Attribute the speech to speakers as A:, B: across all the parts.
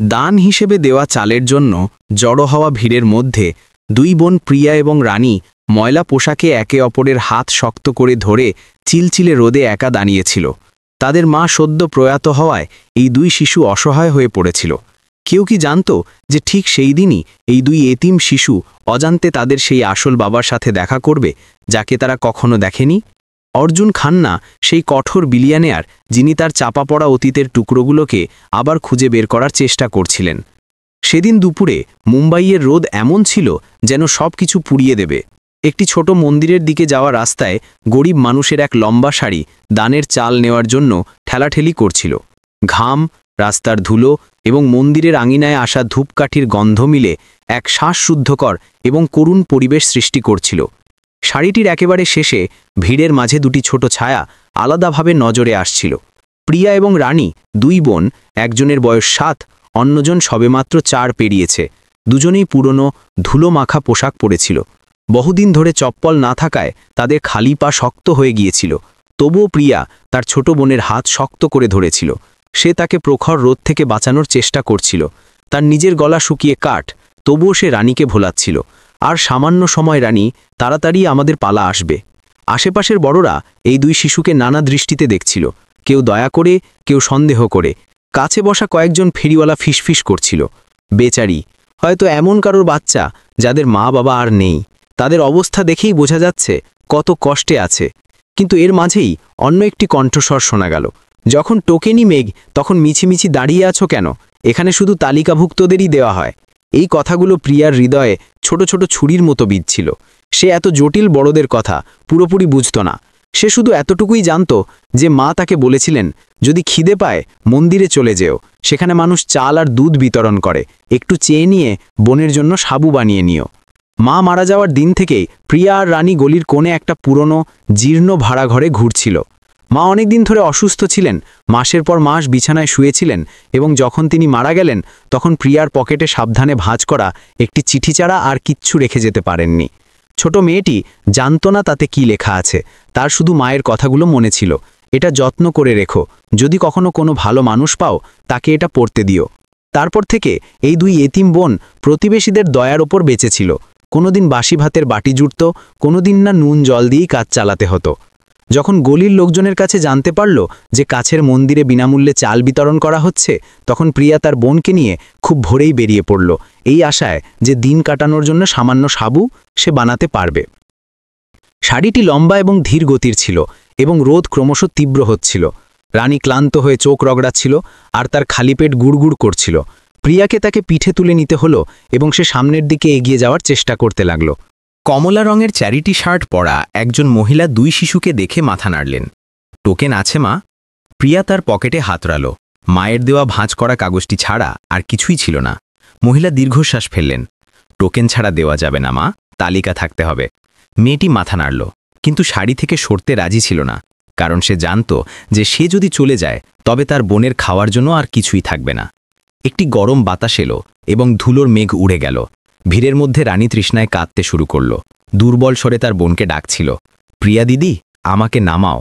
A: দান হিসেবে দেওয়া চালের জন্য জড়ো হওয়া ভিড়ের মধ্যে দুই বোন প্রিয়া এবং রানী ময়লা পোশাকে একে অপরের হাত শক্ত করে ধরে চিলচিলে রোদে একা দাঁড়িয়েছিল। তাদের মা সদ্য প্রয়াত হওয়ায় এই দুই শিশু অসহায় হয়ে পড়েছিল। কেউ কি জানত যে ঠিক সেই দিনই এই দুই এতিম শিশু অজান্তে তাদের সেই আসল বাবার সাথে দেখা করবে, যাকে তারা কখনো দেখেনি? অর্জুন খান্না সেই কঠোর বিলিয়নিয়ার, যিনি তার চাপা পড়া অতীতের টুকরোগুলোকে আবার খুঁজে বের করার চেষ্টা করছিলেন। সেদিন দুপুরে মুম্বাইয়ের রোদ এমন ছিল যেন সব কিছু পুড়িয়ে দেবে। একটি ছোট মন্দিরের দিকে যাওয়া রাস্তায় গরিব মানুষের এক লম্বা সারি দানের চাল নেওয়ার জন্য ঠেলাঠেলি করছিল। ঘাম, রাস্তার ধুলো এবং মন্দিরের আঙিনায় আসা ধূপকাঠির গন্ধ মিলে এক শ্বাসরুদ্ধকর এবং করুণ পরিবেশ সৃষ্টি করছিল। সারিটির একেবারে শেষে ভিড়ের মাঝে দুটি ছোট ছায়া আলাদাভাবে নজরে আসছিল। প্রিয়া এবং রানী, দুই বোন, একজনের বয়স 7, অন্যজন সবেমাত্র 4 পেরিয়েছে। দুজনেই পুরনো ধুলো মাখা পোশাক পরেছিল। বহুদিন ধরে চপ্পল না থাকায় তাদের খালি পা শক্ত হয়ে গিয়েছিল। তবুও প্রিয়া তার ছোট বোনের হাত শক্ত করে ধরেছিল। সে তাকে প্রখর রোদ থেকে বাঁচানোর চেষ্টা করছিল। তার নিজের গলা শুকিয়ে কাঠ, তবুও সে রানীকে ভোলাচ্ছিল। আর সামান্য সময় রানী, তাড়াতাড়ি আমাদের পালা আসবে। আশেপাশের বড়রা এই দুই শিশুকে নানা দৃষ্টিতে দেখছিল, কেউ দয়া করে, কেউ সন্দেহ করে। কাছে বসা কয়েকজন ফেরিওয়ালা ফিসফিস করছিল, বেচারি, হয়তো এমন কারোর বাচ্চা যাদের মা বাবা আর নেই। তাদের অবস্থা দেখেই বোঝা যাচ্ছে কত কষ্টে আছে। কিন্তু এর মাঝেই অন্য একটি কণ্ঠস্বর শোনা গেল, যখন টোকেনি মেঘ, তখন মিছিমিছি দাঁড়িয়ে আছো কেন? এখানে শুধু তালিকাভুক্তদেরই দেওয়া হয়। এই কথাগুলো প্রিয়ার হৃদয়ে ছোট ছোট ছুরির মতো বিঁধছিল। সে এত জটিল বড়দের কথা পুরোপুরি বুঝত না। সে শুধু এতটুকুই জানত যে মা তাকে বলেছিলেন, যদি খিদে পায় মন্দিরে চলে যেও, সেখানে মানুষ চাল আর দুধ বিতরণ করে, একটু চেয়ে নিয়ে বোনের জন্য সাবু বানিয়ে নিও। মা মারা যাওয়ার দিন থেকেই প্রিয়া আর রানী গলির কোণে একটা পুরনো জীর্ণ ভাড়া ঘরে ঘুরছিল। মা অনেকদিন ধরে অসুস্থ ছিলেন, মাসের পর মাস বিছানায় শুয়েছিলেন, এবং যখন তিনি মারা গেলেন তখন প্রিয়ার পকেটে সাবধানে ভাঁজ করা একটি চিঠি ছাড়া আর কিচ্ছু রেখে যেতে পারেননি। ছোট মেয়েটি জানত না তাতে কি লেখা আছে, তার শুধু মায়ের কথাগুলো মনে ছিল, এটা যত্ন করে রেখো, যদি কখনো কোনো ভালো মানুষ পাও তাকে এটা পড়তে দিও। তারপর থেকে এই দুই এতিম বোন প্রতিবেশীদের দয়ার ওপর বেঁচেছিল। কোনোদিন বাসি ভাতের বাটি জুটত, কোনোদিন না নুন জল দিয়েই কাজ চালাতে হতো। যখন গলির লোকজনের কাছে জানতে পারল যে কাছের মন্দিরে বিনামূল্যে চাল বিতরণ করা হচ্ছে, তখন প্রিয়া তার বোনকে নিয়ে খুব ভোরেই বেরিয়ে পড়ল, এই আশায় যে দিন কাটানোর জন্য সামান্য সাবু সে বানাতে পারবে। শাড়িটি লম্বা এবং ধীর গতির ছিল, এবং রোদ ক্রমশ তীব্র হচ্ছিল। রানী ক্লান্ত হয়ে চোখ রগড়াচ্ছিল, আর তার খালি পেট গুড়গুড় করছিল। প্রিয়াকে তাকে পিঠে তুলে নিতে হলো, এবং সে সামনের দিকে এগিয়ে যাওয়ার চেষ্টা করতে লাগল। কমলা রঙের চ্যারিটি শার্ট পরা একজন মহিলা দুই শিশুকে দেখে মাথা নাড়লেন। টোকেন আছে মা? প্রিয়া তার পকেটে হাত রাল। মায়ের দেওয়া ভাঁজ করা কাগজটি ছাড়া আর কিছুই ছিল না। মহিলা দীর্ঘশ্বাস ফেললেন। টোকেন ছাড়া দেওয়া যাবে না মা, তালিকা থাকতে হবে। মেয়েটি মাথা নাড়ল, কিন্তু শাড়ি থেকে সরতে রাজি ছিল না, কারণ সে জানত যে সে যদি চলে যায় তবে তার বোনের খাওয়ার জন্য আর কিছুই থাকবে না। একটি গরম বাতাস এলো এবং ধুলোর মেঘ উড়ে গেল। ভিড়ের মধ্যে রানী তৃষ্ণায় কাঁদতে শুরু করল। দুর্বল স্বরে তার বোনকে ডাকছিল, প্রিয়া দিদি, আমাকে নামাও।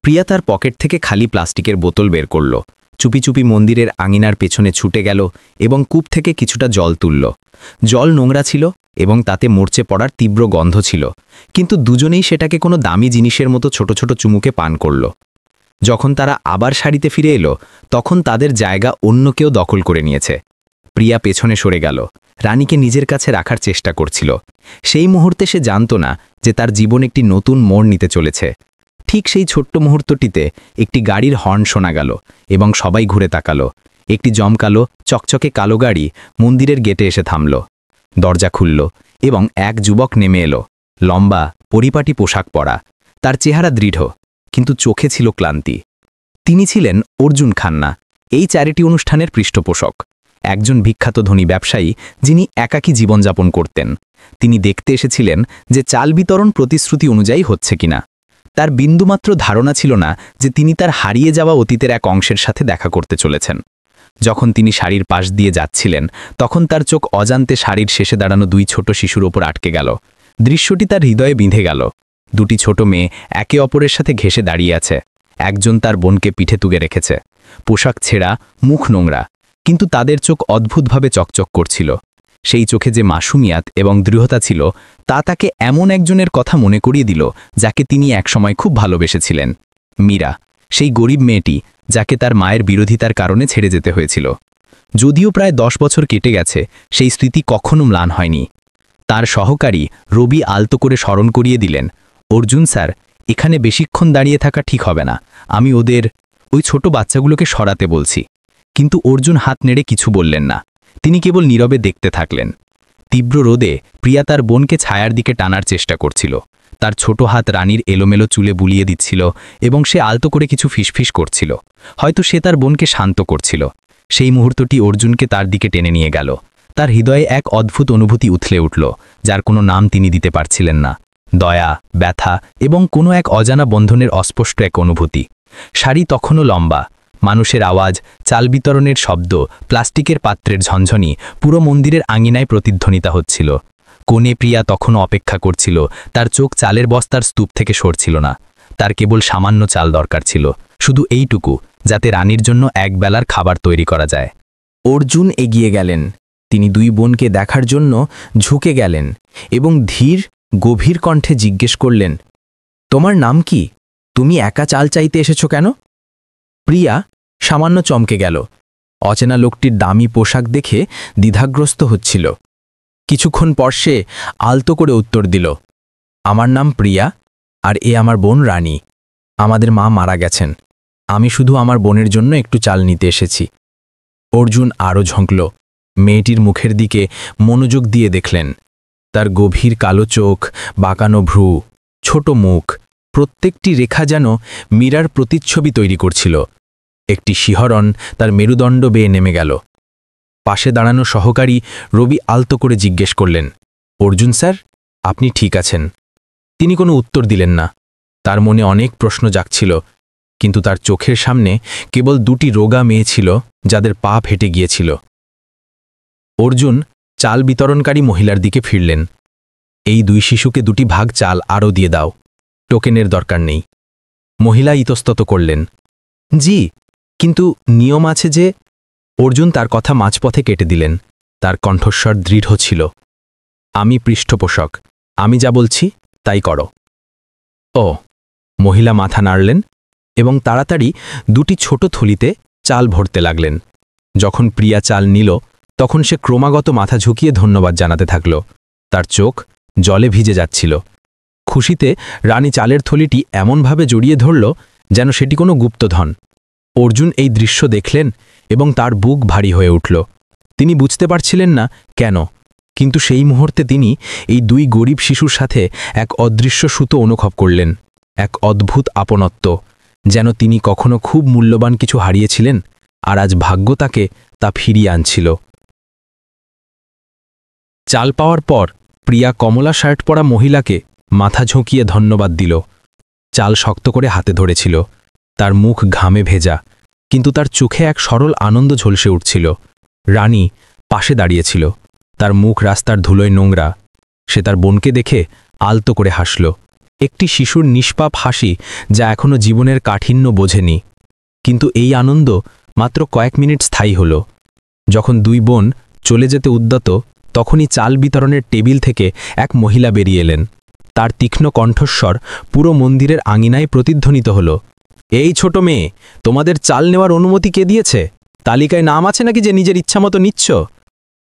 A: প্রিয়া তার পকেট থেকে খালি প্লাস্টিকের বোতল বের করল, চুপি চুপি মন্দিরের আঙিনার পেছনে ছুটে গেল এবং কূপ থেকে কিছুটা জল তুলল। জল নোংরা ছিল এবং তাতে মরচে পড়ার তীব্র গন্ধ ছিল, কিন্তু দুজনেই সেটাকে কোনো দামি জিনিসের মতো ছোট ছোট চুমুকে পান করল। যখন তারা আবার শাড়িতে ফিরে এলো, তখন তাদের জায়গা অন্য কেউ দখল করে নিয়েছে। প্রিয়া পেছনে সরে গেল, রানীকে নিজের কাছে রাখার চেষ্টা করছিল। সেই মুহূর্তে সে জানত না যে তার জীবন একটি নতুন মোড় নিতে চলেছে। ঠিক সেই ছোট্ট মুহূর্তটিতে একটি গাড়ির হর্ন শোনা গেল এবং সবাই ঘুরে তাকালো। একটি জমকালো চকচকে কালো গাড়ি মন্দিরের গেটে এসে থামল। দরজা খুলল এবং এক যুবক নেমে এলো, লম্বা, পরিপাটি পোশাক পরা। তার চেহারা দৃঢ়, কিন্তু চোখে ছিল ক্লান্তি। তিনি ছিলেন অর্জুন খান্না, এই চ্যারিটি অনুষ্ঠানের পৃষ্ঠপোষক, একজন বিখ্যাত ধনী ব্যবসায়ী যিনি একাকী জীবনযাপন করতেন। তিনি দেখতে এসেছিলেন যে চাল বিতরণ প্রতিশ্রুতি অনুযায়ী হচ্ছে কিনা। তার বিন্দুমাত্র ধারণা ছিল না যে তিনি তার হারিয়ে যাওয়া অতীতের এক অংশের সাথে দেখা করতে চলেছেন। যখন তিনি শাড়ির পাশ দিয়ে যাচ্ছিলেন, তখন তার চোখ অজান্তে শাড়ির শেষে দাঁড়ানো দুই ছোট শিশুর ওপর আটকে গেল। দৃশ্যটি তার হৃদয়ে বিঁধে গেল। দুটি ছোট মেয়ে একে অপরের সাথে ঘেঁষে দাঁড়িয়ে আছে। একজন তার বোনকে পিঠে তুলে রেখেছে, পোশাক ছেঁড়া, মুখ নোংরা,
B: কিন্তু তাদের চোখ অদ্ভুতভাবে চকচক করছিল। সেই চোখে যে মাসুমিয়াত এবং দৃঢ়তা ছিল তা তাকে এমন একজনের কথা মনে করিয়ে দিল যাকে তিনি একসময় খুব ভালোবেসেছিলেন, মীরা, সেই গরিব মেয়েটি যাকে তার মায়ের বিরোধিতার কারণে ছেড়ে যেতে হয়েছিল। যদিও প্রায় 10 বছর কেটে গেছে, সেই স্মৃতি কখনো ম্লান হয়নি। তার সহকারী রবি আলতো করে স্মরণ করিয়ে দিলেন, অর্জুন স্যার, এখানে বেশিক্ষণ দাঁড়িয়ে থাকা ঠিক হবে না, আমি ওই ছোট বাচ্চাগুলোকে সরাতে বলছি। কিন্তু অর্জুন হাত নেড়ে কিছু বললেন না, তিনি কেবল নীরবে দেখতে থাকলেন। তীব্র রোদে প্রিয়া তার বোনকে ছায়ার দিকে টানার চেষ্টা করছিল। তার ছোট হাত রানীর এলোমেলো চুলে বুলিয়ে দিচ্ছিল এবং সে আলতো করে কিছু ফিসফিস করছিল। হয়তো সে তার বোনকে শান্ত করছিল। সেই মুহূর্তটি অর্জুনকে তার দিকে টেনে নিয়ে গেল। তার হৃদয়ে এক অদ্ভুত অনুভূতি উথলে উঠল, যার কোনো নাম তিনি দিতে পারছিলেন না। দয়া, ব্যথা এবং কোনো এক অজানা বন্ধনের অস্পষ্ট এক অনুভূতি। শাড়ি তখনও লম্বা, মানুষের আওয়াজ, চাল বিতরণের শব্দ, প্লাস্টিকের পাত্রের ঝনঝনি পুরো মন্দিরের আঙিনায় প্রতিধ্বনিতা হচ্ছিল। কোণে প্রিয়া তখনও অপেক্ষা করছিল, তার চোখ চালের বস্তার স্তূপ থেকে সরছিল না। তার কেবল সামান্য চাল দরকার ছিল, শুধু এইটুকু, যাতে রানীর জন্য একবেলার খাবার তৈরি করা যায়।
A: অর্জুন এগিয়ে গেলেন। তিনি দুই বোনকে দেখার জন্য ঝুঁকে গেলেন এবং ধীর গভীর কণ্ঠে জিজ্ঞেস করলেন, তোমার নাম কি? তুমি একা চাল চাইতে এসেছো কেন? প্রিয়া সামান্য চমকে গেল। অচেনা লোকটির দামি পোশাক দেখে দ্বিধাগ্রস্ত হচ্ছিল। কিছুক্ষণ পর সে আলতো করে উত্তর দিল, আমার নাম প্রিয়া, আর এ আমার বোন রানী। আমাদের মা মারা গেছেন। আমি শুধু আমার বোনের জন্য একটু চাল নিতে এসেছি। অর্জুন আরও ঝঁকল। মেয়েটির মুখের দিকে মনোযোগ দিয়ে দেখলেন। তার গভীর কালো চোখ, বাঁকানো ভ্রু, ছোট মুখ, প্রত্যেকটি রেখা যেন মীরার প্রতিচ্ছবি তৈরি করছিল। একটি শিহরণ তার মেরুদণ্ড বেয়ে নেমে গেল। পাশে দাঁড়ানো সহকারী রবি আলতো করে জিজ্ঞেস করলেন, অর্জুন স্যার, আপনি ঠিক আছেন? তিনি কোনো উত্তর দিলেন না। তার মনে অনেক প্রশ্ন জাগছিল, কিন্তু তার চোখের সামনে কেবল দুটি রোগা মেয়ে ছিল যাদের পা ফেটে গিয়েছিল। অর্জুন চাল বিতরণকারী মহিলার দিকে ফিরলেন। এই দুই শিশুকে 2টি ভাগ চাল আরও দিয়ে দাও, টোকেনের দরকার নেই। মহিলা ইতস্তত করলেন, জি, কিন্তু নিয়ম আছে যে। অর্জুন তার কথা মাঝপথে কেটে দিলেন। তার কণ্ঠস্বর দৃঢ় ছিল, আমি পৃষ্ঠপোষক, আমি যা বলছি তাই করো। ও, মহিলা মাথা নাড়লেন এবং তাড়াতাড়ি 2টি ছোট থলিতে চাল ভরতে লাগলেন। যখন প্রিয়া চাল নিল, তখন সে ক্রমাগত মাথা ঝুঁকিয়ে ধন্যবাদ জানাতে থাকল। তার চোখ জলে ভিজে যাচ্ছিল। খুশিতে রানী চালের থলিটি এমনভাবে জড়িয়ে ধরল যেন সেটি কোনো গুপ্তধন। অর্জুন এই দৃশ্য দেখলেন এবং তার বুক ভারী হয়ে উঠল। তিনি বুঝতে পারছিলেন না কেন, কিন্তু সেই মুহূর্তে তিনি এই 2 গরিব শিশুর সাথে এক অদৃশ্য সুতো অনুভব করলেন, এক অদ্ভুত আপনত্ব, যেন তিনি কখনো খুব মূল্যবান কিছু হারিয়েছিলেন আর আজ ভাগ্য তাকে তা ফিরিয়ে আনছিল। চাল পাওয়ার পর প্রিয়া কমলা শার্ট পরা মহিলাকে মাথা ঝুঁকিয়ে ধন্যবাদ দিল। চাল শক্ত করে হাতে ধরেছিল। তার মুখ ঘামে ভেজা, কিন্তু তার চোখে এক সরল আনন্দ ঝলসে উঠছিল। রানী পাশে দাঁড়িয়েছিল, তার মুখ রাস্তার ধুলোয় নোংরা। সে তার বোনকে দেখে আলতো করে হাসল, একটি শিশুর নিষ্পাপ হাসি যা এখনো জীবনের কাঠিন্য বোঝেনি। কিন্তু এই আনন্দ মাত্র কয়েক মিনিট স্থায়ী হল। যখন 2 বোন চলে যেতে উদ্যত, তখনই চাল বিতরণের টেবিল থেকে এক মহিলা বেরিয়ে এলেন। তার তীক্ষ্ণ কণ্ঠস্বর পুরো মন্দিরের আঙিনায় প্রতিধ্বনিত হল, এই ছোট মেয়ে, তোমাদের চাল নেওয়ার অনুমতি কে দিয়েছে? তালিকায় নাম আছে নাকি যে নিজের ইচ্ছামতো নিচ্ছ?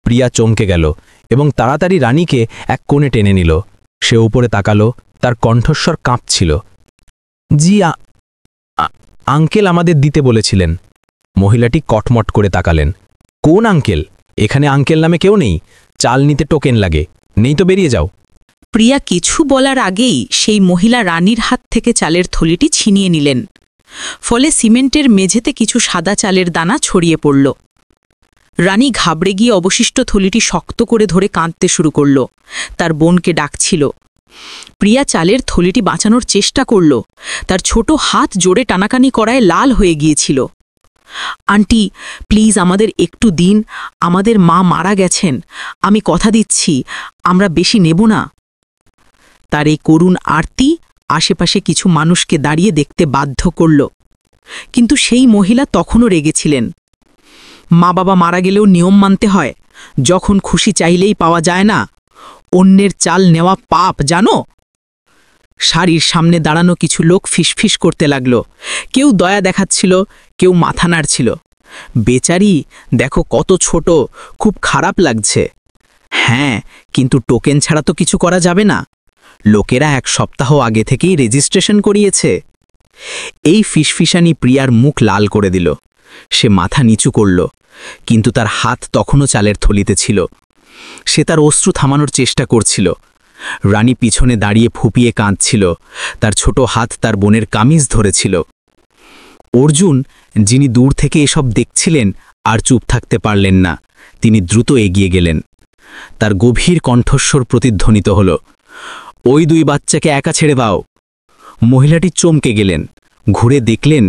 A: প্রিয়া চমকে গেল এবং তাড়াতাড়ি রানীকে এক কোণে টেনে নিল। সে উপরে তাকালো, তার কণ্ঠস্বর কাঁপছিল। জি, আঙ্কেল আমাদের দিতে বলেছিলেন। মহিলাটি কটমট করে তাকালেন। কোন আঙ্কেল? এখানে আঙ্কেল নামে কেউ নেই। চাল নিতে টোকেন লাগে, নেই তো বেরিয়ে যাও।
C: প্রিয়া কিছু বলার আগেই সেই মহিলা রানীর হাত থেকে চালের থলিটি ছিনিয়ে নিলেন। ফলে সিমেন্টের মেঝেতে কিছু সাদা চালের দানা ছড়িয়ে পড়ল। রানী ঘাবড়ে গিয়ে অবশিষ্ট থলিটি শক্ত করে ধরে কাঁদতে শুরু করল। তার বোনকে ডাকছিল। প্রিয়া চালের থলিটি বাঁচানোর চেষ্টা করল। তার ছোট হাত জোরে টানাকানি করায় লাল হয়ে গিয়েছিল। আন্টি, প্লিজ আমাদের একটু দিন, আমাদের মা মারা গেছেন, আমি কথা দিচ্ছি আমরা বেশি নেব না। তার এই করুণ আরতি আশেপাশে কিছু মানুষকে দাঁড়িয়ে দেখতে বাধ্য করল। কিন্তু সেই মহিলা তখনও রেগেছিলেন। মা বাবা মারা গেলেও নিয়ম মানতে হয়, যখন খুশি চাইলেই পাওয়া যায় না। অন্যের চাল নেওয়া পাপ, জানো? শাড়ির সামনে দাঁড়ানো কিছু লোক ফিসফিস করতে লাগল। কেউ দয়া দেখাচ্ছিল, কেউ মাথা নাড়ছিল। বেচারি, দেখো কত ছোট, খুব খারাপ লাগছে। হ্যাঁ, কিন্তু টোকেন ছাড়া তো কিছু করা যাবে না। লোকেরা 1 সপ্তাহ আগে থেকেই রেজিস্ট্রেশন করিয়েছে। এই ফিসফিসানি প্রিয়ার মুখ লাল করে দিল। সে মাথা নিচু করল, কিন্তু তার হাত তখনও চালের থলিতে ছিল। সে তার অশ্রু থামানোর চেষ্টা করছিল। রানী পিছনে দাঁড়িয়ে ফুপিয়ে কাঁদছিল। তার ছোট হাত তার বোনের কামিজ ধরেছিল। অর্জুন, যিনি দূর থেকে এসব দেখছিলেন, আর চুপ থাকতে পারলেন না। তিনি দ্রুত এগিয়ে গেলেন। তার গভীর কণ্ঠস্বর প্রতিধ্বনিত হল, ওই 2 বাচ্চাকে একা ছেড়ে দাও। মহিলাটি চমকে গেলেন। ঘুরে দেখলেন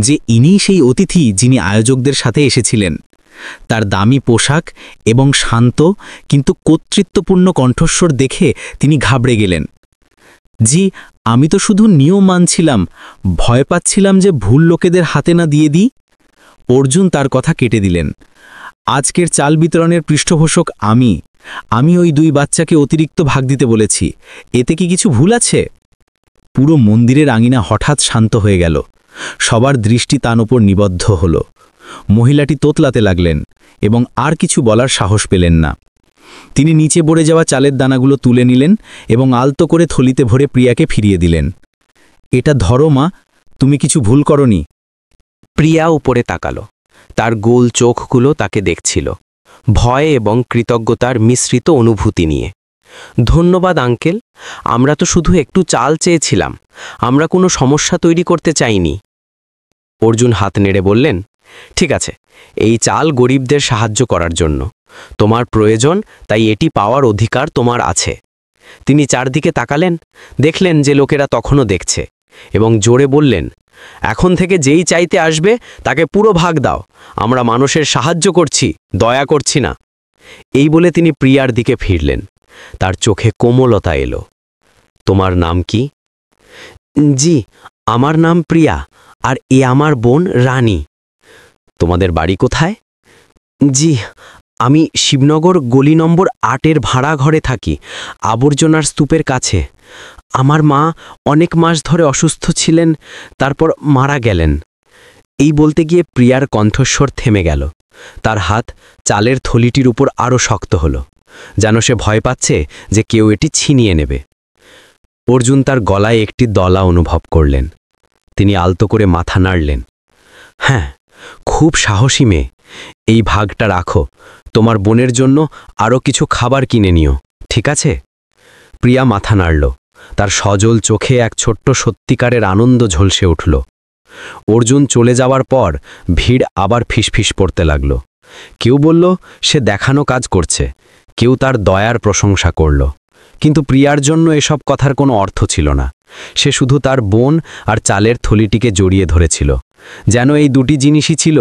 C: যে ইনিই সেই অতিথি যিনি আয়োজকদের সাথে এসেছিলেন। তার দামি পোশাক এবং শান্ত কিন্তু কর্তৃত্বপূর্ণ কণ্ঠস্বর দেখে তিনি ঘাবড়ে গেলেন। জি, আমি তো শুধু নিয়ম মানছিলাম, ভয় পাচ্ছিলাম যে ভুল লোকেদের হাতে না দিয়ে দিই। অর্জুন তার কথা কেটে দিলেন। আজকের চাল বিতরণের পৃষ্ঠপোষক আমি ওই 2 বাচ্চাকে অতিরিক্ত ভাগ দিতে বলেছি। এতে কি কিছু ভুল আছে? পুরো মন্দিরের আঙিনা হঠাৎ শান্ত হয়ে গেল। সবার দৃষ্টি তার উপর নিবদ্ধ হল। মহিলাটি তোতলাতে লাগলেন এবং আর কিছু বলার সাহস পেলেন না। তিনি নিচে পড়ে যাওয়া চালের দানাগুলো তুলে নিলেন এবং আলতো করে থলিতে ভরে প্রিয়াকে ফিরিয়ে দিলেন। এটা ধরো মা, তুমি কিছু ভুল করনি।
A: প্রিয়া উপরে তাকালো। তার গোল চোখগুলো তাকে দেখছিল, ভয় এবং কৃতজ্ঞতার মিশ্রিত অনুভূতি নিয়ে। ধন্যবাদ আঙ্কেল, আমরা তো শুধু একটু চাল চেয়েছিলাম, আমরা কোনো সমস্যা তৈরি করতে চাইনি। অর্জুন হাত নেড়ে বললেন, ঠিক আছে, এই চাল গরিবদের সাহায্য করার জন্য। তোমার প্রয়োজন, তাই এটি পাওয়ার অধিকার তোমার আছে। তিনি চারদিকে তাকালেন, দেখলেন যে লোকেরা তখনও দেখছে, এবং জোরে বললেন, এখন থেকে যেই চাইতে আসবে তাকে পুরো ভাগ দাও। আমরা মানুষের সাহায্য করছি, দয়া করছি না। এই বলে তিনি প্রিয়ার দিকে ফিরলেন। তার চোখে কোমলতা এলো। তোমার নাম কি? জি, আমার নাম প্রিয়া, আর এ আমার বোন রানী। তোমাদের বাড়ি কোথায়? জি, আমি শিবনগর গলি নম্বর 8-এর ভাড়া ঘরে থাকি, আবর্জনার স্তূপের কাছে। আমার মা অনেক মাস ধরে অসুস্থ ছিলেন, তারপর মারা গেলেন। এই বলতে গিয়ে প্রিয়ার কণ্ঠস্বর থেমে গেল। তার হাত চালের থলিটির উপর আরও শক্ত হল, যেন সে ভয় পাচ্ছে যে কেউ এটি ছিনিয়ে নেবে। অর্জুন তার গলায় একটি দলা অনুভব করলেন। তিনি আলতো করে মাথা নাড়লেন। হ্যাঁ, খুব সাহসী মেয়ে। এই ভাগটা রাখো, তোমার বোনের জন্য আরও কিছু খাবার কিনে নিও, ঠিক আছে? প্রিয়া মাথা নাড়ল। তার সজল চোখে এক ছোট্ট সত্যিকারের আনন্দ ঝলসে উঠল। অর্জুন চলে যাওয়ার পর ভিড় আবার ফিসফিস পড়তে লাগল। কেউ বলল সে দেখানো কাজ করছে, কেউ তার দয়ার প্রশংসা করল। কিন্তু প্রিয়ার জন্য এসব কথার কোনো অর্থ ছিল না। সে শুধু তার বোন আর চালের থলিটিকে জড়িয়ে ধরেছিল, যেন এই 2টি জিনিসই ছিল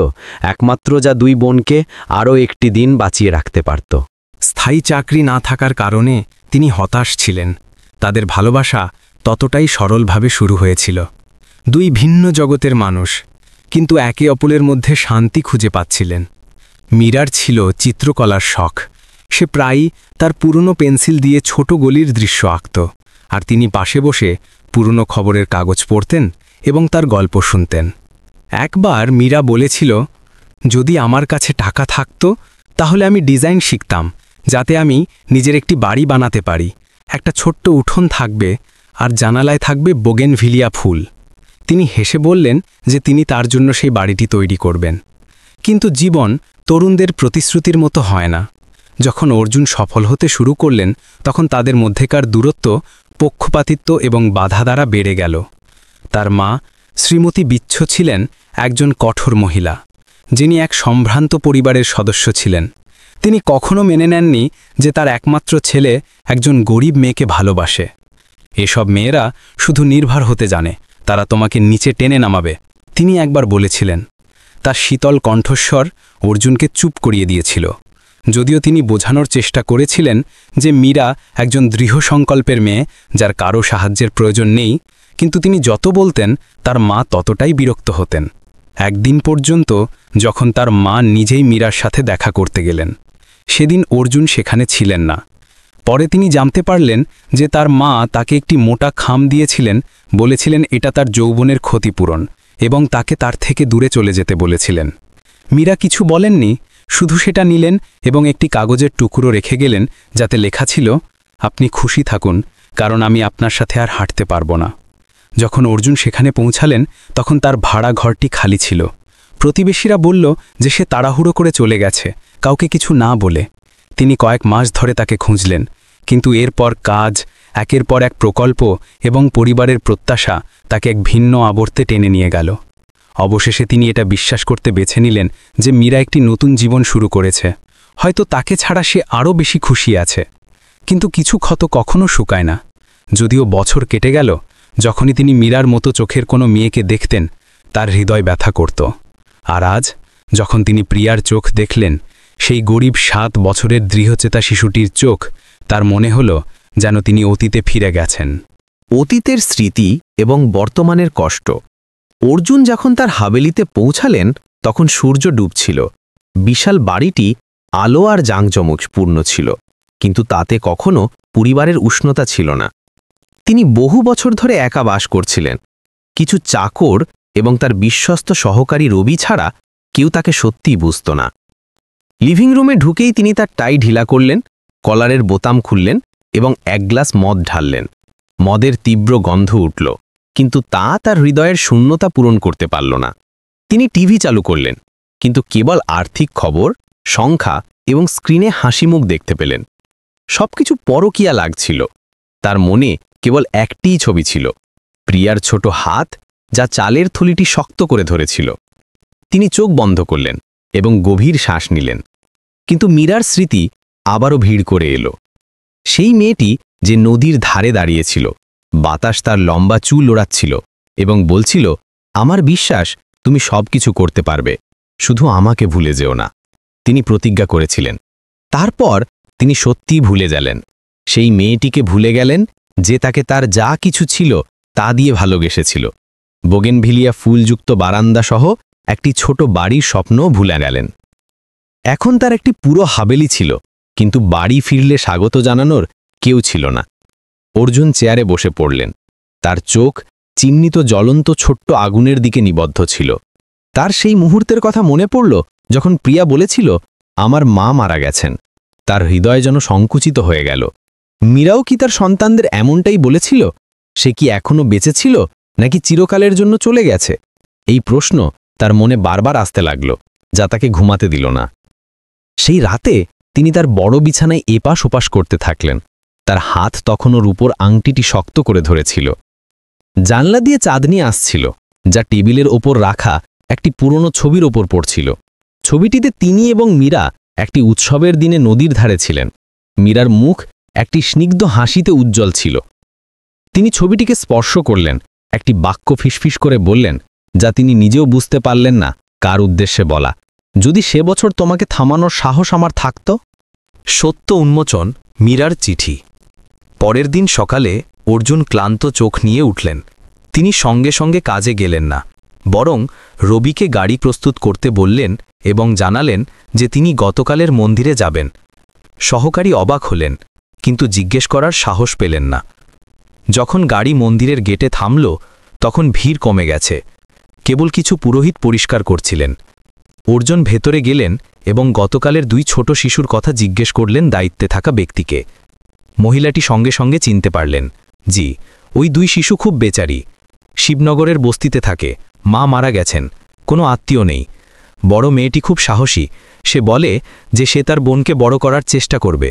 A: একমাত্র যা 2 বোনকে আরও একটি দিন বাঁচিয়ে রাখতে পারত।
D: স্থায়ী চাকরি না থাকার কারণে তিনি হতাশ ছিলেন। তাদের ভালোবাসা ততটাই সরলভাবে শুরু হয়েছিল। 2 ভিন্ন জগতের মানুষ, কিন্তু একে অপরের মধ্যে শান্তি খুঁজে পাচ্ছিলেন। মীরার ছিল চিত্রকলার শখ। সে প্রায়ই তার পুরনো পেন্সিল দিয়ে ছোট গলির দৃশ্য আঁকত, আর তিনি পাশে বসে পুরনো খবরের কাগজ পড়তেন এবং তার গল্প শুনতেন। একবার মীরা বলেছিল, যদি আমার কাছে টাকা থাকত তাহলে আমি ডিজাইন শিখতাম, যাতে আমি নিজের একটি বাড়ি বানাতে পারি। একটা ছোট্ট উঠোন থাকবে আর জানালায় থাকবে বোগেনভিলিয়া ফুল। তিনি হেসে বললেন যে তিনি তার জন্য সেই বাড়িটি তৈরি করবেন। কিন্তু জীবন তরুণদের প্রতিশ্রুতির মতো হয় না। যখন অর্জুন সফল হতে শুরু করলেন, তখন তাদের মধ্যেকার দূরত্ব পক্ষপাতিত্ব এবং বাধা দ্বারা বেড়ে গেল। তার মা শ্রীমতী বিচ্ছ ছিলেন একজন কঠোর মহিলা, যিনি এক সম্ভ্রান্ত পরিবারের সদস্য ছিলেন। তিনি কখনো মেনে নেননি যে তার একমাত্র ছেলে একজন গরিব মেয়েকে ভালোবাসে। এসব মেয়েরা শুধু নির্ভর হতে জানে, তারা তোমাকে নিচে টেনে নামাবে, তিনি একবার বলেছিলেন। তার শীতল কণ্ঠস্বর অর্জুনকে চুপ করিয়ে দিয়েছিল। যদিও তিনি বোঝানোর চেষ্টা করেছিলেন যে মীরা একজন দৃঢ় সংকল্পের মেয়ে, যার কারো সাহায্যের প্রয়োজন নেই, কিন্তু তিনি যত বলতেন তার মা ততটাই বিরক্ত হতেন। একদিন পর্যন্ত যখন তার মা নিজেই মীরার সাথে দেখা করতে গেলেন। সেদিন অর্জুন সেখানে ছিলেন না। পরে তিনি জানতে পারলেন যে তার মা তাকে একটি মোটা খাম দিয়েছিলেন, বলেছিলেন এটা তার যৌবনের ক্ষতিপূরণ এবং তাকে তার থেকে দূরে চলে যেতে বলেছিলেন। মীরা কিছু বলেননি, শুধু সেটা নিলেন এবং একটি কাগজের টুকরো রেখে গেলেন যাতে লেখা ছিল, আপনি খুশি থাকুন, কারণ আমি আপনার সাথে আর হাঁটতে পারবো না। যখন অর্জুন সেখানে পৌঁছালেন তখন তার ভাড়া ঘরটি খালি ছিল। প্রতিবেশীরা বলল যে সে তাড়াহুড়ো করে চলে গেছে, কাউকে কিছু না বলে। তিনি কয়েক মাস ধরে তাকে খুঁজলেন, কিন্তু এরপর কাজ, একের পর এক প্রকল্প এবং পরিবারের প্রত্যাশা তাকে এক ভিন্ন আবর্তে টেনে নিয়ে গেল। অবশেষে তিনি এটা বিশ্বাস করতে বেছে নিলেন যে মীরা একটি নতুন জীবন শুরু করেছে, হয়তো তাকে ছাড়া সে আরও বেশি খুশি আছে। কিন্তু কিছু ক্ষত কখনো শুকায় না। যদিও বছর কেটে গেল, যখনই তিনি মীরার মতো চোখের কোনো মেয়েকে দেখতেন তার হৃদয় ব্যথা করত। আর আজ যখন তিনি প্রিয়ার চোখ দেখলেন, সেই গরিব 7 বছরের দৃঢ়চেতা শিশুটির চোখ, তার মনে হল যেন তিনি অতীতে ফিরে গেছেন।
A: অতীতের স্মৃতি এবং বর্তমানের কষ্ট। অর্জুন যখন তার হাভেলিতে পৌঁছালেন তখন সূর্য ডুবছিল। বিশাল বাড়িটি আলো আর জাঁকজমকপূর্ণ ছিল, কিন্তু তাতে কখনো পরিবারের উষ্ণতা ছিল না। তিনি বহু বছর ধরে একা বাস করছিলেন। কিছু চাকর এবং তার বিশ্বস্ত সহকারী রবি ছাড়া কেউ তাকে সত্যিই বুঝত না। লিভিং রুমে ঢুকেই তিনি তার টাই ঢিলা করলেন, কলারের বোতাম খুললেন এবং 1 গ্লাস মদ ঢাললেন। মদের তীব্র গন্ধ উঠল, কিন্তু তা তার হৃদয়ের শূন্যতা পূরণ করতে পারল না। তিনি টিভি চালু করলেন, কিন্তু কেবল আর্থিক খবর, সংখ্যা এবং স্ক্রিনে হাসিমুখ দেখতে পেলেন। সবকিছু পরকীয়া লাগছিল। তার মনে কেবল একটিই ছবি ছিল, প্রিয়ার ছোট হাত যা চালের থলিটি শক্ত করে ধরেছিল। তিনি চোখ বন্ধ করলেন এবং গভীর শ্বাস নিলেন। কিন্তু মীরার স্মৃতি আবারও ভিড় করে এলো। সেই মেয়েটি যে নদীর ধারে দাঁড়িয়েছিল, বাতাস তার লম্বা চুল ওড়াচ্ছিল এবং বলছিল, আমার বিশ্বাস তুমি সবকিছু করতে পারবে, শুধু আমাকে ভুলে যেও না। তিনি প্রতিজ্ঞা করেছিলেন। তারপর তিনি সত্যিই ভুলে গেলেন। সেই মেয়েটিকে ভুলে গেলেন যে তাকে তার যা কিছু ছিল তা দিয়ে ভালোবেসেছিল। বোগেনভিলিয়া ফুলযুক্ত বারান্দা সহ একটি ছোট বাড়ির স্বপ্নও ভুলে গেলেন। এখন তার একটি পুরো হাভেলি ছিল, কিন্তু বাড়ি ফিরলে স্বাগত জানানোর কেউ ছিল না। অর্জুন চেয়ারে বসে পড়লেন। তার চোখ চিহ্নিত জ্বলন্ত ছোট্ট আগুনের দিকে নিবদ্ধ ছিল। তার সেই মুহূর্তের কথা মনে পড়ল যখন প্রিয়া বলেছিল, আমার মা মারা গেছেন। তার হৃদয় যেন সংকুচিত হয়ে গেল। মীরাও কি তার সন্তানদের এমনটাই বলেছিল? সে কি এখনো বেঁচে ছিল নাকি চিরকালের জন্য চলে গেছে? এই প্রশ্ন তার মনে বারবার আসতে লাগল, যা তাকে ঘুমাতে দিল না। সেই রাতে তিনি তার বড় বিছানায় এপাশ ওপাশ করতে থাকলেন। তার হাত তখনও রূপোর আংটিটি শক্ত করে ধরেছিল। জানলা দিয়ে চাঁদনি আসছিল, যা টেবিলের ওপর রাখা একটি পুরনো ছবির ওপর পড়ছিল। ছবিটিতে তিনি এবং মীরা একটি উৎসবের দিনে নদীর ধারে ছিলেন। মীরার মুখ একটি স্নিগ্ধ হাসিতে উজ্জ্বল ছিল। তিনি ছবিটিকে স্পর্শ করলেন, একটি বাক্য ফিসফিস করে বললেন, যা তিনি নিজেও বুঝতে পারলেন না কার উদ্দেশ্যে বলা, যদি সে বছর তোমাকে থামানোর সাহস আমার থাকত। সত্য উন্মোচন। মীরার চিঠি। পরের দিন সকালে অর্জুন ক্লান্ত চোখ নিয়ে উঠলেন। তিনি সঙ্গে সঙ্গে কাজে গেলেন না, বরং রবিকে গাড়ি প্রস্তুত করতে বললেন এবং জানালেন যে তিনি গতকালের মন্দিরে যাবেন। সহকারী অবাক হলেন, কিন্তু জিজ্ঞেস করার সাহস পেলেন না। যখন গাড়ি মন্দিরের গেটে থামল তখন ভিড় কমে গেছে। কেবল কিছু পুরোহিত পরিষ্কার করছিলেন। অর্জুন ভেতরে গেলেন এবং গতকালের 2 ছোট শিশুর কথা জিজ্ঞেস করলেন দায়িত্বে থাকা ব্যক্তিকে। মহিলাটি সঙ্গে সঙ্গে চিনতে পারলেন, জি, ওই 2 শিশু খুব বেচারি। শিবনগরের বস্তিতে থাকে, মা মারা গেছেন, কোনো আত্মীয় নেই। বড় মেয়েটি খুব সাহসী, সে বলে যে সে তার বোনকে বড় করার চেষ্টা করবে।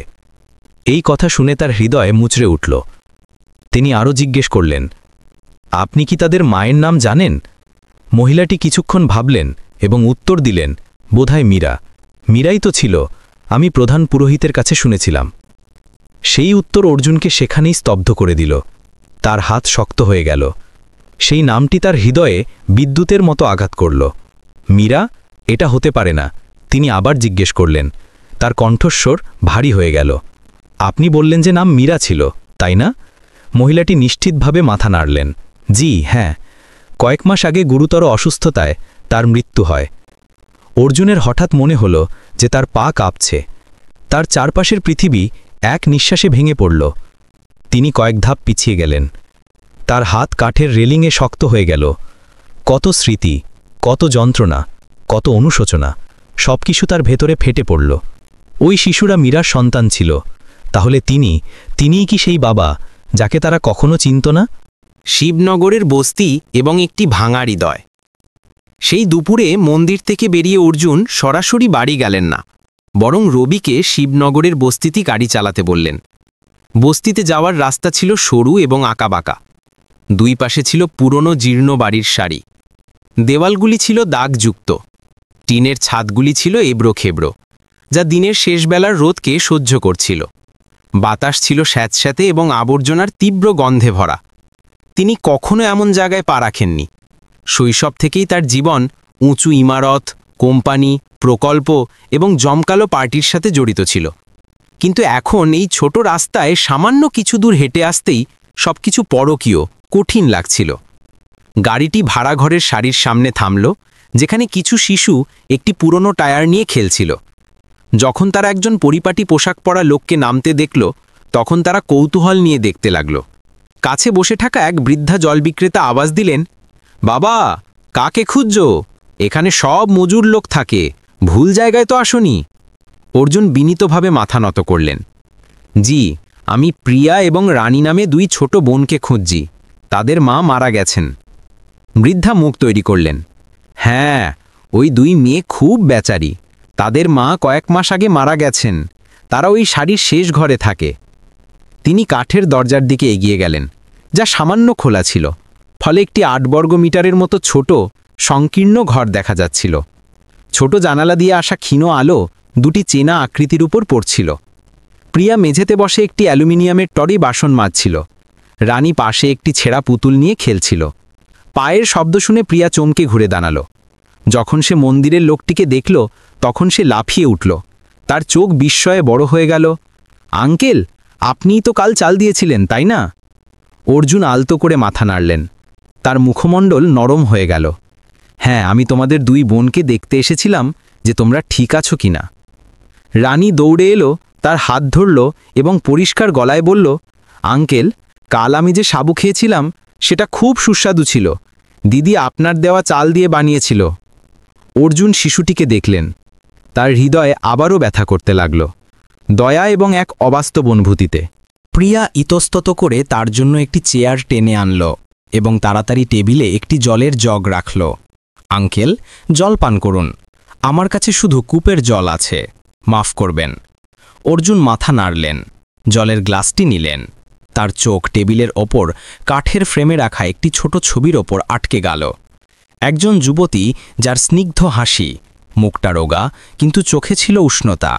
A: এই কথা শুনে তার হৃদয় মুচড়ে উঠল। তিনি আরও জিজ্ঞেস করলেন, আপনি কি তাদের মায়ের নাম জানেন? মহিলাটি কিছুক্ষণ ভাবলেন এবং উত্তর দিলেন, বোধহয় মীরা। মীরাই তো ছিল, আমি প্রধান পুরোহিতের কাছে শুনেছিলাম। সেই উত্তর অর্জুনকে সেখানেই স্তব্ধ করে দিল। তার হাত শক্ত হয়ে গেল। সেই নামটি তার হৃদয়ে বিদ্যুতের মতো আঘাত করল। মীরা? এটা হতে পারে না। তিনি আবার জিজ্ঞেস করলেন। তার কণ্ঠস্বর ভারী হয়ে গেল। আপনি বললেন যে নাম মীরা ছিল, তাই না? মহিলাটি নিশ্চিতভাবে মাথা নাড়লেন। জি হ্যাঁ, কয়েক মাস আগে গুরুতর অসুস্থতায়
B: তার মৃত্যু হয়। অর্জুনের হঠাৎ মনে হল যে তার পা কাঁপছে, তার চারপাশের পৃথিবী এক নিঃশ্বাসে ভেঙে পড়ল। তিনি কয়েক ধাপ পিছিয়ে গেলেন। তার হাত কাঠের রেলিংয়ে শক্ত হয়ে গেল। কত স্মৃতি, কত যন্ত্রণা, কত অনুশোচনা, সবকিছু তার ভেতরে ফেটে পড়ল। ওই শিশুরা মীরার সন্তান ছিল। তাহলে তিনিই কি সেই বাবা যাকে তারা কখনো চিনত না?
A: শিবনগরের বস্তি এবং একটি ভাঙা হৃদয়। সেই দুপুরে মন্দির থেকে বেরিয়ে অর্জুন সরাসরি বাড়ি গেলেন না, বরং রবিকে শিবনগরের বস্তিতে গাড়ি চালাতে বললেন। বস্তিতে যাওয়ার রাস্তা ছিল সরু এবং আঁকাবাঁকা। দুই পাশে ছিল পুরনো জীর্ণ বাড়ির সারি। দেওয়ালগুলি ছিল দাগযুক্ত, টিনের ছাদগুলি ছিল এবড়োখেবড়ো, যা দিনের শেষবেলার রোদকে সহ্য করছিল। বাতাস ছিল স্যাঁতস্যাঁতে এবং আবর্জনার তীব্র গন্ধে ভরা। তিনি কখনো এমন জায়গায় পা রাখেননি। শৈশব থেকেই তার জীবন উঁচু ইমারত, কোম্পানি, প্রকল্প এবং জমকালো পার্টির সাথে জড়িত ছিল। কিন্তু এখন এই ছোট রাস্তায় সামান্য কিছু দূর হেঁটে আসতেই সবকিছু পরকীয়, কঠিন লাগছিল। গাড়িটি ভাড়াঘরের সারির সামনে থামল, যেখানে কিছু শিশু একটি পুরনো টায়ার নিয়ে খেলছিল। যখন তারা একজন পরিপাটি পোশাক পরা লোককে নামতে দেখল, তখন তারা কৌতূহল নিয়ে দেখতে লাগল। কাছে বসে থাকা এক বৃদ্ধা জল বিক্রেতা আওয়াজ দিলেন, বাবা, কাকে খুঁজছ? এখানে সব মজুর লোক থাকে, ভুল জায়গায় তো আসনি। অর্জুন বিনীতভাবে মাথা নত করলেন। জি, আমি প্রিয়া এবং রানী নামে দুই ছোট বোনকে খুঁজছি, তাদের মা মারা গেছেন। বৃদ্ধা মুখ তৈরি করলেন। হ্যাঁ, ওই দুই মেয়ে খুব বেচারি, তাদের মা কয়েক মাস আগে মারা গেছেন। তারা ওই শাড়ির শেষ ঘরে থাকে। তিনি কাঠের দরজার দিকে এগিয়ে গেলেন, যা সামান্য খোলা ছিল, ফলে একটি ৮ বর্গ মিটারের মতো ছোট সংকীর্ণ ঘর দেখা যাচ্ছিল। ছোট জানালা দিয়ে আসা ক্ষীণ আলো দুটি চেনা আকৃতির উপর পড়ছিল। প্রিয়া মেঝেতে বসে একটি অ্যালুমিনিয়ামের টরি বাসন মাজছিল। রানী পাশে একটি ছেঁড়া পুতুল নিয়ে খেলছিল। পায়ের শব্দ শুনে প্রিয়া চমকে ঘুরে দাঁড়ালো। যখন সে মন্দিরের লোকটিকে দেখল, তখন সে লাফিয়ে উঠল। তার চোখ বিস্ময়ে বড় হয়ে গেল। আঙ্কেল, আপনিই তো কাল চাল দিয়েছিলেন, তাই না? অর্জুন আলতো করে মাথা নাড়লেন। তার মুখমণ্ডল নরম হয়ে গেল। হ্যাঁ, আমি তোমাদের দুই বোনকে দেখতে এসেছিলাম যে তোমরা ঠিক আছো কিনা। রানী দৌড়ে এলো, তার হাত ধরল এবং পরিষ্কার গলায় বলল, আঙ্কেল, কাল আমি যে সাবু খেয়েছিলাম সেটা খুব সুস্বাদু ছিল। দিদি আপনার দেওয়া চাল দিয়ে বানিয়েছিল। অর্জুন শিশুটিকে দেখলেন। তার হৃদয়ে আবারও ব্যথা করতে লাগল, দয়া এবং এক অবাস্তব অনুভূতিতে।
E: প্রিয়া ইতস্তত করে তার জন্য একটি চেয়ার টেনে আনল এবং তাড়াতাড়ি টেবিলে একটি জলের জগ রাখল। আঙ্কেল, জল পান করুন, আমার কাছে শুধু কূপের জল আছে, মাফ করবেন। অর্জুন মাথা নাড়লেন, জলের গ্লাসটি নিলেন। তার চোখ টেবিলের ওপর কাঠের ফ্রেমে রাখা একটি ছোট ছবির ওপর আটকে গেল। একজন যুবতী, যার স্নিগ্ধ হাসি, মুখটা রোগা কিন্তু চোখে ছিল উষ্ণতা।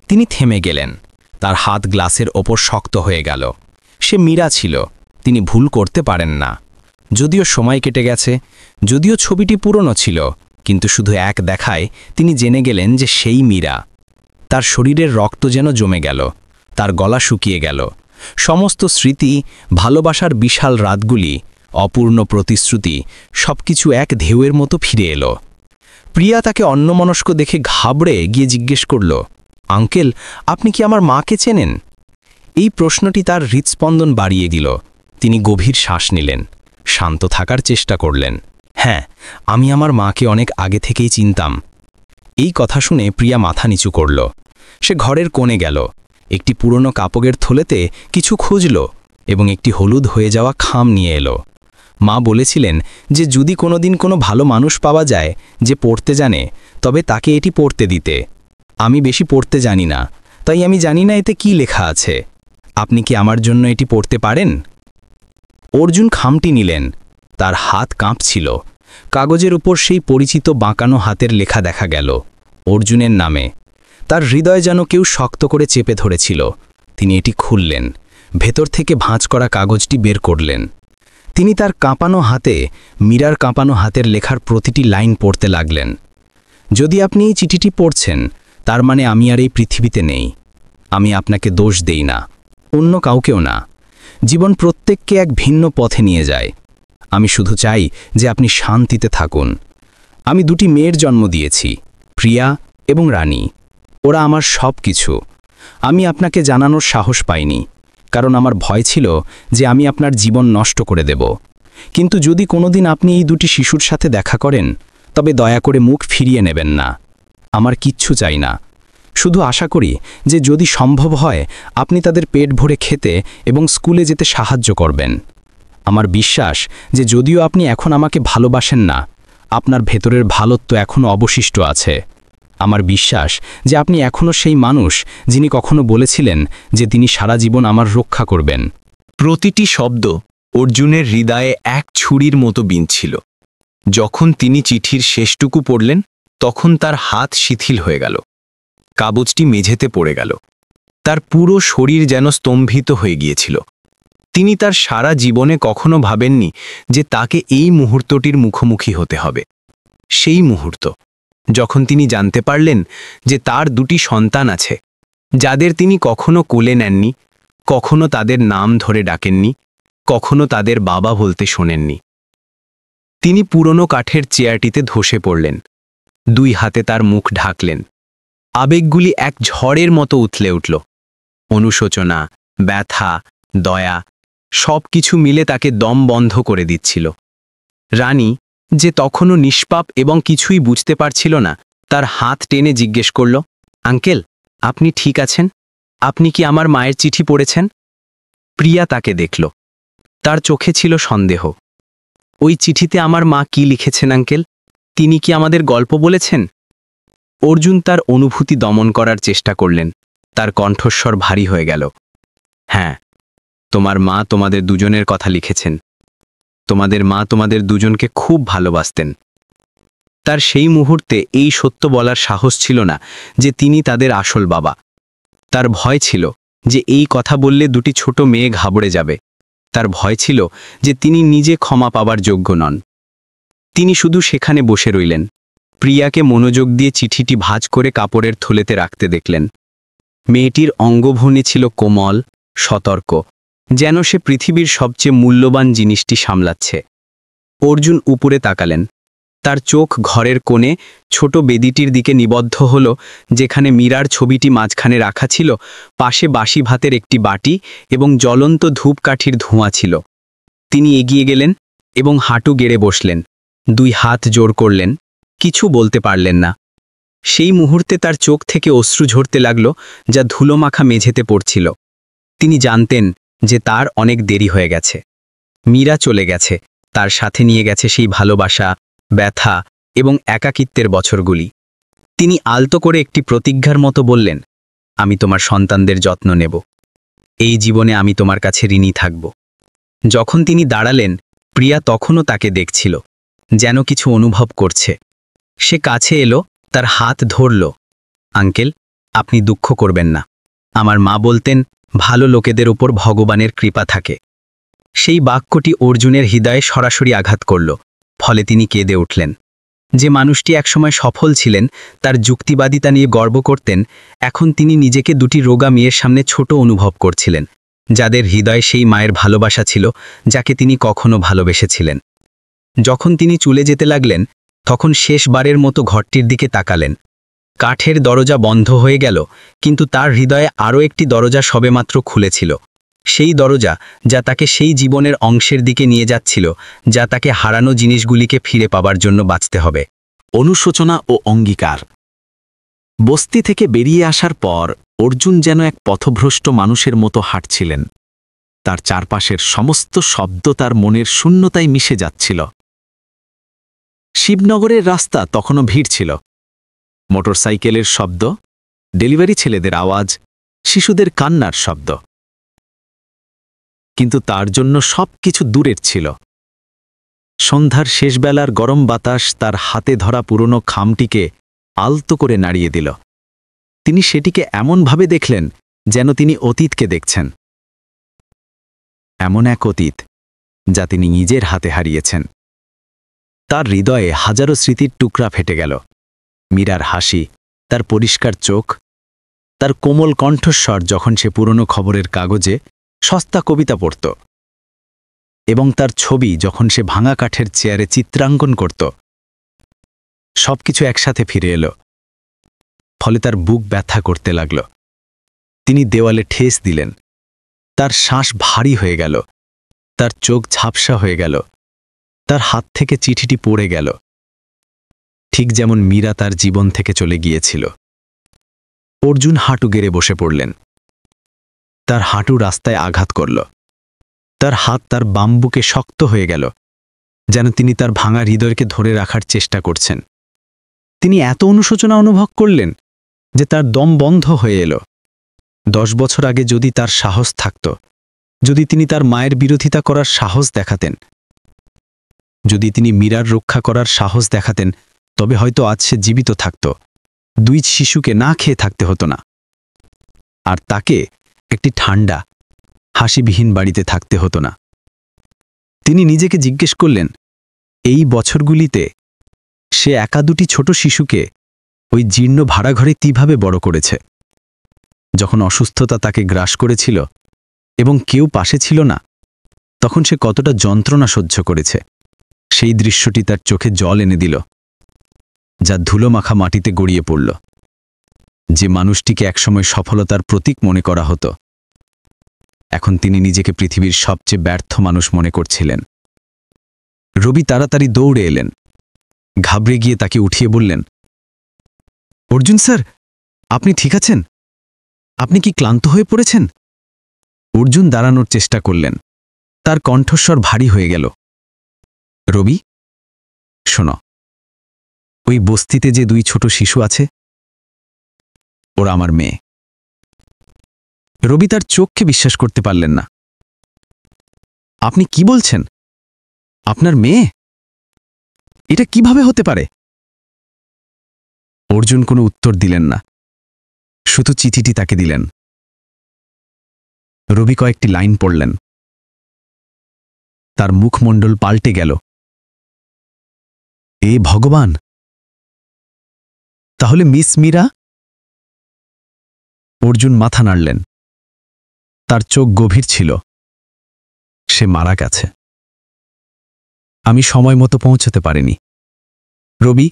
E: তিনি থেমে গেলেন। তার হাত গ্লাসের ওপর শক্ত হয়ে গেল। সে মীরা ছিল, তিনি ভুল করতে পারেন না। যদিও সময় কেটে গেছে, যদিও ছবিটি পুরনো ছিল, কিন্তু শুধু এক দেখায় তিনি জেনে গেলেন যে সেই মীরা। তার শরীরের রক্ত যেন জমে গেল, তার গলা শুকিয়ে গেল। সমস্ত স্মৃতি, ভালোবাসার বিশাল রাতগুলি, অপূর্ণ প্রতিশ্রুতি, সবকিছু এক ঢেউয়ের মতো ফিরে এলো। প্রিয়া তাকে অন্যমনস্ক দেখে ঘাবড়ে গিয়ে জিজ্ঞেস করল, আঙ্কেল, আপনি কি আমার মাকে চেনেন? এই প্রশ্নটি তার হৃৎস্পন্দন বাড়িয়ে দিল। তিনি গভীর শ্বাস নিলেন, শান্ত থাকার চেষ্টা করলেন। হ্যাঁ, আমি আমার মাকে অনেক আগে থেকেই চিনতাম। এই কথা শুনে প্রিয়া মাথা নিচু করল। সে ঘরের কোণে গেল, একটি পুরনো কাপড়ের থলেতে কিছু খুঁজল এবং একটি হলুদ হয়ে যাওয়া খাম নিয়ে এলো। মা বলেছিলেন যে যদি কোনোদিন কোনো ভালো মানুষ পাওয়া যায় যে পড়তে জানে, তবে তাকে এটি পড়তে দিতে। আমি বেশি পড়তে জানি না, তাই আমি জানি না এতে কি লেখা আছে। আপনি কি আমার জন্য এটি পড়তে পারেন? অর্জুন খামটি নিলেন। তার হাত কাঁপছিল। কাগজের উপর সেই পরিচিত বাঁকানো হাতের লেখা দেখা গেল, অর্জুনের নামে। তার হৃদয় যেন কেউ শক্ত করে চেপে ধরেছিল। তিনি এটি খুললেন, ভেতর থেকে ভাঁজ করা কাগজটি বের করলেন। তিনি তার কাঁপানো হাতে মীরার কাঁপানো হাতের লেখার প্রতিটি লাইন পড়তে লাগলেন। যদি আপনি এই চিঠিটি পড়ছেন, তার মানে আমি আর এই পৃথিবীতে নেই। আমি আপনাকে দোষ দেই না, অন্য কাউকেও না। জীবন প্রত্যেককে এক ভিন্ন পথে নিয়ে যায়। আমি শুধু চাই যে আপনি শান্তিতে থাকুন।
B: আমি দুটি মেয়ের জন্ম দিয়েছি, প্রিয়া এবং রানী। ওরা আমার সব কিছু। আমি আপনাকে জানানোর সাহস পাইনি, কারণ আমার ভয় ছিল যে আমি আপনার জীবন নষ্ট করে দেব। কিন্তু যদি কোনোদিন আপনি এই দুটি শিশুর সাথে দেখা করেন, তবে দয়া করে মুখ ফিরিয়ে নেবেন না। আমার কিচ্ছু চাই না, শুধু আশা করি যে যদি সম্ভব হয় আপনি তাদের পেট ভরে খেতে এবং স্কুলে যেতে সাহায্য করবেন। আমার বিশ্বাস যে যদিও আপনি এখন আমাকে ভালোবাসেন না, আপনার ভেতরের ভালোত্ব এখনও অবশিষ্ট আছে। আমার বিশ্বাস যে আপনি এখনও সেই মানুষ যিনি কখনো বলেছিলেন যে তিনি সারা জীবন আমার রক্ষা করবেন।
A: প্রতিটি শব্দ অর্জুনের হৃদয়ে এক ছুরির মতো বিঁধছিল। যখন তিনি চিঠির শেষটুকু পড়লেন, তখন তার হাত শিথিল হয়ে গেল। কাগজটি মেঝেতে পড়ে গেল। তার পুরো শরীর যেন স্তম্ভিত হয়ে গিয়েছিল। তিনি তার সারা জীবনে কখনো ভাবেননি যে তাকে এই মুহূর্তটির মুখোমুখি হতে হবে। সেই মুহূর্ত যখন তিনি জানতে পারলেন যে তার দুটি সন্তান আছে, যাদের তিনি কখনো কোলে নেননি, কখনো তাদের নাম ধরে ডাকেননি, কখনো তাদের বাবা বলতে শোনেননি। তিনি পুরনো কাঠের চেয়ারটিতে ধসে পড়লেন, দুই হাতে তার মুখ ঢাকলেন। আবেগগুলি এক ঝড়ের মতো উথলে উঠল। অনুশোচনা, ব্যথা, দয়া, সব কিছু মিলে তাকে দম বন্ধ করে দিচ্ছিল। রানী, যে তখনও নিষ্পাপ এবং কিছুই বুঝতে পারছিল না, তার হাত টেনে জিজ্ঞেস করল, আঙ্কেল, আপনি ঠিক আছেন? আপনি কি আমার মায়ের চিঠি পড়েছেন? প্রিয়া তাকে দেখল। তার চোখে ছিল সন্দেহ। ওই চিঠিতে আমার মা কি লিখেছেন আঙ্কেল? তিনি কি আমাদের গল্প বলেছেন? অর্জুন তার অনুভূতি দমন করার চেষ্টা করলেন। তার কণ্ঠস্বর ভারী হয়ে গেল। হ্যাঁ, তোমার মা তোমাদের দুজনের কথা লিখেছেন। তোমাদের মা তোমাদের দুজনকে খুব ভালোবাসতেন। তার সেই মুহূর্তে এই সত্য বলার সাহস ছিল না যে তিনি তাদের আসল বাবা। তার ভয় ছিল যে এই কথা বললে দুটি ছোট মেয়ে ঘাবড়ে যাবে। তার ভয় ছিল যে তিনি নিজে ক্ষমা পাবার যোগ্য নন। তিনি শুধু সেখানে বসে রইলেন। প্রিয়াকে মনোযোগ দিয়ে চিঠিটি ভাঁজ করে কাপড়ের থলেতে রাখতে দেখলেন। মেয়েটির অঙ্গভঙ্গি ছিল কোমল, সতর্ক, যেন সে পৃথিবীর সবচেয়ে মূল্যবান জিনিসটি সামলাচ্ছে। অর্জুন উপরে তাকালেন। তার চোখ ঘরের কোণে ছোট বেদিটির দিকে নিবদ্ধ হল, যেখানে মীরার ছবিটি মাঝখানে রাখা ছিল। পাশে বাসি ভাতের একটি বাটি এবং জ্বলন্ত ধূপকাঠির ধোঁয়া ছিল। তিনি এগিয়ে গেলেন এবং হাঁটু গেড়ে বসলেন, দুই হাত জোর করলেন। কিছু বলতে পারলেন না। সেই মুহূর্তে তার চোখ থেকে অশ্রু ঝরতে লাগল, যা ধুলোমাখা মেঝেতে পড়ছিল। তিনি জানতেন যে তার অনেক দেরি হয়ে গেছে। মীরা চলে গেছে, তার সাথে নিয়ে গেছে সেই ভালোবাসা, ব্যথা এবং একাকিত্বের বছরগুলি। তিনি আলতো করে একটি প্রতিজ্ঞার মতো বললেন, আমি তোমার সন্তানদের যত্ন নেব। এই জীবনে আমি তোমার কাছে ঋণী থাকব। যখন তিনি দাঁড়ালেন, প্রিয়া তখনও তাকে দেখছিল, যেন কিছু অনুভব করছে। সে কাছে এলো, তার হাত ধরল। আঙ্কেল, আপনি দুঃখ করবেন না। আমার মা বলতেন, ভালো লোকেদের ওপর ভগবানের কৃপা থাকে। সেই বাক্যটি অর্জুনের হৃদয়ে সরাসরি আঘাত করল। ফলে তিনি কেঁদে উঠলেন। যে মানুষটি একসময় সফল ছিলেন, তার যুক্তিবাদিতা নিয়ে গর্ব করতেন, এখন তিনি নিজেকে দুটি রোগা মেয়ের সামনে ছোট অনুভব করছিলেন, যাদের হৃদয়ে সেই মায়ের ভালোবাসা ছিল যাকে তিনি কখনো ভালোবেসেছিলেন। যখন তিনি চলে যেতে লাগলেন, তখন শেষবারের মতো ঘরটির দিকে তাকালেন। কাঠের দরজা বন্ধ হয়ে গেল, কিন্তু তার হৃদয়ে আরও একটি দরজা সবেমাত্র খুলেছিল। সেই দরজা যা তাকে সেই জীবনের অংশের দিকে নিয়ে যাচ্ছিল, যা তাকে হারানো জিনিসগুলিকে ফিরে পাবার জন্য বাঁচতে হবে।
F: অনুশোচনা ও অঙ্গীকার। বস্তি থেকে বেরিয়ে আসার পর অর্জুন যেন এক পথভ্রষ্ট মানুষের মতো হাঁটছিলেন। তার চারপাশের সমস্ত শব্দ তার মনের শূন্যতায় মিশে যাচ্ছিল। শিবনগরের রাস্তা তখনও ভিড় ছিল। মোটরসাইকেলের শব্দ, ডেলিভারি ছেলেদের আওয়াজ, শিশুদের কান্নার শব্দ। কিন্তু তার জন্য সব কিছু দূরের ছিল। সন্ধ্যার শেষবেলার গরম বাতাস তার হাতে ধরা পুরনো খামটিকে আলতো করে নাড়িয়ে দিল। তিনি সেটিকে এমনভাবে দেখলেন যেন তিনি অতীতকে দেখছেন, এমন এক অতীত যা তিনি নিজের হাতে হারিয়েছেন। তার হৃদয়ে হাজারো স্মৃতির টুকরা ফেটে গেল। মীরার হাসি, তার পরিষ্কার চোখ, তার কোমল কণ্ঠস্বর যখন সে পুরনো খবরের কাগজে সস্তা কবিতা পড়ত, এবং তার ছবি যখন সে ভাঙা কাঠের চেয়ারে চিত্রাঙ্কন করত। সবকিছু একসাথে ফিরে এলো। ফলে তার বুক ব্যথা করতে লাগল। তিনি দেওয়ালে ঠেস দিলেন। তার শ্বাস ভারী হয়ে গেল, তার চোখ ঝাপসা হয়ে গেল, তার হাত থেকে চিঠিটি পড়ে গেল, ঠিক যেমন মীরা তার জীবন থেকে চলে গিয়েছিল। অর্জুন হাঁটু গেড়ে বসে পড়লেন। তার হাঁটু রাস্তায় আঘাত করল। তার হাত তার বাম বুকে শক্ত হয়ে গেল, যেন তিনি তার ভাঙা হৃদয়কে ধরে রাখার চেষ্টা করছেন। তিনি এত অনুশোচনা অনুভব করলেন যে তার দম বন্ধ হয়ে এলো। 10 বছর আগে যদি তার সাহস থাকত, যদি তিনি তার মায়ের বিরোধিতা করার সাহস দেখাতেন, যদি তিনি মীরার রক্ষা করার সাহস দেখাতেন, তবে হয়তো আজ সে জীবিত থাকত। 2 শিশুকে না খেয়ে থাকতে হতো না, আর তাকে একটি ঠান্ডা হাসিবিহীন বাড়িতে থাকতে হতো না। তিনি নিজেকে জিজ্ঞেস করলেন, এই বছরগুলিতে সে একা 2টি ছোট শিশুকে ওই জীর্ণ ভাড়াঘরে কিভাবে বড় করেছে। যখন অসুস্থতা তাকে গ্রাস করেছিল এবং কেউ পাশে ছিল না, তখন সে কতটা যন্ত্রণা সহ্য করেছে। সেই দৃশ্যটি তার চোখে জল এনে দিল, যা ধুলোমাখা মাটিতে গড়িয়ে পড়ল। যে মানুষটিকে একসময় সফলতার প্রতীক মনে করা হতো, এখন তিনি নিজেকে পৃথিবীর সবচেয়ে ব্যর্থ মানুষ মনে করছিলেন। রবি তাড়াতাড়ি দৌড়ে এলেন। ঘাবড়ে গিয়ে তাকে উঠিয়ে বললেন, অর্জুন স্যার, আপনি ঠিক আছেন? আপনি কি ক্লান্ত হয়ে পড়েছেন? অর্জুন দাঁড়ানোর চেষ্টা করলেন। তার কণ্ঠস্বর ভারী হয়ে গেল। রবি, শোনো, ওই বস্তিতে যে 2 ছোট শিশু আছে, ওরা আমার মেয়ে। রবি তার চোখকে বিশ্বাস করতে পারলেন না। আপনি কি বলছেন? আপনার মেয়ে? এটা কিভাবে হতে পারে? অর্জুন কোনো উত্তর দিলেন না, শুধু চিঠিটি তাকে দিলেন। রবি কয়েকটি লাইন পড়লেন। তার মুখমণ্ডল পাল্টে গেল। এ ভগবান! তাহলে মিস মীরা? অর্জুন মাথা নাড়লেন। তার চোখ গভীর ছিল। সে মারা গেছে। আমি সময় মতো পৌঁছতে পারিনি। রবি,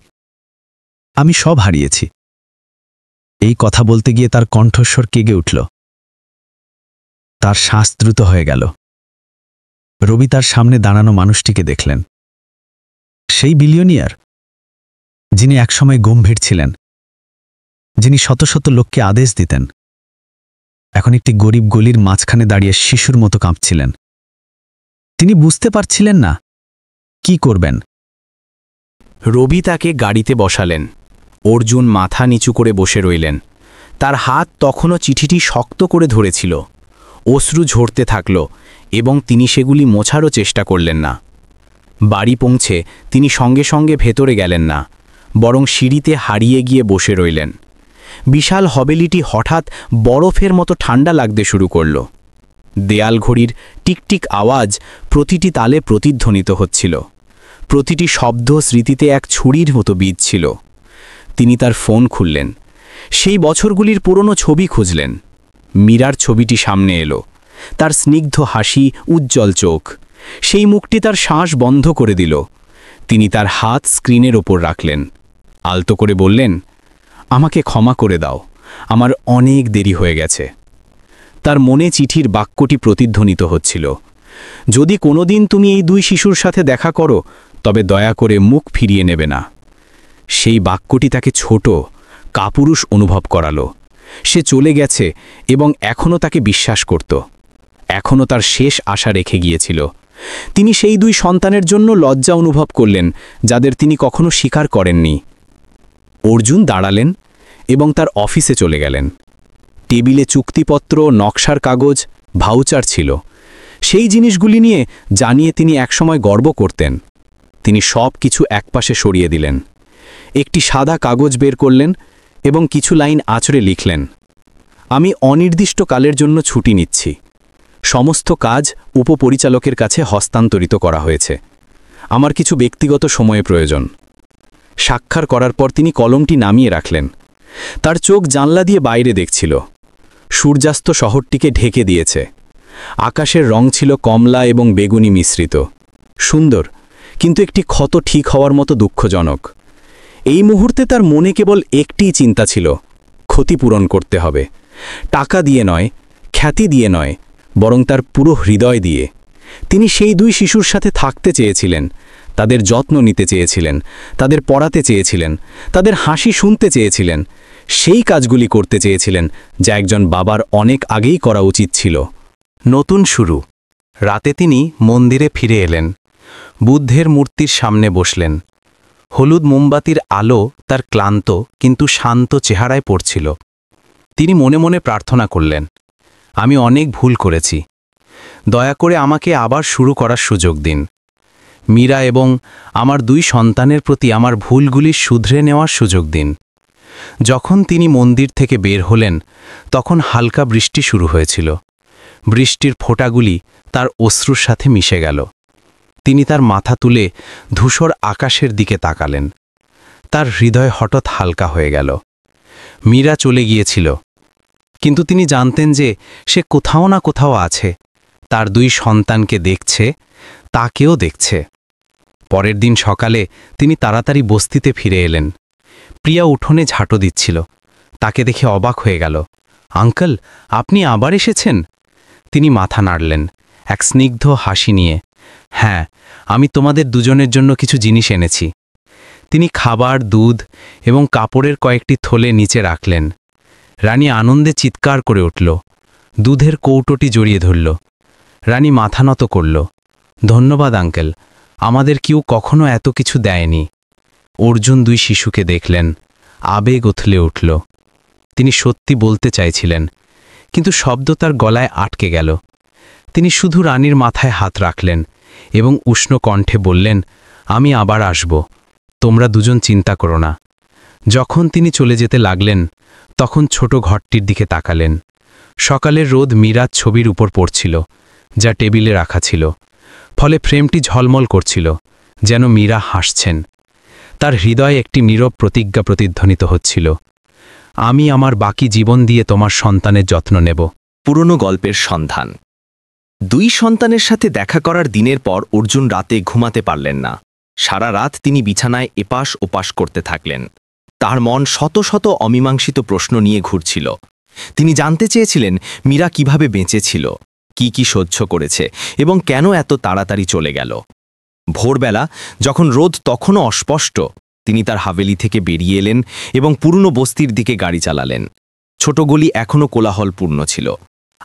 F: আমি সব হারিয়েছি। এই কথা বলতে গিয়ে তার কণ্ঠস্বর কেগে উঠল। তার শ্বাস দ্রুত হয়ে গেল। রবি তার সামনে দাঁড়ানো মানুষটিকে দেখলেন। সেই বিলিয়নিয়ার, যিনি একসময় গম্ভীর ছিলেন, যিনি শত শত লোককে আদেশ দিতেন, এখন একটি গরিব গলির মাঝখানে দাঁড়িয়ে শিশুর মতো কাঁপছিলেন। তিনি বুঝতে পারছিলেন না কি করবেন।
B: রবি তাকে গাড়িতে বসালেন। অর্জুন মাথা নিচু করে বসে রইলেন। তার হাত তখনও চিঠিটি শক্ত করে ধরেছিল। অশ্রু ঝরতে থাকল এবং তিনি সেগুলি মোছারও চেষ্টা করলেন না। বাড়ি পৌঁছে তিনি সঙ্গে সঙ্গে ভেতরে গেলেন না, বরং সিঁড়িতে হারিয়ে গিয়ে বসে রইলেন। বিশাল হবেলিটি হঠাৎ বরফের মতো ঠান্ডা লাগতে শুরু করল। দেয়াল ঘড়ির টিকটিক আওয়াজ প্রতিটি তালে প্রতিধ্বনিত হচ্ছিল। প্রতিটি শব্দ স্মৃতিতে এক ছুরির মতো বিঁধছিল। তিনি তার ফোন খুললেন। সেই বছরগুলির পুরনো ছবি খুঁজলেন। মীরার ছবিটি সামনে এলো। তার স্নিগ্ধ হাসি, উজ্জ্বল চোখ। সেই মুখটি তার শ্বাস বন্ধ করে দিল। তিনি তার হাত স্ক্রিনের ওপর রাখলেন। আলতো করে বললেন, আমাকে ক্ষমা করে দাও, আমার অনেক দেরি হয়ে গেছে। তার মনে চিঠির বাক্যটি প্রতিধ্বনিত হচ্ছিল, যদি কোনোদিন তুমি এই 2 শিশুর সাথে দেখা করো, তবে দয়া করে মুখ ফিরিয়ে নেবে না। সেই বাক্যটি তাকে ছোট, কাপুরুষ অনুভব করালো। সে চলে গেছে এবং এখনও তাকে বিশ্বাস করত। এখনও তার শেষ আশা রেখে গিয়েছিল। তিনি সেই 2 সন্তানের জন্য লজ্জা অনুভব করলেন, যাদের তিনি কখনো স্বীকার করেননি। অর্জুন দাঁড়ালেন এবং তার অফিসে চলে গেলেন। টেবিলে চুক্তিপত্র, নকশার কাগজ, ভাউচার ছিল। সেই জিনিসগুলি নিয়ে জানিয়ে তিনি একসময় গর্ব করতেন। তিনি সব কিছু একপাশে সরিয়ে দিলেন। একটি সাদা কাগজ বের করলেন এবং কিছু লাইন আঁচড়ে লিখলেন, আমি অনির্দিষ্টকালের জন্য ছুটি নিচ্ছি। সমস্ত কাজ উপপরিচালকের কাছে হস্তান্তরিত করা হয়েছে। আমার কিছু ব্যক্তিগত সময়ে প্রয়োজন। স্বাক্ষর করার পর তিনি কলমটি নামিয়ে রাখলেন। তার চোখ জানলা দিয়ে বাইরে দেখছিল। সূর্যাস্ত শহরটিকে ঢেকে দিয়েছে। আকাশের রং ছিল কমলা এবং বেগুনি মিশ্রিত। সুন্দর, কিন্তু একটি ক্ষত ঠিক হওয়ার মতো দুঃখজনক। এই মুহূর্তে তার মনে কেবল একটিই চিন্তা ছিল, ক্ষতিপূরণ করতে হবে। টাকা দিয়ে নয়, খ্যাতি দিয়ে নয়, বরং তার পুরো হৃদয় দিয়ে। তিনি সেই দুই শিশুর সাথে থাকতে চেয়েছিলেন, তাদের যত্ন নিতে চেয়েছিলেন, তাদের পড়াতে চেয়েছিলেন, তাদের হাসি শুনতে চেয়েছিলেন, সেই কাজগুলি করতে চেয়েছিলেন যা একজন বাবার অনেক আগেই করা উচিত ছিল। নতুন শুরু। রাতে তিনি মন্দিরে ফিরে এলেন, বুদ্ধের মূর্তির সামনে বসলেন। হলুদ মোমবাতির আলো তার ক্লান্ত কিন্তু শান্ত চেহারায় পড়ছিল। তিনি মনে মনে প্রার্থনা করলেন, আমি অনেক ভুল করেছি, দয়া করে আমাকে আবার শুরু করার সুযোগ দিন। মীরা এবং আমার দুই সন্তানের প্রতি আমার ভুলগুলি শুধরে নেওয়ার সুযোগ দিন। যখন তিনি মন্দির থেকে বের হলেন তখন হালকা বৃষ্টি শুরু হয়েছিল। বৃষ্টির ফোঁটাগুলি তার অশ্রুর সাথে মিশে গেল। তিনি তার মাথা তুলে ধূসর আকাশের দিকে তাকালেন। তার হৃদয় হঠাৎ হালকা হয়ে গেল। মীরা চলে গিয়েছিল, কিন্তু তিনি জানতেন যে সে কোথাও না কোথাও আছে, তার দুই সন্তানকে দেখছে, তাকেও দেখছে। পরের দিন সকালে তিনি তাড়াতাড়ি বস্তিতে ফিরে এলেন। প্রিয়া উঠোনে ঝাঁটো দিচ্ছিল, তাকে দেখে অবাক হয়ে গেল। আঙ্কেল, আপনি আবার এসেছেন? তিনি মাথা নাড়লেন, এক স্নিগ্ধ হাসি নিয়ে। হ্যাঁ, আমি তোমাদের দুজনের জন্য কিছু জিনিস এনেছি। তিনি খাবার, দুধ এবং কাপড়ের কয়েকটি থলে নিচে রাখলেন। রানী আনন্দে চিৎকার করে উঠল, দুধের কৌটোটি জড়িয়ে ধরল। রানী মাথা নত করল। ধন্যবাদ আঙ্কেল, আমাদের কেউ কখনো এত কিছু দেয়নি। অর্জুন দুই শিশুকে দেখলেন, আবেগ উথলে উঠল। তিনি সত্যি বলতে চাইছিলেন, কিন্তু শব্দ তার গলায় আটকে গেল। তিনি শুধু রানীর মাথায় হাত রাখলেন এবং উষ্ণ কণ্ঠে বললেন, আমি আবার আসব, তোমরা দুজন চিন্তা করো না। যখন তিনি চলে যেতে লাগলেন তখন ছোট ঘরটির দিকে তাকালেন। সকালের রোদ মীরার ছবির উপর পড়ছিল, যা টেবিলে রাখা ছিল, ফলে ফ্রেমটি ঝলমল করছিল, যেন মীরা হাসছেন। তার হৃদয়ে একটি নীরব প্রতিজ্ঞা প্রতিধ্বনিত হচ্ছিল, আমি আমার বাকি জীবন দিয়ে তোমার সন্তানের যত্ন নেব।
A: পুরনো গল্পের সন্ধান। দুই সন্তানের সাথে দেখা করার দিনের পর অর্জুন রাতে ঘুমাতে পারলেন না। সারা রাত তিনি বিছানায় এপাশ ওপাশ করতে থাকলেন। তার মন শত শত অমীমাংসিত প্রশ্ন নিয়ে ঘুরছিল। তিনি জানতে চেয়েছিলেন মীরা কিভাবে বেঁচেছিল, কি সহ্য করেছে এবং কেন এত তাড়াতাড়ি চলে গেল। ভোরবেলা যখন রোদ তখনও অস্পষ্ট, তিনি তার হাভেলি থেকে বেরিয়ে এলেন এবং পুরনো বস্তির দিকে গাড়ি চালালেন। ছোট গলি এখনও কোলাহলপূর্ণ ছিল।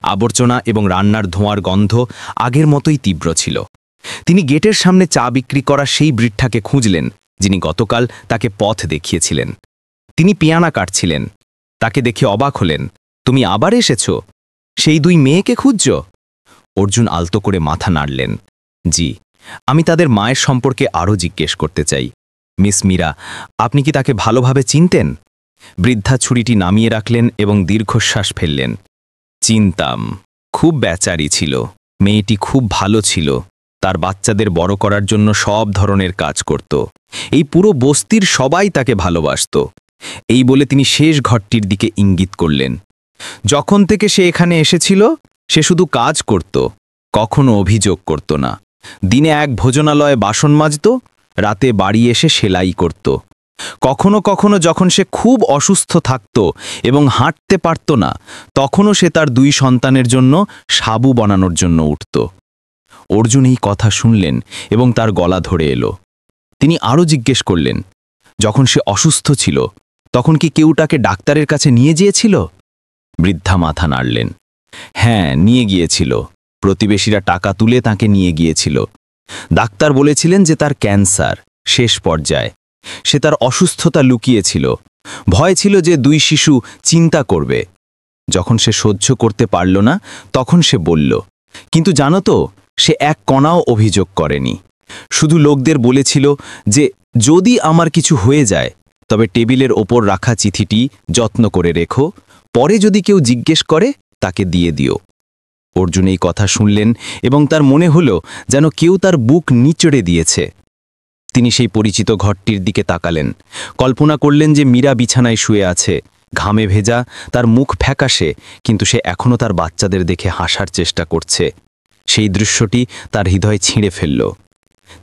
A: আবর্জনা এবং রান্নার ধোঁয়ার গন্ধ আগের মতোই তীব্র ছিল। তিনি গেটের সামনে চা বিক্রি করা সেই বৃদ্ধাকে খুঁজলেন যিনি গতকাল তাকে পথ দেখিয়েছিলেন। তিনি পিয়ানা কাটছিলেন। তাকে দেখে অবাক হলেন, তুমি আবার এসেছ? সেই দুই মেয়েকে খুঁজছ? অর্জুন আলতো করে মাথা নাড়লেন। জি, আমি তাদের মায়ের সম্পর্কে আরও জিজ্ঞেস করতে চাই। মিস মীরা, আপনি কি তাকে ভালোভাবে চিনতেন? বৃদ্ধা ছুরিটি নামিয়ে রাখলেন এবং দীর্ঘশ্বাস ফেললেন। চিনতাম, খুব বেচারি ছিল। মেয়েটি খুব ভালো ছিল, তার বাচ্চাদের বড় করার জন্য সব ধরনের কাজ করত। এই পুরো বস্তির সবাই তাকে ভালোবাসত। এই বলে তিনি শেষ ঘরটির দিকে ইঙ্গিত করলেন। যখন থেকে সে এখানে এসেছিল সে শুধু কাজ করত, কখনো অভিযোগ করত না। দিনে এক ভোজনালয়ে বাসন মাজত, রাতে বাড়ি এসে সেলাই করত। কখনো কখনো যখন সে খুব অসুস্থ থাকত এবং হাঁটতে পারত না, তখনও সে তার দুই সন্তানের জন্য সাবু বানানোর জন্য উঠত। অর্জুন এই কথা শুনলেন এবং তার গলা ধরে এলো। তিনি আরও জিজ্ঞেস করলেন, যখন সে অসুস্থ ছিল তখন কি কেউ তাকে ডাক্তারের কাছে নিয়ে গিয়েছিল? বৃদ্ধা মাথা নাড়লেন। হ্যাঁ, নিয়ে গিয়েছিল। প্রতিবেশীরা টাকা তুলে তাকে নিয়ে গিয়েছিল। ডাক্তার বলেছিলেন যে তার ক্যান্সার শেষ পর্যায়ে। সে তার অসুস্থতা লুকিয়েছিল, ভয় ছিল যে দুই শিশু চিন্তা করবে। যখন সে সহ্য করতে পারল না তখন সে বলল, কিন্তু জানো তো, সে এক কণাও অভিযোগ করেনি। শুধু লোকদের বলেছিল যে যদি আমার কিছু হয়ে যায় তবে টেবিলের ওপর রাখা চিঠিটি যত্ন করে রেখো, পরে যদি কেউ জিজ্ঞেস করে তাকে দিয়ে দিও। অর্জুন এই কথা শুনলেন এবং তার মনে হলো যেন কেউ তার বুক নিচড়ে দিয়েছে। তিনি সেই পরিচিত ঘরটির দিকে তাকালেন, কল্পনা করলেন যে মীরা বিছানায় শুয়ে আছে, ঘামে ভেজা, তার মুখ ফ্যাকাশে, কিন্তু সে এখনও তার বাচ্চাদের দেখে হাসার চেষ্টা করছে। সেই দৃশ্যটি তার হৃদয় ছিঁড়ে ফেলল।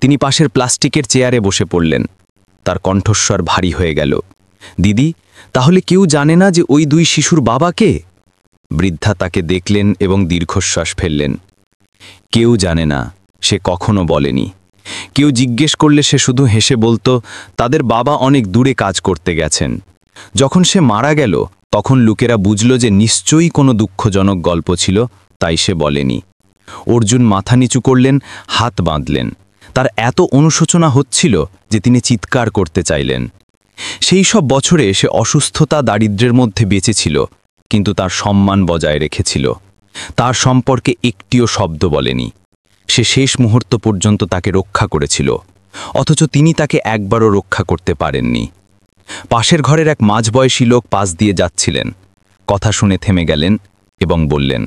A: তিনি পাশের প্লাস্টিকের চেয়ারে বসে পড়লেন।
B: তার কণ্ঠস্বর ভারী হয়ে গেল। দিদি, তাহলে কেউ জানে না যে ওই দুই শিশুর বাবা কে? বৃদ্ধা তাকে দেখলেন এবং দীর্ঘশ্বাস ফেললেন। কেউ জানে না, সে কখনো বলেনি। কেউ জিজ্ঞেস করলে সে শুধু হেসে বলতো, তাদের বাবা অনেক দূরে কাজ করতে গেছেন। যখন সে মারা গেল তখন লোকেরা বুঝল যে নিশ্চয়ই কোনো দুঃখজনক গল্প ছিল, তাই সে বলেনি। অর্জুন মাথা নিচু করলেন, হাত বাঁধলেন। তার এত অনুশোচনা হচ্ছিল যে তিনি চিৎকার করতে চাইলেন। সেই সব বছরে সে অসুস্থতা দারিদ্র্যের মধ্যে বেঁচেছিল, কিন্তু তার সম্মান বজায় রেখেছিল। তার সম্পর্কে একটিও শব্দ বলেনি। সে শেষ মুহূর্ত পর্যন্ত তাকে রক্ষা করেছিল, অথচ তিনি তাকে একবারও রক্ষা করতে পারেননি। পাশের ঘরের এক মাঝবয়সী লোক পাশ দিয়ে যাচ্ছিলেন। কথা শুনে থেমে গেলেন এবং বললেন,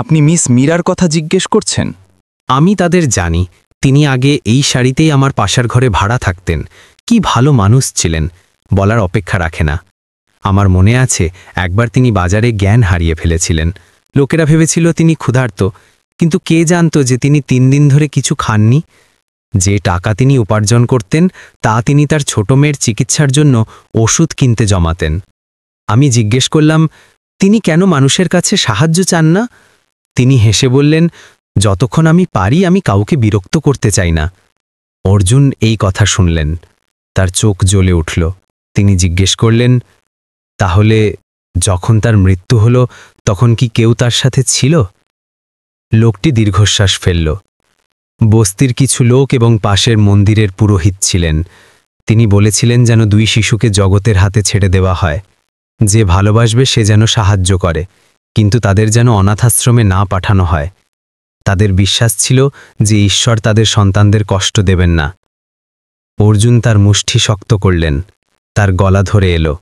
B: আপনি মিস মীরার কথা জিজ্ঞেস করছেন?
D: আমি তাদের জানি। তিনি আগে এই শাড়িতেই আমার পাশের ঘরে ভাড়া থাকতেন। কি ভালো মানুষ ছিলেন, বলার অপেক্ষা রাখে না। আমার মনে আছে একবার তিনি বাজারে জ্ঞান হারিয়ে ফেলেছিলেন। লোকেরা ভেবেছিল তিনি ক্ষুধার্ত, কিন্তু কে জানত যে তিনি 3 দিন ধরে কিছু খাননি। যে টাকা তিনি উপার্জন করতেন তা তিনি তার ছোট মেয়ের চিকিৎসার জন্য ওষুধ কিনতে জমাতেন। আমি জিজ্ঞেস করলাম, তিনি কেন মানুষের কাছে সাহায্য চান না? তিনি হেসে বললেন, যতক্ষণ আমি পারি আমি কাউকে বিরক্ত করতে চাই না। অর্জুন এই কথা শুনলেন, তার চোখ জ্বলে উঠল। তিনি জিজ্ঞেস করলেন, তাহলে যখন তার মৃত্যু হলো তখন কি কেউ তার সাথে ছিল? লোকটি দীর্ঘশ্বাস ফেলল। বস্তির কিছু লোক এবং পাশের মন্দিরের পুরোহিত ছিলেন। তিনি বলেছিলেন যেন 2 শিশুকে জগতের হাতে ছেড়ে দেওয়া হয়। যে ভালোবাসবে সে যেন সাহায্য করে, কিন্তু তাদের যেন অনাথাশ্রমে না পাঠানো হয়। তাদের বিশ্বাস ছিল যে ঈশ্বর তাদের সন্তানদের কষ্ট দেবেন না। অর্জুন তার মুষ্টি শক্ত করলেন, তার গলা ধরে এলো।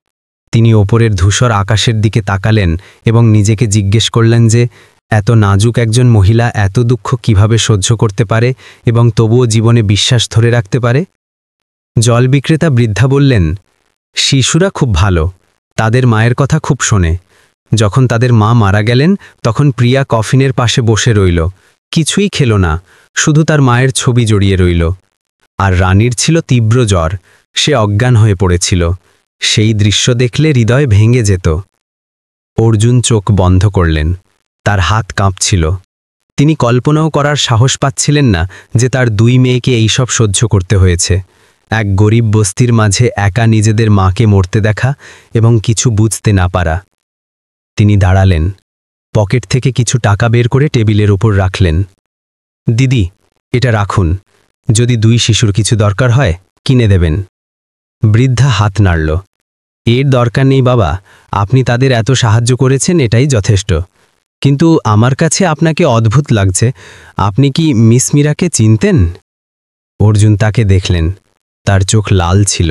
D: তিনি ওপরের ধূসর আকাশের দিকে তাকালেন এবং নিজেকে জিজ্ঞেস করলেন যে এত নাজুক একজন মহিলা এত দুঃখ কিভাবে সহ্য করতে পারে এবং তবুও জীবনে বিশ্বাস ধরে রাখতে পারে। জল বিক্রেতা বৃদ্ধা বললেন, শিশুরা খুব ভালো, তাদের মায়ের কথা খুব শোনে। যখন তাদের মা মারা গেলেন তখন প্রিয়া কফিনের পাশে বসে রইল, কিছুই খেল না, শুধু তার মায়ের ছবি জড়িয়ে রইল। আর রানীর ছিল তীব্র জ্বর, সে অজ্ঞান হয়ে পড়েছিল। সেই দৃশ্য দেখলে হৃদয় ভেঙে যেত। অর্জুন চোখ বন্ধ করলেন, তার হাত কাঁপছিল। তিনি কল্পনাও করার সাহস পাচ্ছিলেন না যে তার 2 মেয়েকে এইসব সহ্য করতে হয়েছে। এক গরিব বস্তির মাঝে একা নিজেদের মাকে মরতে দেখা এবং কিছু বুঝতে না পারা। তিনি দাঁড়ালেন, পকেট থেকে কিছু টাকা বের করে টেবিলের উপর রাখলেন। দিদি, এটা রাখুন, যদি 2 শিশুর কিছু দরকার হয় কিনে দেবেন। বৃদ্ধা হাত নাড়ল। এর দরকার নেই বাবা, আপনি তাদের এত সাহায্য করেছেন, এটাই যথেষ্ট। কিন্তু আমার কাছে আপনাকে অদ্ভুত লাগছে, আপনি কি মিস মীরাকে চিনতেন? অর্জুন তাকে দেখলেন, তার চোখ লাল ছিল।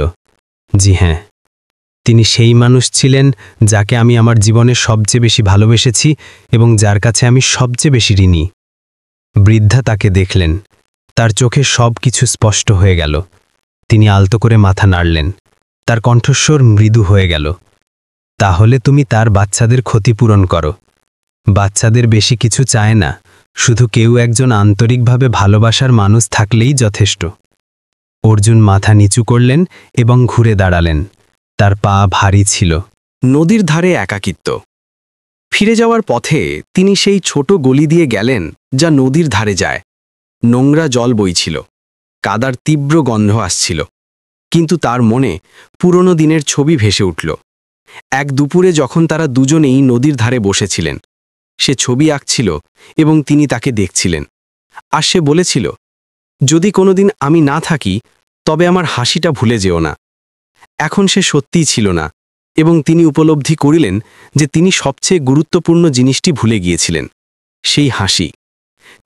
D: জি হ্যাঁ, তিনি সেই মানুষ ছিলেন যাকে আমি আমার জীবনে সবচেয়ে বেশি ভালোবেসেছি এবং যার কাছে আমি সবচেয়ে বেশি ঋণী। বৃদ্ধা তাকে দেখলেন, তার চোখে সব কিছু স্পষ্ট হয়ে গেল। তিনি আলতো করে মাথা নাড়লেন, তার কণ্ঠস্বর মৃদু হয়ে গেল। তাহলে তুমি তার বাচ্চাদের ক্ষতিপূরণ করো। বাচ্চাদের বেশি কিছু চায় না, শুধু কেউ একজন আন্তরিকভাবে ভালোবাসার মানুষ থাকলেই যথেষ্ট। অর্জুন মাথা নিচু করলেন এবং ঘুরে দাঁড়ালেন। তার পা ভারী ছিল।
A: নদীর ধারে একাকিত্ব। ফিরে যাওয়ার পথে তিনি সেই ছোট গলি দিয়ে গেলেন যা নদীর ধারে যায়। নোংরা জল বইছিল, কাদার তীব্র গন্ধ আসছিল, কিন্তু তার মনে পুরনো দিনের ছবি ভেসে উঠল। এক দুপুরে যখন তারা দুজনেই নদীর ধারে বসেছিলেন, সে ছবি আঁকছিল এবং তিনি তাকে দেখছিলেন। আর সে বলেছিল, যদি কোনোদিন আমি না থাকি তবে আমার হাসিটা ভুলে যেও না। এখন সে সত্যিই ছিল না এবং তিনি উপলব্ধি করিলেন যে তিনি সবচেয়ে গুরুত্বপূর্ণ জিনিসটি ভুলে গিয়েছিলেন, সেই হাসি।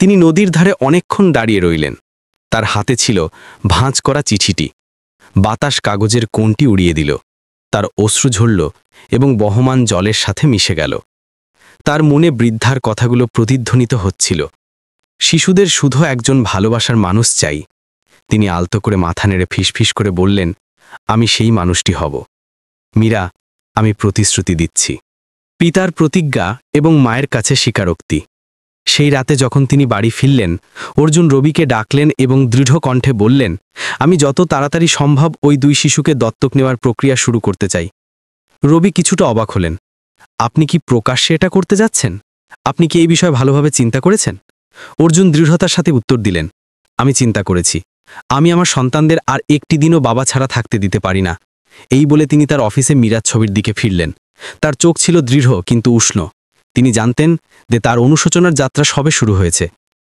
A: তিনি নদীর ধারে অনেকক্ষণ দাঁড়িয়ে রইলেন। তার হাতে ছিল ভাঁজ করা চিঠিটি। বাতাস কাগজের কোণটি উড়িয়ে দিল। তার অশ্রু ঝরল এবং বহমান জলের সাথে মিশে গেল। তার মনে বৃদ্ধার কথাগুলো প্রতিধ্বনিত হচ্ছিল। শিশুদের শুধু একজন ভালোবাসার মানুষ চাই। তিনি আলতো করে মাথা নেড়ে ফিসফিস করে বললেন, আমি সেই মানুষটি হব। মীরা, আমি প্রতিশ্রুতি দিচ্ছি। পিতার প্রতিজ্ঞা এবং মায়ের কাছে স্বীকারোক্তি। সেই রাতে যখন তিনি বাড়ি ফিরলেন, অর্জুন রবিকে ডাকলেন এবং দৃঢ় কণ্ঠে বললেন, আমি যত তাড়াতাড়ি সম্ভব ওই 2 শিশুকে দত্তক নেওয়ার প্রক্রিয়া শুরু করতে চাই। রবি কিছুটা অবাক হলেন। আপনি কি প্রকাশ্যে এটা করতে যাচ্ছেন? আপনি কি এই বিষয়ে ভালোভাবে চিন্তা করেছেন? অর্জুন দৃঢ়তার সাথে উত্তর দিলেন, আমি চিন্তা করেছি। আমি আমার সন্তানদের আর একটি দিনও বাবা ছাড়া থাকতে দিতে পারি না। এই বলে তিনি তার অফিসে মীরার ছবির দিকে ফিরলেন। তার চোখ ছিল দৃঢ় কিন্তু উষ্ণ। তিনি জানতেন যে তার অনুশোচনার যাত্রা সবে শুরু হয়েছে,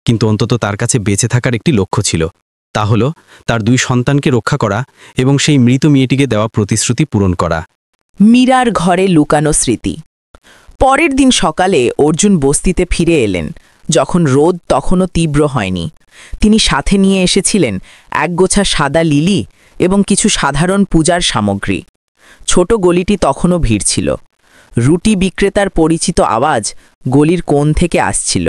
A: কিন্তু অন্তত তার কাছে বেঁচে থাকার একটি লক্ষ্য ছিল। তা হল তার 2 সন্তানকে রক্ষা করা এবং সেই মৃত মেয়েটিকে দেওয়া প্রতিশ্রুতি পূরণ করা।
C: মীরার ঘরে লুকানো স্মৃতি। পরের দিন সকালে অর্জুন বস্তিতে ফিরে এলেন, যখন রোদ তখনও তীব্র হয়নি। তিনি সাথে নিয়ে এসেছিলেন একগোছা সাদা লিলি এবং কিছু সাধারণ পূজার সামগ্রী। ছোট গলিটি তখনও ভিড় ছিল। রুটি বিক্রেতার পরিচিত আওয়াজ গলির কোণ থেকে আসছিল।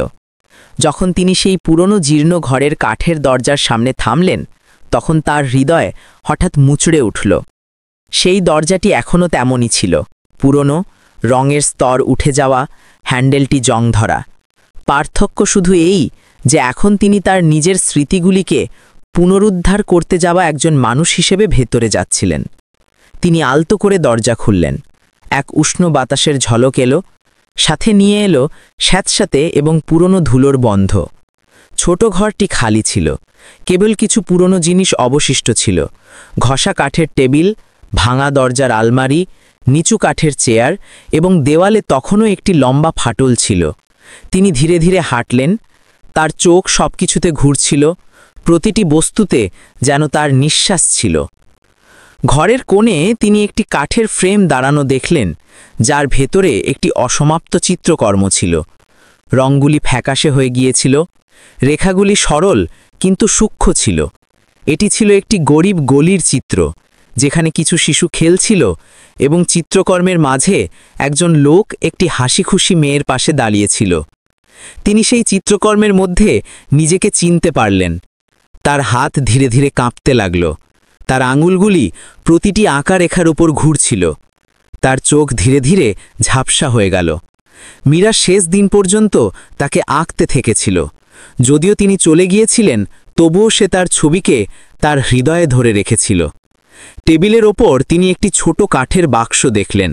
C: যখন তিনি সেই পুরনো জীর্ণ ঘরের কাঠের দরজার সামনে থামলেন, তখন তার হৃদয় হঠাৎ মুচড়ে উঠল। সেই দরজাটি এখনও তেমনই ছিল, পুরনো, রঙের স্তর উঠে যাওয়া, হ্যান্ডেলটি জং ধরা। পার্থক্য শুধু এই যে এখন তিনি তার নিজের স্মৃতিগুলিকে পুনরুদ্ধার করতে যাওয়া একজন মানুষ হিসেবে ভেতরে যাচ্ছিলেন। তিনি আলতো করে দরজা খুললেন। এক উষ্ণ বাতাসের ঝলক এলো, সাথে নিয়ে এলো স্যাঁতস্যাঁতে এবং পুরনো ধুলোর বন্ধ। ছোট ঘরটি খালি ছিল, কেবল কিছু পুরনো জিনিস অবশিষ্ট ছিল। ঘষা কাঠের টেবিল, ভাঙা দরজার আলমারি, নিচু কাঠের চেয়ার এবং দেওয়ালে তখনও একটি লম্বা ফাটল ছিল। তিনি ধীরে ধীরে হাঁটলেন, তার চোখ সবকিছুতে ঘুরছিল, প্রতিটি বস্তুতে যেন তার নিঃশ্বাস ছিল। ঘরের কোণে তিনি একটি কাঠের ফ্রেম দাঁড়ানো দেখলেন, যার ভেতরে একটি অসমাপ্ত চিত্রকর্ম ছিল। রঙগুলি ফ্যাকাশে হয়ে গিয়েছিল, রেখাগুলি সরল কিন্তু সূক্ষ্ম ছিল। এটি ছিল একটি গরিব গলির চিত্র, যেখানে কিছু শিশু খেলছিল এবং চিত্রকর্মের মাঝে একজন লোক একটি হাসিখুশি মেয়ের পাশে দাঁড়িয়েছিল। তিনি সেই চিত্রকর্মের মধ্যে নিজেকে চিনতে পারলেন। তার হাত ধীরে ধীরে কাঁপতে লাগল, তার আঙুলগুলি প্রতিটি আঁকা রেখার উপর ঘুরছিল। তার চোখ ধীরে ধীরে ঝাপসা হয়ে গেল। মীরা শেষ দিন পর্যন্ত তাকে আঁকতে থেকেছিল। যদিও তিনি চলে গিয়েছিলেন, তবুও সে তার ছবিকে তার হৃদয়ে ধরে রেখেছিল। টেবিলের ওপর তিনি একটি ছোট কাঠের বাক্স দেখলেন,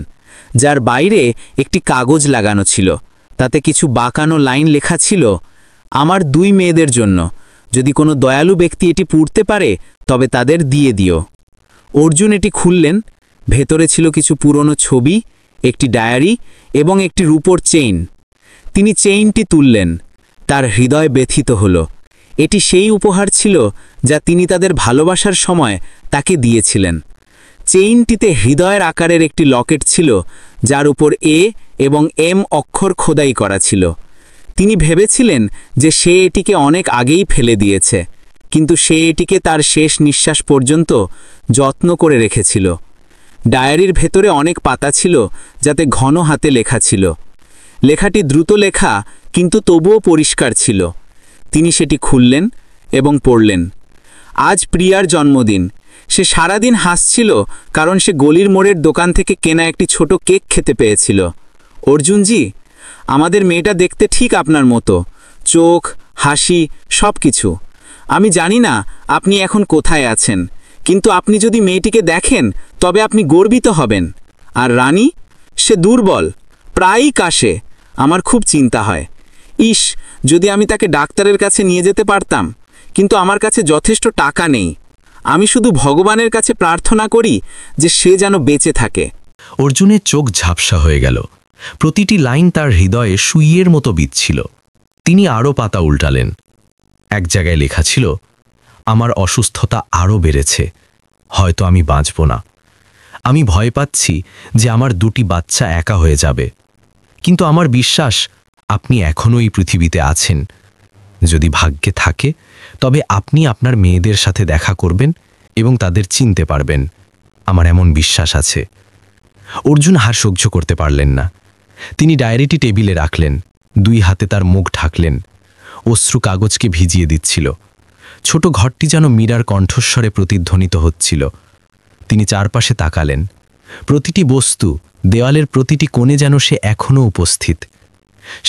C: যার বাইরে একটি কাগজ লাগানো ছিল। তাতে কিছু বাঁকানো লাইন লেখা ছিল, আমার 2 মেয়েদের জন্য। যদি কোনো দয়ালু ব্যক্তি এটি পড়তে পারে তবে তাদের দিয়ে দিও। অর্জুন এটি খুললেন। ভেতরে ছিল কিছু পুরনো ছবি, একটি ডায়েরি এবং একটি রূপোর চেইন। তিনি চেইনটি তুললেন। তার হৃদয় ব্যথিত হল। এটি সেই উপহার ছিল যা তিনি তাদের ভালোবাসার সময় তাকে দিয়েছিলেন। চেইনটিতে হৃদয়ের আকারের একটি লকেট ছিল, যার উপর এ এবং এম অক্ষর খোদাই করা ছিল। তিনি ভেবেছিলেন যে সে এটিকে অনেক আগেই ফেলে দিয়েছে, কিন্তু সে এটিকে তার শেষ নিঃশ্বাস পর্যন্ত যত্ন করে রেখেছিল। ডায়েরির ভেতরে অনেক পাতা ছিল, যাতে ঘন হাতে লেখা ছিল। লেখাটি দ্রুত লেখা, কিন্তু তবুও পরিষ্কার ছিল। তিনি সেটি খুললেন এবং পড়লেন। আজ প্রিয়ার জন্মদিন। সে সারাদিন হাসছিল, কারণ সে গলির মোড়ের দোকান থেকে কেনা একটি ছোট কেক খেতে পেয়েছিল। অর্জুনজি, আমাদের মেয়েটা দেখতে ঠিক আপনার মতো, চোখ, হাসি, সব কিছু। আমি জানি না আপনি এখন কোথায় আছেন, কিন্তু আপনি যদি মেয়েটিকে দেখেন তবে আপনি গর্বিত হবেন। আর রানী, সে দুর্বল, প্রায়ই কাশে। আমার খুব চিন্তা হয়। ইস, যদি আমি তাকে ডাক্তারের কাছে নিয়ে যেতে পারতাম, কিন্তু আমার কাছে যথেষ্ট টাকা নেই। আমি শুধু ভগবানের কাছে প্রার্থনা করি যে সে যেন বেঁচে থাকে।
B: অর্জুনের চোখ ঝাপসা হয়ে গেল। প্রতিটি লাইন তার হৃদয়ে সুইয়ের মতো বিঁধছিল। তিনি আরও পাতা উল্টালেন। এক জায়গায় লেখা ছিল, আমার অসুস্থতা আরও বেড়েছে, হয়তো আমি বাঁচব না। আমি ভয় পাচ্ছি যে আমার 2টি বাচ্চা একা হয়ে যাবে, কিন্তু আমার বিশ্বাস আপনি এখনও এই পৃথিবীতে আছেন। যদি ভাগ্যে থাকে তবে আপনি আপনার মেয়েদের সাথে দেখা করবেন এবং তাদের চিনতে পারবেন। আমার এমন বিশ্বাস আছে। অর্জুন হার সহ্য করতে পারলেন না। তিনি ডায়েরিটি টেবিলে রাখলেন, 2 হাতে তার মুখ ঢাকলেন। অশ্রু কাগজকে ভিজিয়ে দিচ্ছিল। ছোট ঘরটি যেন মীরার কণ্ঠস্বরে প্রতিধ্বনিত হচ্ছিল। তিনি চারপাশে তাকালেন। প্রতিটি বস্তু, দেওয়ালের প্রতিটি কোণে যেন সে এখনও উপস্থিত।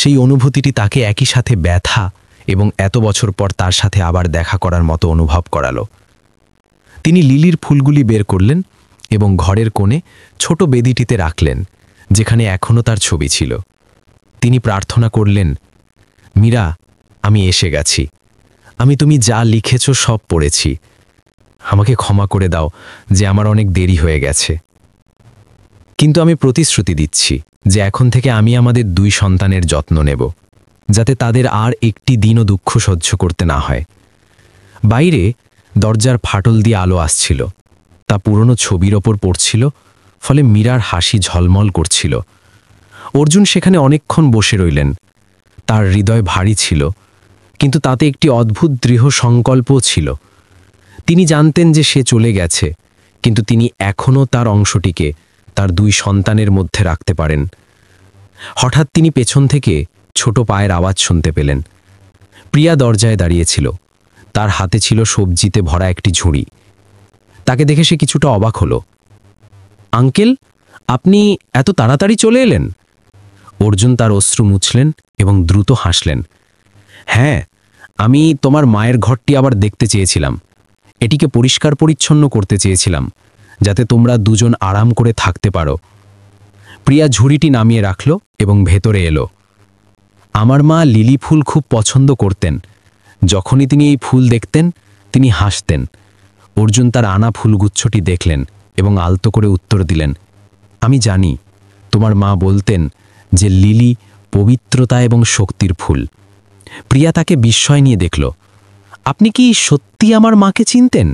E: সেই অনুভূতিটি তাকে একই সাথে ব্যথা এবং এত বছর পর তার সাথে আবার দেখা করার মতো অনুভব করালো। তিনি লিলির ফুলগুলি বের করলেন এবং ঘরের কোণে ছোট বেদিটিতে রাখলেন, যেখানে এখনও তার ছবি ছিল। তিনি প্রার্থনা করলেন, মীরা, আমি এসে গেছি। আমি তুমি যা লিখেছ সব পড়েছি। আমাকে ক্ষমা করে দাও যে আমার অনেক দেরি হয়ে গেছে। কিন্তু আমি প্রতিশ্রুতি দিচ্ছি যে এখন থেকে আমি আমাদের 2 সন্তানের যত্ন নেব, যাতে তাদের আর একটি দিনও দুঃখ সহ্য করতে না হয়। বাইরে দরজার ফাটল দিয়ে আলো আসছিল, তা পুরনো ছবির ওপর পড়ছিল, ফলে মীরার হাসি ঝলমল করছিল। অর্জুন সেখানে অনেকক্ষণ বসে রইলেন। তার হৃদয় ভারী ছিল, কিন্তু তাতে একটি অদ্ভুত দৃঢ় সংকল্পও ছিল। তিনি জানতেন যে সে চলে গেছে, কিন্তু তিনি এখনও তার অংশটিকে তার 2 সন্তানের মধ্যে রাখতে পারেন। হঠাৎ তিনি পেছন থেকে ছোট পায়ের আওয়াজ শুনতে পেলেন। প্রিয়া দরজায় দাঁড়িয়েছিল। তার হাতে ছিল সবজিতে ভরা একটি ঝুড়ি। তাকে দেখে সে কিছুটা অবাক হলো। আঙ্কেল, আপনি এত তাড়াতাড়ি চলে এলেন? অর্জুন তার অশ্রু মুছলেন এবং দ্রুত হাসলেন। হ্যাঁ, আমি তোমার মায়ের ঘরটি আবার দেখতে চেয়েছিলাম। এটিকে পরিষ্কার পরিচ্ছন্ন করতে চেয়েছিলাম, যাতে তোমরা দুজন আরাম করে থাকতে পারো। প্রিয়া ঝুড়িটি নামিয়ে রাখল এবং ভেতরে এলো। আমার মা লিলি ফুল খুব পছন্দ করতেন। যখনই তিনি এই ফুল দেখতেন, তিনি হাসতেন। অর্জুন তার আনা ফুলগুচ্ছটি দেখলেন এবং আলতো করে উত্তর দিলেন, আমি জানি। তোমার মা বলতেন যে লিলি পবিত্রতা এবং শক্তির ফুল। প্রিয়া তাকে বিস্ময় নিয়ে দেখল। আপনি কি সত্যি আমার মাকে চিনতেন?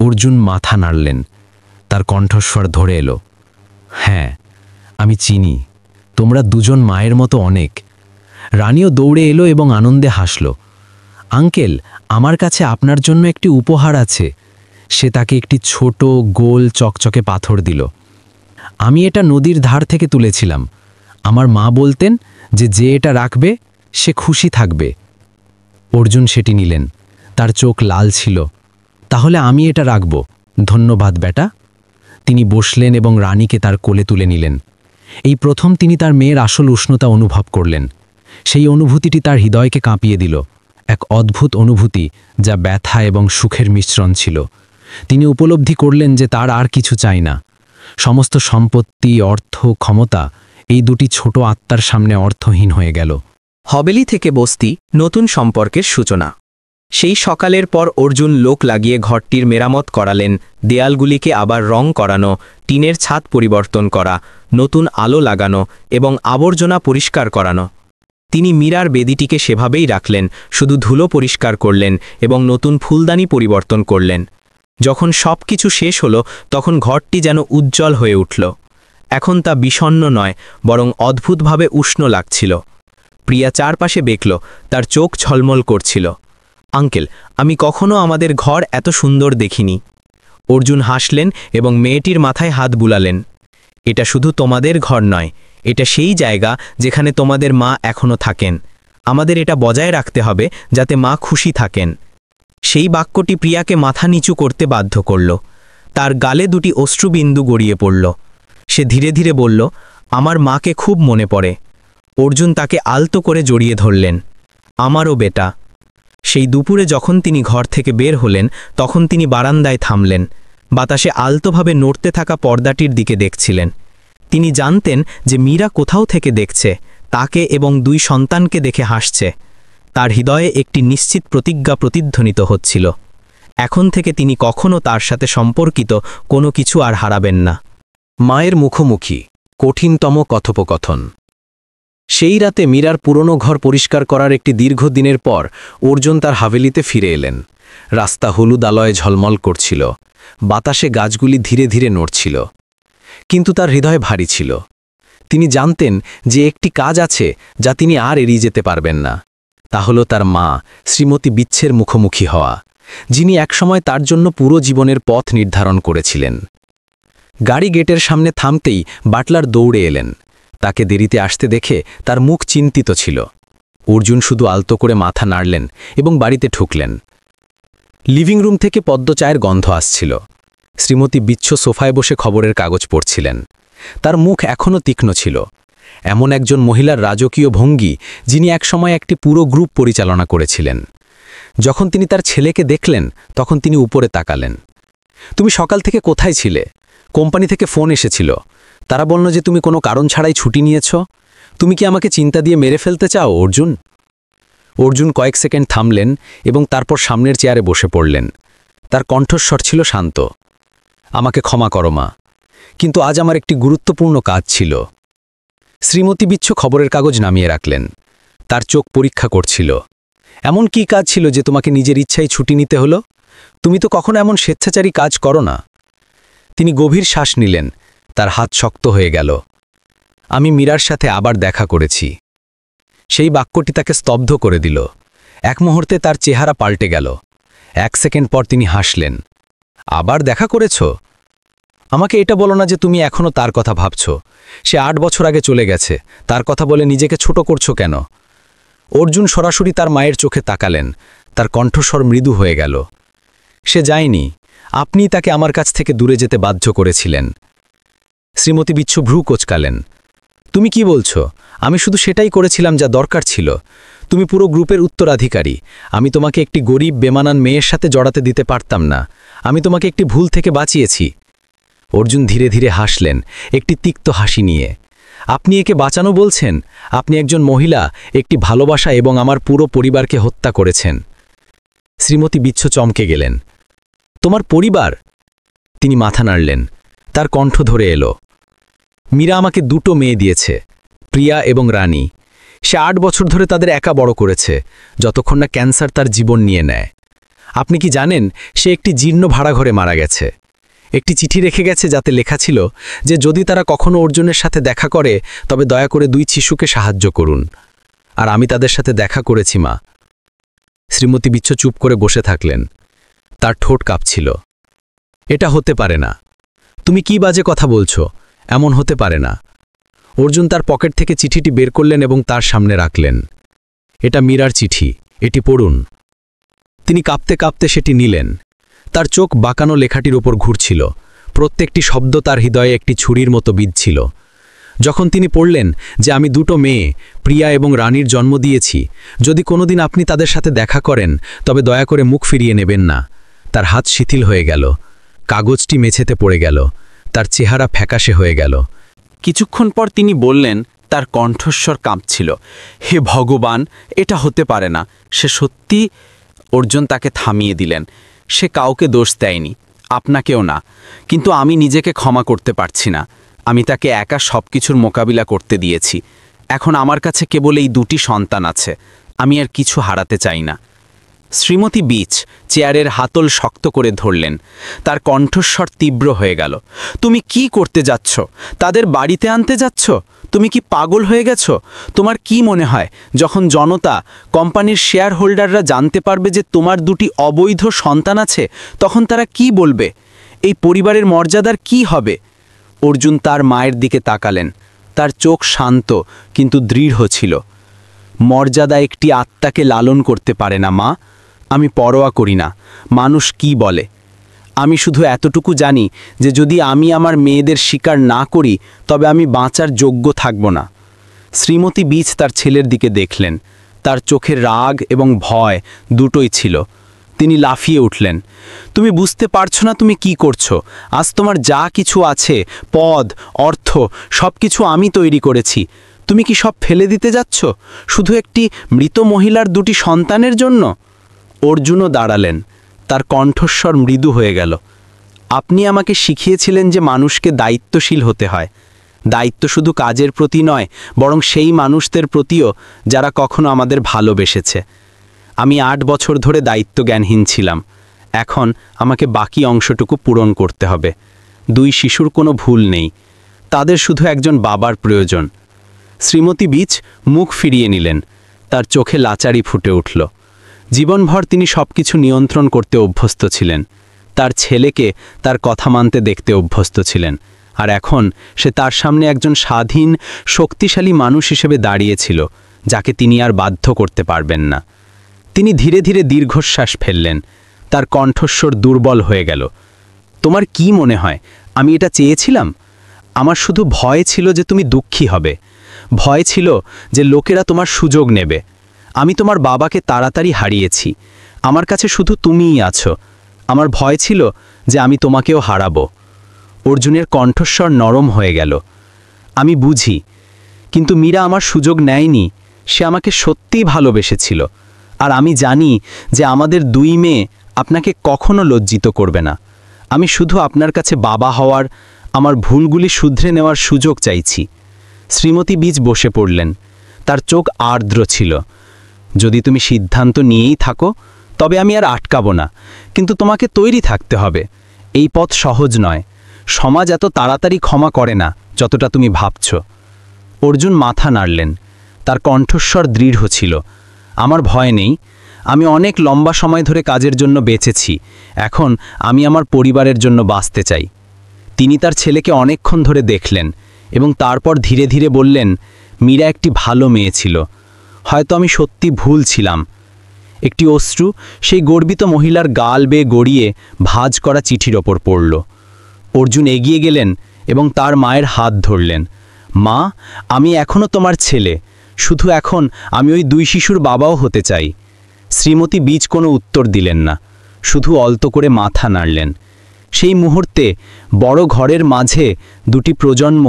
E: অর্জুন মাথা নাড়লেন। তার কণ্ঠস্বর ধরে এলো, হ্যাঁ, আমি চিনি। তোমরা দুজন মায়ের মতো অনেক। রানীও দৌড়ে এলো এবং আনন্দে হাসল। আঙ্কেল, আমার কাছে আপনার জন্য একটি উপহার আছে। সে তাকে একটি ছোট গোল চকচকে পাথর দিল। আমি এটা নদীর ধার থেকে তুলেছিলাম। আমার মা বলতেন যে যে এটা রাখবে সে খুশি থাকবে। অর্জুন সেটি নিলেন। তার চোখ লাল ছিল। তাহলে আমি এটা রাখব। ধন্যবাদ বেটা। তিনি বসলেন এবং রানীকে তার কোলে তুলে নিলেন। এই প্রথম তিনি তার মেয়ের আসল উষ্ণতা অনুভব করলেন। সেই অনুভূতিটি তার হৃদয়কে কাঁপিয়ে দিল, এক অদ্ভুত অনুভূতি যা ব্যথা এবং সুখের মিশ্রণ ছিল। তিনি উপলব্ধি করলেন যে তার আর কিছু চাই না। সমস্ত সম্পত্তি, অর্থ, ক্ষমতা এই 2টি ছোট আত্মার সামনে অর্থহীন হয়ে গেল।
B: হবেলি থেকে বস্তি, নতুন সম্পর্কের সূচনা। সেই সকালের পর অর্জুন লোক লাগিয়ে ঘরটির মেরামত করালেন, দেয়ালগুলিকে আবার রং করানো, টিনের ছাদ পরিবর্তন করা, নতুন আলো লাগানো এবং আবর্জনা পরিষ্কার করানো। তিনি মীরার বেদিটিকে সেভাবেই রাখলেন, শুধু ধুলো পরিষ্কার করলেন এবং নতুন ফুলদানি পরিবর্তন করলেন। যখন সব কিছু শেষ হলো, তখন ঘরটি যেন উজ্জ্বল হয়ে উঠল। এখন তা বিষণ্ণ নয়, বরং অদ্ভুতভাবে উষ্ণ লাগছিল। প্রিয়া চারপাশে দেখল, তার চোখ ঝলমল করছিল। আঙ্কেল, আমি কখনো আমাদের ঘর এত সুন্দর দেখিনি। অর্জুন হাসলেন এবং মেয়েটির মাথায় হাত বুলালেন। এটা শুধু তোমাদের ঘর নয়, এটা সেই জায়গা যেখানে তোমাদের মা এখনো থাকেন। আমাদের এটা বজায় রাখতে হবে যাতে মা খুশি থাকেন। সেই বাক্যটি প্রিয়াকে মাথা নিচু করতে বাধ্য করল। তার গালে 2টি অশ্রুবিন্দু গড়িয়ে পড়ল। সে ধীরে ধীরে বলল, আমার মাকে খুব মনে পড়ে। অর্জুন তাকে আলতো করে জড়িয়ে ধরলেন। আমারও বেটা। সেই দুপুরে যখন তিনি ঘর থেকে বের হলেন, তখন তিনি বারান্দায় থামলেন। বাতাসে আলতোভাবে নড়তে থাকা পর্দাটির দিকে দেখছিলেন। তিনি জানতেন যে মীরা কোথাও থেকে দেখছে, তাকে এবং 2 সন্তানকে দেখে হাসছে। তার হৃদয়ে একটি নিশ্চিত প্রতিজ্ঞা প্রতিধ্বনিত হচ্ছিল। এখন থেকে তিনি কখনো তার সাথে সম্পর্কিত কোনো কিছু আর হারাবেন না।
E: মায়ের মুখোমুখি কঠিনতম কথোপকথন। সেই রাতে মীরার পুরনো ঘর পরিষ্কার করার একটি দীর্ঘ দিনের পর অর্জুন তার হাভেলিতে ফিরে এলেন। রাস্তা হলুদ আলোয় ঝলমল করছিল। বাতাসে গাছগুলি ধীরে ধীরে নড়ছিল। কিন্তু তার হৃদয় ভারী ছিল। তিনি জানতেন যে একটি কাজ আছে যা তিনি আর এড়িয়ে যেতে পারবেন না। তা হল তার মা শ্রীমতী বিচ্ছের মুখোমুখি হওয়া, যিনি একসময় তার জন্য পুরো জীবনের পথ নির্ধারণ করেছিলেন। গাড়ি গেটের সামনে থামতেই বাটলার দৌড়ে এলেন। তাকে দেরিতে আসতে দেখে তার মুখ চিন্তিত ছিল। অর্জুন শুধু আলতো করে মাথা নাড়লেন এবং বাড়িতে ঢুকলেন। লিভিং রুম থেকে পদ্ম চায়ের গন্ধ আসছিল। শ্রীমতী বিচ্ছ সোফায় বসে খবরের কাগজ পড়ছিলেন। তার মুখ এখনও তীক্ষ্ণ ছিল,
B: এমন একজন মহিলার রাজকীয় ভঙ্গি যিনি একসময় একটি পুরো গ্রুপ পরিচালনা করেছিলেন। যখন তিনি তার ছেলেকে দেখলেন তখন তিনি উপরে তাকালেন। তুমি সকাল থেকে কোথায় ছিলে? কোম্পানি থেকে ফোন এসেছিল, তারা বলল যে তুমি কোনো কারণ ছাড়াই ছুটি নিয়েছ। তুমি কি আমাকে চিন্তা দিয়ে মেরে ফেলতে চাও অর্জুন? অর্জুন কয়েক সেকেন্ড থামলেন এবং তারপর সামনের চেয়ারে বসে পড়লেন। তার কণ্ঠস্বর ছিল শান্ত। আমাকে ক্ষমা করো মা, কিন্তু আজ আমার একটি গুরুত্বপূর্ণ কাজ ছিল। শ্রীমতী বিচ্ছু খবরের কাগজ নামিয়ে রাখলেন। তার চোখ পরীক্ষা করছিল। এমন কি কাজ ছিল যে তোমাকে নিজের ইচ্ছায় ছুটি নিতে হলো? তুমি তো কখনো এমন স্বেচ্ছাচারী কাজ করো না। তিনি গভীর শ্বাস নিলেন। তার হাত শক্ত হয়ে গেল। আমি মীরার সাথে আবার দেখা করেছি। সেই বাক্যটি তাকে স্তব্ধ করে দিল। এক মুহূর্তে তার চেহারা পাল্টে গেল। 1 সেকেন্ড পর তিনি হাসলেন। আবার দেখা করেছ? আমাকে এটা বলো না যে তুমি এখনো তার কথা ভাবছ। সে 8 বছর আগে চলে গেছে। তার কথা বলে নিজেকে ছোট করছো কেন? অর্জুন সরাসরি তার মায়ের চোখে তাকালেন। তার কণ্ঠস্বর মৃদু হয়ে গেল। সে যায়নি, আপনি তাকে আমার কাছ থেকে দূরে যেতে বাধ্য করেছিলেন। শ্রীমতী বিচ্ছু ভ্রু কোচকালেন। তুমি কি বলছো? আমি শুধু সেটাই করেছিলাম যা দরকার ছিল। তুমি পুরো গ্রুপের উত্তরাধিকারী। আমি তোমাকে একটি গরিব বেমানান মেয়ের সাথে জড়াতে দিতে পারতাম না। আমি তোমাকে একটি ভুল থেকে বাঁচিয়েছি। অর্জুন ধীরে ধীরে হাসলেন, একটি তিক্ত হাসি নিয়ে। আপনি একে বাঁচানো বলছেন? আপনি একজন মহিলা, একটি ভালোবাসা এবং আমার পুরো পরিবারকে হত্যা করেছেন। শ্রীমতী বিচ্ছু চমকে গেলেন। তোমার পরিবার? তিনি মাথা নাড়লেন। তার কণ্ঠ ধরে এলো। মীরা আমাকে 2টো মেয়ে দিয়েছে, প্রিয়া এবং রানী। সে 8 বছর ধরে তাদের একা বড় করেছে, যতক্ষণ না ক্যান্সার তার জীবন নিয়ে নেয়। আপনি কি জানেন সে একটি জীর্ণ ভাড়াঘরে মারা গেছে? একটি চিঠি রেখে গেছে যাতে লেখা ছিল যে যদি তারা কখনো অর্জুনের সাথে দেখা করে তবে দয়া করে 2 শিশুকে সাহায্য করুন। আর আমি তাদের সাথে দেখা করেছি মা। শ্রীমতী বিচ্ছু চুপ করে বসে থাকলেন। তার ঠোঁট কাঁপছিল। এটা হতে পারে না। তুমি কি বাজে কথা বলছো? এমন হতে পারে না। অর্জুন তার পকেট থেকে চিঠিটি বের করলেন এবং তার সামনে রাখলেন। এটা মীরার চিঠি, এটি পড়ুন। তিনি কাঁপতে কাঁপতে সেটি নিলেন। তার চোখ বাঁকানো লেখাটির ওপর ঘুরছিল। প্রত্যেকটি শব্দ তার হৃদয়ে একটি ছুরির মতো বিঁধছিল। যখন তিনি পড়লেন যে আমি 2টো মেয়ে, প্রিয়া এবং রানীর জন্ম দিয়েছি, যদি কোনোদিন আপনি তাদের সাথে দেখা করেন তবে দয়া করে মুখ ফিরিয়ে নেবেন না। তার হাত শিথিল হয়ে গেল। কাগজটি মেঝেতে পড়ে গেল। তার চেহারা ফ্যাকাশে হয়ে গেল।
A: কিছুক্ষণ পর তিনি বললেন, তার কণ্ঠস্বর কাঁপছিল, হে ভগবান, এটা হতে পারে না। সে সত্যি। অর্জুন তাকে থামিয়ে দিলেন। সে কাউকে দোষ দেয়নি, আপনাকেও না। কিন্তু আমি নিজেকে ক্ষমা করতে পারছি না। আমি তাকে একা সবকিছুর মোকাবিলা করতে দিয়েছি। এখন আমার কাছে কেবল এই 2টি সন্তান আছে। আমি আর কিছু হারাতে চাই না। শ্রীমতী বিচ চেয়ারের হাতল শক্ত করে ধরলেন। তার কণ্ঠস্বর তীব্র হয়ে গেল। তুমি কি করতে যাচ্ছ? তাদের বাড়িতে আনতে যাচ্ছ? তুমি কি পাগল হয়ে গেছ? তোমার কি মনে হয় যখন জনতা, কোম্পানির শেয়ার হোল্ডাররা জানতে পারবে যে তোমার 2টি অবৈধ সন্তান আছে, তখন তারা কি বলবে? এই পরিবারের মর্যাদার কি হবে? অর্জুন তার মায়ের দিকে তাকালেন। তার চোখ শান্ত কিন্তু দৃঢ় ছিল। মর্যাদা একটি আত্মাকে লালন করতে পারে না মা। আমি পরোয়া করি না মানুষ কি বলে। আমি শুধু এতটুকু জানি যে যদি আমি আমার মেয়েদের স্বীকার না করি তবে আমি বাঁচার যোগ্য থাকব না। শ্রীমতী বিচ তার ছেলের দিকে দেখলেন। তার চোখের রাগ এবং ভয় দুটোই ছিল। তিনি লাফিয়ে উঠলেন। তুমি বুঝতে পারছো না তুমি কি করছো? আজ তোমার যা কিছু আছে, পদ, অর্থ, সব কিছু আমি তৈরি করেছি। তুমি কি সব ফেলে দিতে যাচ্ছ শুধু একটি মৃত মহিলার 2টি সন্তানের জন্য? অর্জুনও দাঁড়ালেন। তার কণ্ঠস্বর মৃদু হয়ে গেল। আপনি আমাকে শিখিয়েছিলেন যে মানুষকে দায়িত্বশীল হতে হয়। দায়িত্ব শুধু কাজের প্রতি নয়, বরং সেই মানুষদের প্রতিও যারা কখনো আমাদের ভালোবেসেছে। আমি 8 বছর ধরে দায়িত্বজ্ঞানহীন ছিলাম। এখন আমাকে বাকি অংশটুকু পূরণ করতে হবে। 2 শিশুর কোনো ভুল নেই। তাদের শুধু একজন বাবার প্রয়োজন। শ্রীমতী বিচ মুখ ফিরিয়ে নিলেন। তার চোখে লাচারি ফুটে উঠল। জীবনভর তিনি সবকিছু নিয়ন্ত্রণ করতে অভ্যস্ত ছিলেন। তার ছেলেকে তার কথা মানতে দেখতে অভ্যস্ত ছিলেন। আর এখন সে তার সামনে একজন স্বাধীন, শক্তিশালী মানুষ হিসেবে দাঁড়িয়েছিল, যাকে তিনি আর বাধ্য করতে পারবেন না। তিনি ধীরে ধীরে দীর্ঘশ্বাস ফেললেন। তার কণ্ঠস্বর দুর্বল হয়ে গেল। তোমার কি মনে হয় আমি এটা চেয়েছিলাম? আমার শুধু ভয় ছিল যে তুমি দুঃখী হবে।
B: ভয় ছিল যে লোকেরা তোমার সুযোগ নেবে। আমি তোমার বাবাকে তাড়াতাড়ি হারিয়েছি, আমার কাছে শুধু তুমিই আছো। আমার ভয় ছিল যে আমি তোমাকেও হারাবো। অর্জুনের কণ্ঠস্বর নরম হয়ে গেল। আমি বুঝি, কিন্তু মীরা আমার সুযোগ নেয়নি। সে আমাকে সত্যিই ভালোবেসেছিল। আর আমি জানি যে আমাদের দুই মেয়ে আপনাকে কখনো লজ্জিত করবে না। আমি শুধু আপনার কাছে বাবা হওয়ার, আমার ভুলগুলি শুধরে নেওয়ার সুযোগ চাইছি। শ্রীমতী বীজ বসে পড়লেন। তার চোখ আর্দ্র ছিল। যদি তুমি সিদ্ধান্ত নিয়েই থাকো তবে আমি আর আটকাবো না, কিন্তু তোমাকে তৈরি থাকতে হবে। এই পথ সহজ নয়। সমাজ এত তাড়াতাড়ি ক্ষমা করে না যতটা তুমি ভাবছ। অর্জুন মাথা নাড়লেন। তার কণ্ঠস্বর দৃঢ় ছিল। আমার ভয় নেই। আমি অনেক লম্বা সময় ধরে কাজের জন্য বেঁচেছি। এখন আমি আমার পরিবারের জন্য বাঁচতে চাই। তিনি তার ছেলেকে অনেকক্ষণ ধরে দেখলেন এবং তারপর ধীরে ধীরে বললেন, মীরা একটি ভালো মেয়ে ছিল। হয়তো আমি সত্যি ভুল ছিলাম। একটি অশ্রু সেই গর্বিত মহিলার গাল বেয়ে গড়িয়ে ভাঁজ করা চিঠির ওপর পড়ল। অর্জুন এগিয়ে গেলেন এবং তার মায়ের হাত ধরলেন। মা, আমি এখনও তোমার ছেলে। শুধু এখন আমি ওই দুই শিশুর বাবাও হতে চাই। শ্রীমতী বীজ কোনো উত্তর দিলেন না, শুধু অলতো করে মাথা নাড়লেন। সেই মুহূর্তে বড় ঘরের মাঝে দুটি প্রজন্ম,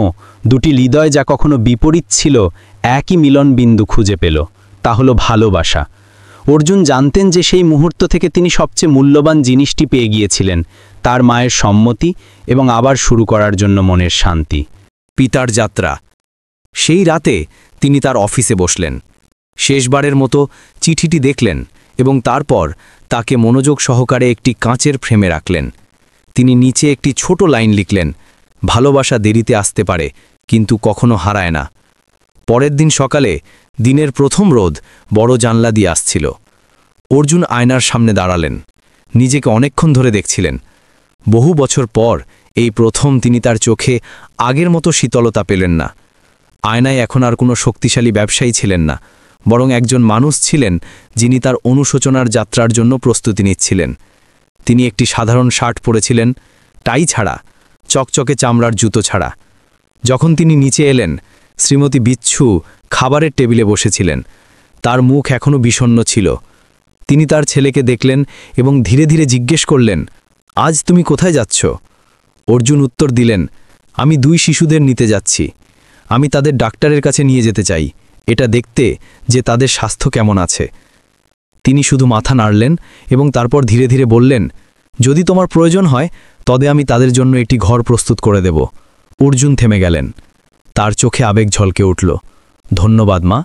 B: দুটি হৃদয় যা কখনো বিপরীত ছিল, একই মিলন বিন্দু খুঁজে পেল। তা হলো ভালোবাসা। অর্জুন জানতেন যে সেই মুহূর্ত থেকে তিনি সবচেয়ে মূল্যবান জিনিসটি পেয়ে গিয়েছিলেন, তার মায়ের সম্মতি এবং আবার শুরু করার জন্য মনের শান্তি।
D: পিতার যাত্রা। সেই রাতে তিনি তার অফিসে বসলেন। শেষবারের মতো চিঠিটি দেখলেন এবং তারপর তাকে মনোযোগ সহকারে একটি কাঁচের ফ্রেমে রাখলেন। তিনি নিচে একটি ছোট লাইন লিখলেন, ভালোবাসা দেরিতে আসতে পারে কিন্তু কখনো হারায় না। পরের দিন সকালে দিনের প্রথম রোদ বড় জানলা দিয়ে আসছিল। অর্জুন আয়নার সামনে দাঁড়ালেন। নিজেকে অনেকক্ষণ ধরে দেখছিলেন। বহু বছর পর এই প্রথম তিনি তার চোখে আগের মতো শীতলতা পেলেন না। আয়নায় এখন আর কোনো শক্তিশালী ব্যবসায়ী ছিলেন না, বরং একজন মানুষ ছিলেন যিনি তার অনুশোচনার যাত্রার জন্য প্রস্তুতি নিচ্ছিলেন। তিনি একটি সাধারণ শার্ট পরেছিলেন, টাই ছাড়া, চকচকে চামড়ার জুতো ছাড়া। যখন তিনি নিচে এলেন, শ্রীমতী বিচ্ছু খাবারের টেবিলে বসেছিলেন। তার মুখ এখনও বিষণ্ণ ছিল। তিনি তার ছেলেকে দেখলেন এবং ধীরে ধীরে জিজ্ঞেস করলেন, আজ তুমি কোথায় যাচ্ছ? অর্জুন উত্তর দিলেন, আমি দুই শিশুদের নিতে যাচ্ছি। আমি তাদের ডাক্তারের কাছে নিয়ে যেতে চাই, এটা দেখতে যে তাদের স্বাস্থ্য কেমন আছে। তিনি শুধু মাথা নাড়লেন এবং তারপর ধীরে ধীরে বললেন, যদি তোমার প্রয়োজন হয় তবে আমি তাদের জন্য একটি ঘর প্রস্তুত করে দেব। অর্জুন থেমে গেলেন। তার চোখে আবেগ ঝলকে উঠল। ধন্যবাদ মা।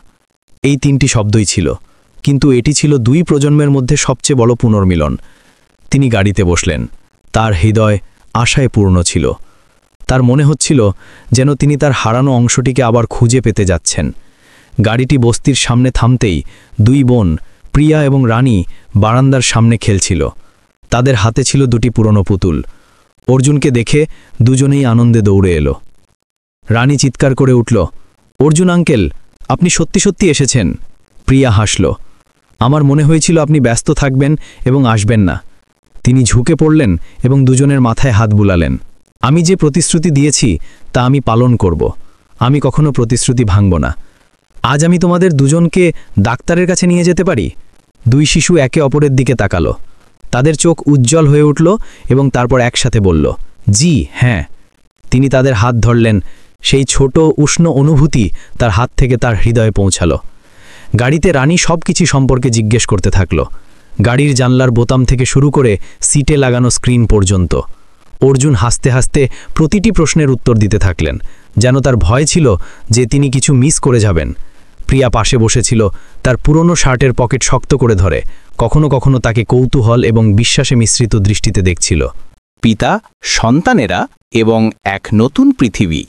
D: এই তিনটি শব্দই ছিল, কিন্তু এটি ছিল দুই প্রজন্মের মধ্যে সবচেয়ে বড় পুনর্মিলন। তিনি গাড়িতে বসলেন। তার হৃদয় আশায় পূর্ণ ছিল। তার মনে হচ্ছিল যেন তিনি তার হারানো অংশটিকে আবার খুঁজে পেতে যাচ্ছেন। গাড়িটি বস্তির সামনে থামতেই দুই বোন, প্রিয়া এবং রানী, বারান্দার সামনে খেলছিল। তাদের হাতে ছিল দুটি পুরনো পুতুল। অর্জুনকে দেখে দুজনেই আনন্দে দৌড়ে এলো। রানী চিৎকার করে উঠল, অর্জুন আঙ্কেল, আপনি সত্যি সত্যি এসেছেন। প্রিয়া হাসল, আমার মনে হয়েছিল আপনি ব্যস্ত থাকবেন এবং আসবেন না। তিনি ঝুঁকে পড়লেন এবং দুজনের মাথায় হাত বুলালেন। আমি যে প্রতিশ্রুতি দিয়েছি তা আমি পালন করব। আমি কখনো প্রতিশ্রুতি ভাঙব না। আজ আমি তোমাদের দুজনকে ডাক্তারের কাছে নিয়ে যেতে পারি? দুই শিশু একে অপরের দিকে তাকালো। তাদের চোখ উজ্জ্বল হয়ে উঠল এবং তারপর একসাথে বলল, জি হ্যাঁ। তিনি তাদের হাত ধরলেন। সেই ছোট উষ্ণ অনুভূতি তার হাত থেকে তার হৃদয়ে পৌঁছালো। গাড়িতে রানী সব কিছু সম্পর্কে জিজ্ঞেস করতে থাকল, গাড়ির জানলার বোতাম থেকে শুরু করে সিটে লাগানো স্ক্রিন পর্যন্ত। অর্জুন হাসতে হাসতে প্রতিটি প্রশ্নের উত্তর দিতে থাকলেন, যেন তার ভয় ছিল যে তিনি কিছু মিস করে যাবেন। প্রিয়া পাশে বসেছিল, তার পুরনো শার্টের পকেট শক্ত করে ধরে। কখনো কখনো তাকে কৌতূহল এবং বিশ্বাসে মিশ্রিত দৃষ্টিতে দেখছিল।
A: পিতা, সন্তানেরা এবং এক নতুন পৃথিবী।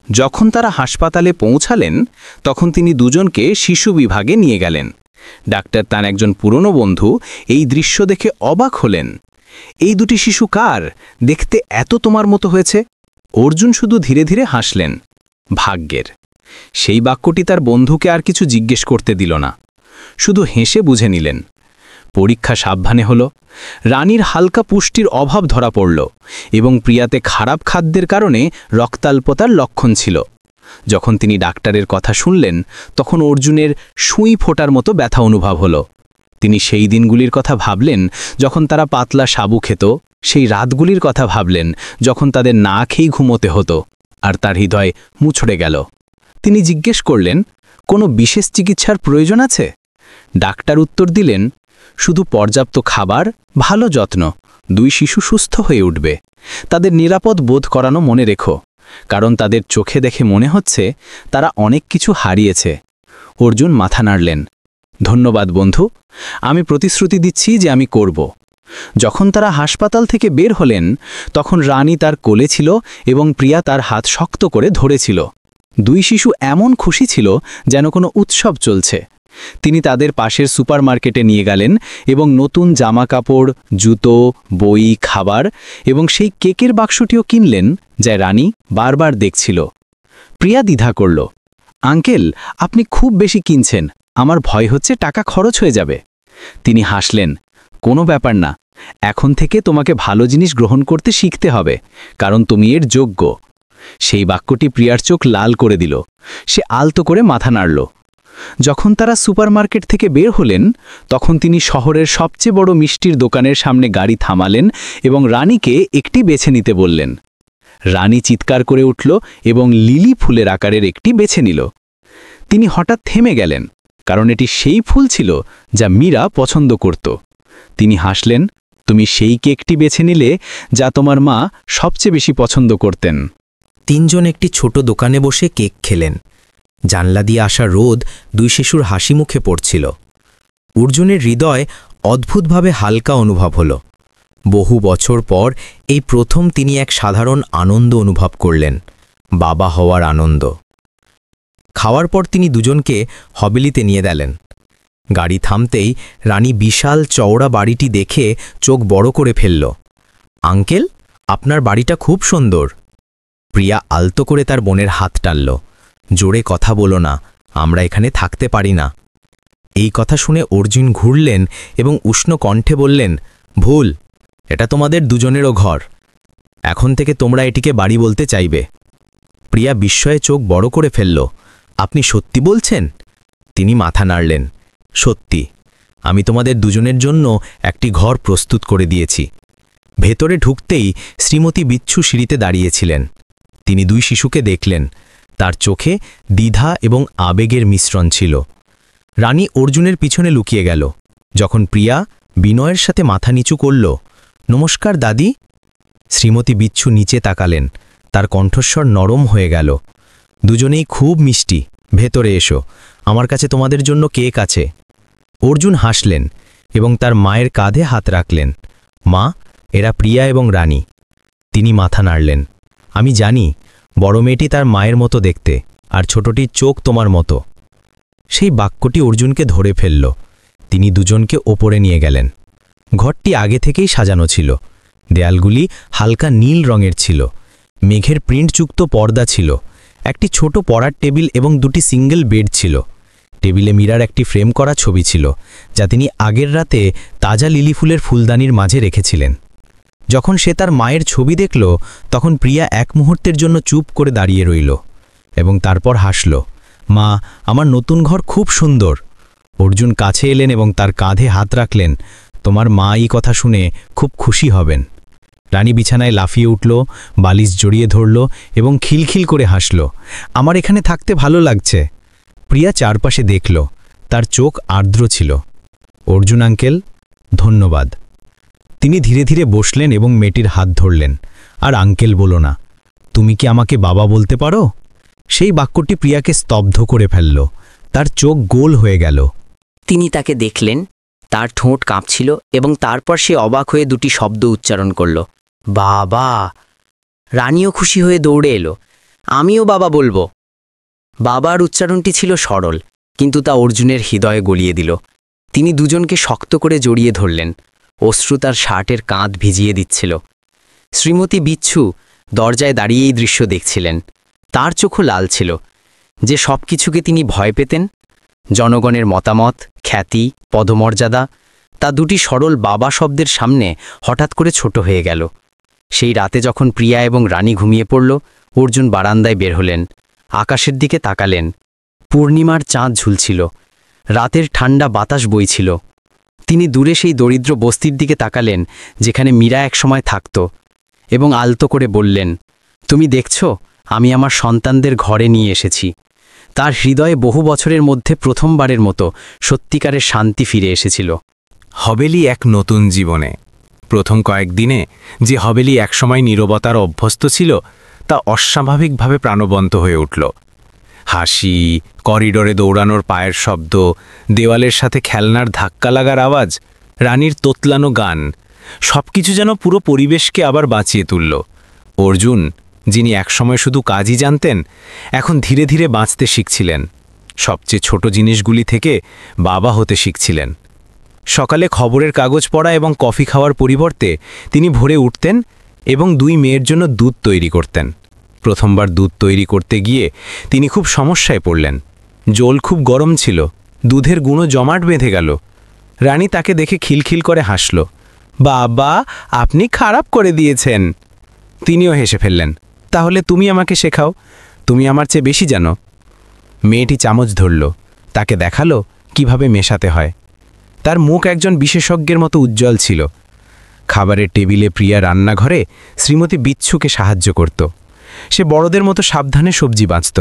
A: যখন তারা হাসপাতালে পৌঁছালেন তখন তিনি দুজনকে শিশু বিভাগে নিয়ে গেলেন। ডাক্তার তার একজন পুরনো বন্ধু এই দৃশ্য দেখে অবাক হলেন। এই দুটি শিশু কার? দেখতে এত তোমার মতো হয়েছে। অর্জুন শুধু ধীরে ধীরে হাসলেন। ভাগ্যের। সেই বাক্যটি তার বন্ধুকে আর কিছু জিজ্ঞেস করতে দিল না, শুধু হেসে বুঝে নিলেন। পরীক্ষা সাবধানে হল। রানীর হালকা পুষ্টির অভাব ধরা পড়ল এবং প্রিয়াতে খারাপ খাদ্যের কারণে রক্তাল্পতার লক্ষণ ছিল।
B: যখন তিনি ডাক্তারের কথা শুনলেন তখন অর্জুনের সুই ফোটার মতো ব্যথা অনুভব হলো। তিনি সেই দিনগুলির কথা ভাবলেন যখন তারা পাতলা সাবু খেত, সেই রাতগুলির কথা ভাবলেন যখন তাদের না খেয়েই ঘুমোতে হতো, আর তার হৃদয় মুছড়ে গেল। তিনি জিজ্ঞেস করলেন, কোনো বিশেষ চিকিৎসার প্রয়োজন আছে? ডাক্তার উত্তর দিলেন, শুধু পর্যাপ্ত খাবার, ভালো যত্ন, 2 শিশু সুস্থ হয়ে উঠবে। তাদের নিরাপদ বোধ করানো মনে রেখো, কারণ তাদের চোখে দেখে মনে হচ্ছে তারা অনেক কিছু হারিয়েছে। অর্জুন মাথা নাড়লেন। ধন্যবাদ বন্ধু, আমি প্রতিশ্রুতি দিচ্ছি যে আমি করব। যখন তারা হাসপাতাল থেকে বের হলেন তখন রানী তার কোলে ছিল এবং প্রিয়া তার হাত শক্ত করে ধরেছিল। 2 শিশু এমন খুশি ছিল যেন কোনো উৎসব চলছে। তিনি তাদের পাশের সুপারমার্কেটে নিয়ে গেলেন এবং নতুন জামা কাপড়, জুতো, বই, খাবার এবং সেই কেকের বাক্সটিও কিনলেন যা রানী বারবার দেখছিল। প্রিয়া দ্বিধা করল, আঙ্কেল, আপনি খুব বেশি কিনছেন, আমার ভয় হচ্ছে টাকা খরচ হয়ে যাবে। তিনি হাসলেন, কোনো ব্যাপার না, এখন থেকে তোমাকে ভালো জিনিস গ্রহণ করতে শিখতে হবে, কারণ তুমি এর যোগ্য। সেই বাক্যটি প্রিয়ার চোখ লাল করে দিল। সে আলতো করে মাথা নাড়ল। যখন তারা সুপারমার্কেট থেকে বের হলেন তখন তিনি শহরের সবচেয়ে বড় মিষ্টির দোকানের সামনে গাড়ি থামালেন এবং রানীকে একটি বেছে নিতে বললেন। রানী চিৎকার করে উঠল এবং লিলি ফুলের আকারের একটি বেছে নিল। তিনি হঠাৎ থেমে গেলেন, কারণ এটি সেই ফুল ছিল যা মীরা পছন্দ করত। তিনি হাসলেন, তুমি সেই কেকটি বেছে নিলে যা তোমার মা সবচেয়ে বেশি পছন্দ করতেন।
E: 3 জন একটি ছোট দোকানে বসে কেক খেলেন। জানলা দিয়ে আসা রোদ 2 শিশুর হাসি মুখে পড়ছিল। অর্জুনের হৃদয় অদ্ভুতভাবে হালকা অনুভব হল। বহু বছর পর এই প্রথম তিনি এক সাধারণ আনন্দ অনুভব করলেন, বাবা হওয়ার আনন্দ। খাওয়ার পর তিনি দুজনকে হবেলিতে নিয়ে গেলেন। গাড়ি থামতেই রানী বিশাল চওড়া বাড়িটি দেখে চোখ বড় করে ফেলল। আঙ্কেল, আপনার বাড়িটা খুব সুন্দর। প্রিয়া আলতো করে তার বোনের হাত টানল। জোরে কথা বলো না, আমরা এখানে থাকতে পারি না। এই কথা শুনে অর্জুন ঘুরলেন এবং উষ্ণ কণ্ঠে বললেন, ভুল, এটা তোমাদের দুজনেরও ঘর। এখন থেকে তোমরা এটিকে বাড়ি বলতে চাইবে। প্রিয়া বিস্ময়ে চোখ বড় করে ফেলল। আপনি সত্যি বলছেন? তিনি মাথা নাড়লেন। সত্যি, আমি তোমাদের দুজনের জন্য একটি ঘর প্রস্তুত করে দিয়েছি। ভেতরে ঢুকতেই শ্রীমতী বিচ্ছু সিঁড়িতে দাঁড়িয়েছিলেন। তিনি 2 শিশুকে দেখলেন। তার চোখে দ্বিধা এবং আবেগের মিশ্রণ ছিল। রানী অর্জুনের পিছনে লুকিয়ে গেল। যখন প্রিয়া বিনয়ের সাথে মাথা নিচু করল, নমস্কার দাদি। শ্রীমতী বিচ্ছু নিচে তাকালেন। তার কণ্ঠস্বর নরম হয়ে গেল। দুজনেই খুব মিষ্টি, ভেতরে এসো, আমার কাছে তোমাদের জন্য কেক আছে। অর্জুন হাসলেন এবং তার মায়ের কাঁধে হাত রাখলেন। মা, এরা প্রিয়া এবং রানী। তিনি মাথা নাড়লেন। আমি জানি, বড় মেয়েটি তার মায়ের মতো দেখতে, আর ছোটটির চোখ তোমার মতো। সেই বাক্যটি অর্জুনকে ধরে ফেলল। তিনি দুজনকে ওপরে নিয়ে গেলেন। ঘরটি আগে থেকেই সাজানো ছিল। দেয়ালগুলি হালকা নীল রঙের ছিল। মেঘের প্রিন্টযুক্ত পর্দা ছিল। একটি ছোট পড়ার টেবিল এবং 2টি সিঙ্গেল বেড ছিল। টেবিলে মীরার একটি ফ্রেম করা ছবি ছিল, যা তিনি আগের রাতে তাজা লিলি ফুলের ফুলদানির মাঝে রেখেছিলেন। যখন সে তার মায়ের ছবি দেখল তখন প্রিয়া এক মুহূর্তের জন্য চুপ করে দাঁড়িয়ে রইল এবং তারপর হাসল। মা, আমার নতুন ঘর খুব সুন্দর। অর্জুন কাছে এলেন এবং তার কাঁধে হাত রাখলেন। তোমার মা এই কথা শুনে খুব খুশি হবেন। রানী বিছানায় লাফিয়ে উঠল, বালিশ জড়িয়ে ধরল এবং খিলখিল করে হাসল। আমার এখানে থাকতে ভালো লাগছে। প্রিয়া চারপাশে দেখল। তার চোখ আর্দ্র ছিল। অর্জুন আঙ্কেল, ধন্যবাদ। তিনি ধীরে ধীরে বসলেন এবং মেয়েটির হাত ধরলেন। আর আঙ্কেল বলো না, তুমি কি আমাকে বাবা বলতে পারো? সেই বাক্যটি প্রিয়াকে স্তব্ধ করে ফেলল। তার চোখ গোল হয়ে গেল।
G: তিনি তাকে দেখলেন। তার ঠোঁট কাঁপছিল এবং তারপর সে অবাক হয়ে 2টি শব্দ উচ্চারণ করল, বাবা। রানীও খুশি হয়ে দৌড়ে এলো। আমিও বাবা বলবো। বাবার উচ্চারণটি ছিল সরল, কিন্তু তা অর্জুনের হৃদয়ে গলিয়ে দিল। তিনি দুজনকে শক্ত করে জড়িয়ে ধরলেন। অশ্রু তার শার্টের কাঁধ ভিজিয়ে দিচ্ছিল। শ্রীমতী বিচ্ছু দরজায় দাঁড়িয়ে এই দৃশ্য দেখছিলেন। তার চোখও লাল ছিল। যে সব কিছুকে তিনি ভয় পেতেন, জনগণের মতামত, খ্যাতি, পদমর্যাদা, তা 2টি সরল বাবা শব্দের সামনে হঠাৎ করে ছোট হয়ে গেল। সেই রাতে যখন প্রিয়া এবং রানী ঘুমিয়ে পড়ল, অর্জুন বারান্দায় বের হলেন। আকাশের দিকে তাকালেন। পূর্ণিমার চাঁদ ঝুলছিল, রাতের ঠান্ডা বাতাস বইছিল। তিনি দূরে সেই দরিদ্র বস্তির দিকে তাকালেন যেখানে মীরা একসময় থাকত, এবং আলতো করে বললেন, তুমি দেখছ, আমি আমার সন্তানদের ঘরে নিয়ে এসেছি। তার হৃদয়ে বহু বছরের মধ্যে প্রথমবারের মতো সত্যিকারের শান্তি ফিরে এসেছিল।
D: হবেলি এক নতুন জীবনে। প্রথম কয়েকদিনে যে হবেলি একসময় নীরবতার অভ্যস্ত ছিল, তা অস্বাভাবিকভাবে প্রাণবন্ত হয়ে উঠল। হাসি, করিডোরে দৌড়ানোর পায়ের শব্দ, দেওয়ালের সাথে খেলনার ধাক্কা লাগার আওয়াজ, রানীর তোতলানো গান, সবকিছু যেন পুরো পরিবেশকে আবার বাঁচিয়ে তুলল। অর্জুন, যিনি একসময় শুধু কাজই জানতেন, এখন ধীরে ধীরে বাঁচতে শিখছিলেন। সবচেয়ে ছোট জিনিসগুলি থেকে বাবা হতে শিখছিলেন। সকালে খবরের কাগজ পড়া এবং কফি খাওয়ার পরিবর্তে তিনি ভোরে উঠতেন এবং 2 মেয়ের জন্য দুধ তৈরি করতেন। প্রথমবার দুধ তৈরি করতে গিয়ে তিনি খুব সমস্যায় পড়লেন। জল খুব গরম ছিল, দুধের গুঁড়ো জমাট বেঁধে গেল। রানী তাকে দেখে খিলখিল করে হাসল। বাবা, আপনি খারাপ করে দিয়েছেন। তিনিও হেসে ফেললেন। তাহলে তুমি আমাকে শেখাও, তুমি আমার চেয়ে বেশি জানো। মেয়েটি চামচ ধরল, তাকে দেখালো কিভাবে মেশাতে হয়। তার মুখ একজন বিশেষজ্ঞের মতো উজ্জ্বল ছিল। খাবারের টেবিলে প্রিয়া রান্নাঘরে শ্রীমতী বিচ্ছুকে সাহায্য করত। সে বড়দের মতো সাবধানে সবজি বাঁচত।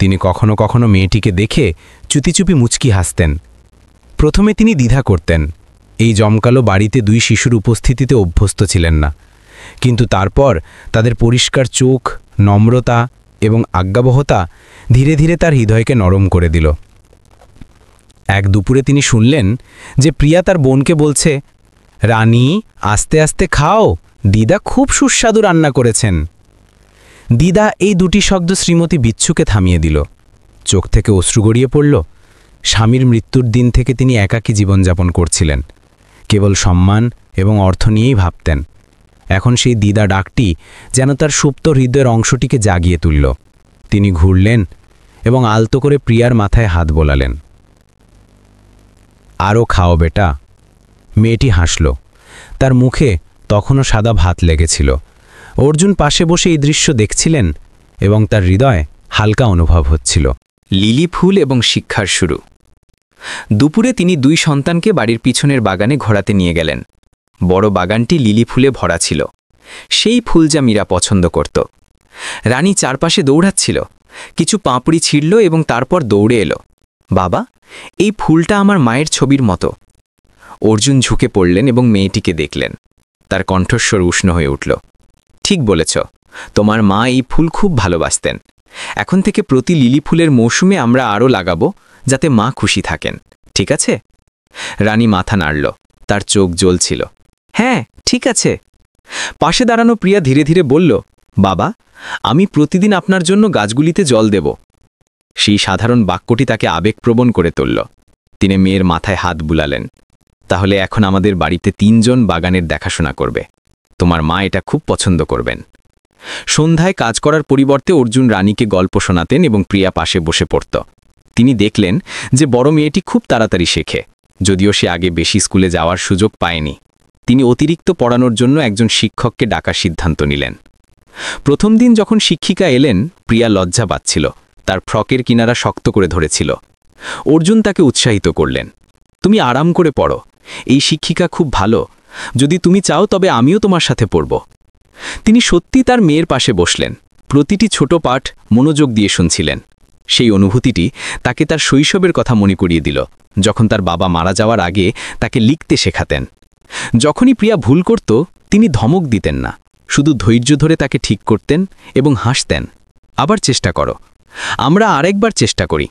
D: তিনি কখনো কখনো মেয়েটিকে দেখে চুপি মুচকি হাসতেন। প্রথমে তিনি দ্বিধা করতেন, এই জমকালো বাড়িতে 2 শিশুর উপস্থিতিতে অভ্যস্ত ছিলেন না। কিন্তু তারপর তাদের পরিষ্কার চোখ, নম্রতা এবং আজ্ঞাবহতা ধীরে ধীরে তার হৃদয়কে নরম করে দিল। এক দুপুরে তিনি শুনলেন যে প্রিয়া তার বোনকে বলছে, রানী, আস্তে আস্তে খাও, দিদা খুব সুস্বাদু রান্না করেছেন। দিদা এই 2টি শব্দ শ্রীমতী বিচ্ছুকে থামিয়ে দিল। চোখ থেকে অশ্রু গড়িয়ে পড়ল। স্বামীর মৃত্যুর দিন থেকে তিনি একাকী জীবনযাপন করছিলেন, কেবল সম্মান এবং অর্থ নিয়েই ভাবতেন। এখন সেই দিদা ডাকটি যেন তার সুপ্ত হৃদয়ের অংশটিকে জাগিয়ে তুলল। তিনি ঘুরলেন এবং আলতো করে প্রিয়ার মাথায় হাত বোলালেন। আরও খাও বেটা। মেয়েটি হাসল। তার মুখে তখনও সাদা ভাত লেগেছিল। অর্জুন পাশে বসে এই দৃশ্য দেখছিলেন এবং তার হৃদয় হালকা অনুভব হচ্ছিল।
B: লিলি ফুল এবং শিক্ষার শুরু। দুপুরে তিনি 2 সন্তানকে বাড়ির পিছনের বাগানে ঘোরাতে নিয়ে গেলেন। বড় বাগানটি লিলি ফুলে ভরা ছিল, সেই ফুল যা মীরা পছন্দ করত। রানী চারপাশে দৌড়াচ্ছিল, কিছু পাপড়ি ছিঁড়ল এবং তারপর দৌড়ে এলো। বাবা, এই ফুলটা আমার মায়ের ছবির মতো। অর্জুন ঝুঁকে পড়লেন এবং মেয়েটিকে দেখলেন। তার কণ্ঠস্বর উষ্ণ হয়ে উঠল। ঠিক বলেছ, তোমার মা এই ফুল খুব ভালোবাসতেন। এখন থেকে প্রতি লিলি ফুলের মৌসুমে আমরা আরও লাগাবো, যাতে মা খুশি থাকেন, ঠিক আছে? রানী মাথা নাড়ল, তার চোখ জ্বলছিল। হ্যাঁ, ঠিক আছে। পাশে দাঁড়ানো প্রিয়া ধীরে ধীরে বলল, বাবা, আমি প্রতিদিন আপনার জন্য গাছগুলিতে জল দেব। সেই সাধারণ বাক্যটি তাকে আবেগপ্রবণ করে তুলল। তিনি মেয়ের মাথায় হাত বুলালেন। তাহলে এখন আমাদের বাড়িতে 3 জন বাগানের দেখাশোনা করবে। তোমার মা এটা খুব পছন্দ করবেন। সন্ধ্যায় কাজ করার পরিবর্তে অর্জুন রানীকে গল্প শোনাতেন এবং প্রিয়া পাশে বসে পড়ত। তিনি দেখলেন যে বড় মেয়েটি খুব তাড়াতাড়ি শেখে, যদিও সে আগে বেশি স্কুলে যাওয়ার সুযোগ পায়নি। তিনি অতিরিক্ত পড়ানোর জন্য একজন শিক্ষককে ডাকার সিদ্ধান্ত নিলেন। প্রথম দিন যখন শিক্ষিকা এলেন, প্রিয়া লজ্জা পাচ্ছিল। তার ফ্রকের কিনারা শক্ত করে ধরেছিল। অর্জুন তাকে উৎসাহিত করলেন, তুমি আরাম করে পড়ো, এই শিক্ষিকা খুব ভালো। যদি তুমি চাও তবে আমিও তোমার সাথে পড়ব। তিনি সত্যি তার মেয়ের পাশে বসলেন, প্রতিটি ছোট পাঠ মনোযোগ দিয়ে শুনছিলেন। সেই অনুভূতিটি তাকে তার শৈশবের কথা মনে করিয়ে দিল, যখন তার বাবা মারা যাওয়ার আগে তাকে লিখতে শেখাতেন। যখনই প্রিয়া ভুল করত, তিনি ধমক দিতেন না, শুধু ধৈর্য ধরে তাকে ঠিক করতেন এবং হাসতেন। আবার চেষ্টা করো, আমরা আরেকবার চেষ্টা করি।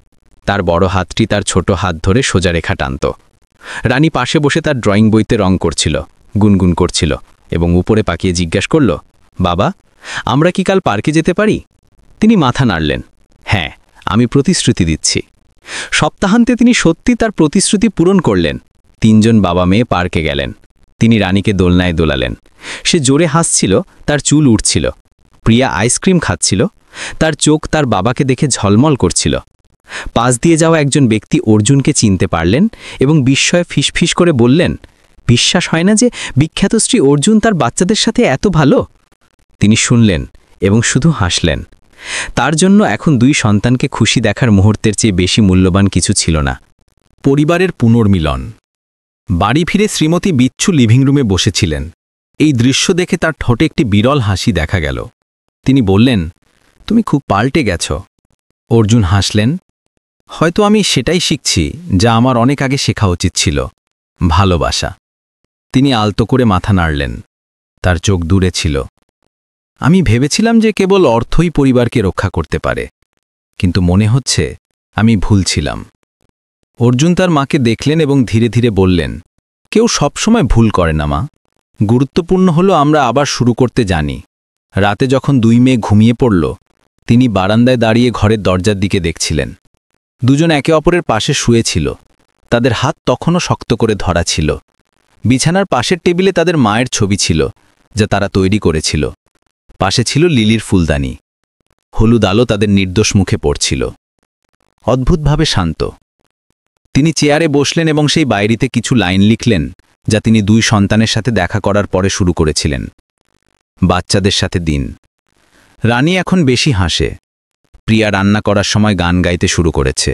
B: তার বড় হাতটি তার ছোট হাত ধরে সোজা রেখা টানত। রানী পাশে বসে তার ড্রয়িং বইতে রং করছিল, গুনগুন করছিল এবং উপরে পাকিয়ে জিজ্ঞাসা করল, বাবা, আমরা কি কাল পার্কে যেতে পারি? তিনি মাথা নাড়লেন। হ্যাঁ, আমি প্রতিশ্রুতি দিচ্ছি। সপ্তাহান্তে তিনি সত্যি তার প্রতিশ্রুতি পূরণ করলেন। 3 জন বাবা মেয়ে পার্কে গেলেন। তিনি রানীকে দোলনায় দোলালেন। সে জোরে হাসছিল, তার চুল উঠছিল। প্রিয়া আইসক্রিম খাচ্ছিল, তার চোখ তার বাবাকে দেখে ঝলমল করছিল। পাশ দিয়ে যাওয়া একজন ব্যক্তি অর্জুনকে চিনতে পারলেন এবং বিস্ময়ে ফিসফিস করে বললেন, বিশ্বাস হয় না যে বিখ্যাত শ্রী অর্জুন তার বাচ্চাদের সাথে এত ভালো। তিনি শুনলেন এবং শুধু হাসলেন। তার জন্য এখন দুই সন্তানকে খুশি দেখার মুহূর্তের চেয়ে বেশি মূল্যবান কিছু ছিল না। পরিবারের পুনর্মিলন। বাড়ি ফিরে শ্রীমতী বিচ্ছু লিভিং রুমে বসেছিলেন। এই দৃশ্য দেখে তার ঠোঁটে একটি বিরল হাসি দেখা গেল। তিনি বললেন, তুমি খুব পাল্টে গেছ। অর্জুন হাসলেন, হয়তো আমি সেটাই শিখছি যা আমার অনেক আগে শেখা উচিত ছিল, ভালোবাসা। তিনি আলতো করে মাথা নাড়লেন। তার চোখ দূরে ছিল। আমি ভেবেছিলাম যে কেবল অর্থই পরিবারকে রক্ষা করতে পারে, কিন্তু মনে হচ্ছে আমি ভুল ছিলাম। অর্জুন তার মাকে দেখলেন এবং ধীরে ধীরে বললেন, কেউ সবসময় ভুল করে না মা। গুরুত্বপূর্ণ হলো আমরা আবার শুরু করতে জানি। রাতে যখন দুই মেয়ে ঘুমিয়ে পড়ল, তিনি বারান্দায় দাঁড়িয়ে ঘরের দরজার দিকে দেখছিলেন। দুজন একে অপরের পাশে শুয়েছিল। তাদের হাত তখনও শক্ত করে ধরা ছিল। বিছানার পাশের টেবিলে তাদের মায়ের ছবি ছিল, যা তারা তৈরি করেছিল। পাশে ছিল লিলির ফুলদানি। হলুদ আলো তাদের নির্দোষ মুখে পড়ছিল। অদ্ভুতভাবে শান্ত। তিনি চেয়ারে বসলেন এবং সেই বাইরিতে কিছু লাইন লিখলেন, যা তিনি দুই সন্তানের সাথে দেখা করার পরে শুরু করেছিলেন। বাচ্চাদের সাথে দিন। রানী এখন বেশি হাসে। প্রিয়া রান্না করার সময় গান গাইতে শুরু করেছে।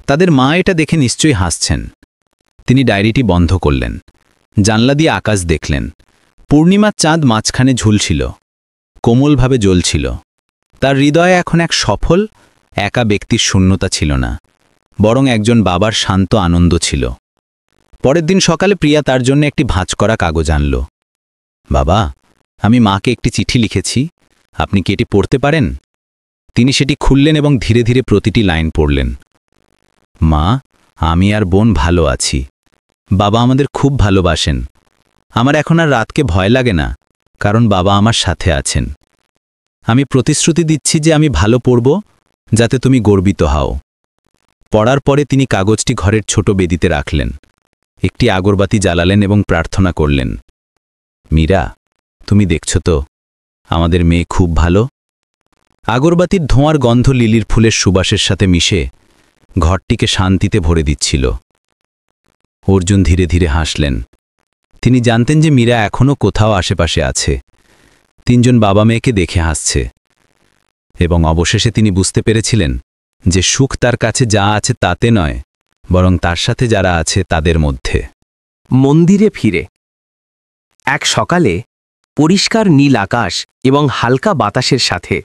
B: তাদের মা এটা দেখে নিশ্চয়ই হাসছেন। তিনি ডায়েরিটি বন্ধ করলেন। জানলা দিয়ে আকাশ দেখলেন। পূর্ণিমার চাঁদ মাঝখানে ঝুলছিল, কোমলভাবে জ্বলছিল। তার হৃদয়ে এখন এক সফল, একা ব্যক্তির শূন্যতা ছিল না, বরং একজন বাবার শান্ত আনন্দ ছিল। পরের দিন সকালে প্রিয়া তার জন্য একটি ভাঁজ করা কাগজ আনল। বাবা, আমি মাকে একটি চিঠি লিখেছি, আপনি কি এটি পড়তে পারেন? তিনি সেটি খুললেন এবং ধীরে ধীরে প্রতিটি লাইন পড়লেন। মা, আমি আর বোন ভালো আছি। বাবা আমাদের খুব ভালোবাসেন। আমার এখন আর রাতকে ভয় লাগে না, কারণ বাবা আমার সাথে আছেন। আমি প্রতিশ্রুতি দিচ্ছি যে আমি ভালো পড়ব, যাতে তুমি গর্বিত হও। পড়ার পরে তিনি কাগজটি ঘরের ছোট বেদিতে রাখলেন। একটি আগরবাতি জ্বালালেন এবং প্রার্থনা করলেন, মীরা, তুমি দেখছ তো আমাদের মেয়ে খুব ভালো? আগরবাতির ধোঁয়ার গন্ধ লিলির ফুলের সুবাসের সাথে মিশে ঘরটিকে শান্তিতে ভরে দিচ্ছিল। অর্জুন ধীরে ধীরে হাসলেন। তিনি জানতেন যে মীরা এখনও কোথাও আশেপাশে আছে। তিনজন বাবা মেয়েকে দেখে হাসছে। এবং অবশেষে তিনি বুঝতে পেরেছিলেন যে সুখ তার কাছে যা আছে তাতে নয়, বরং তার সাথে যারা আছে তাদের মধ্যে।
F: মন্দিরে ফিরে। এক সকালে পরিষ্কার নীল আকাশ এবং হালকা বাতাসের সাথে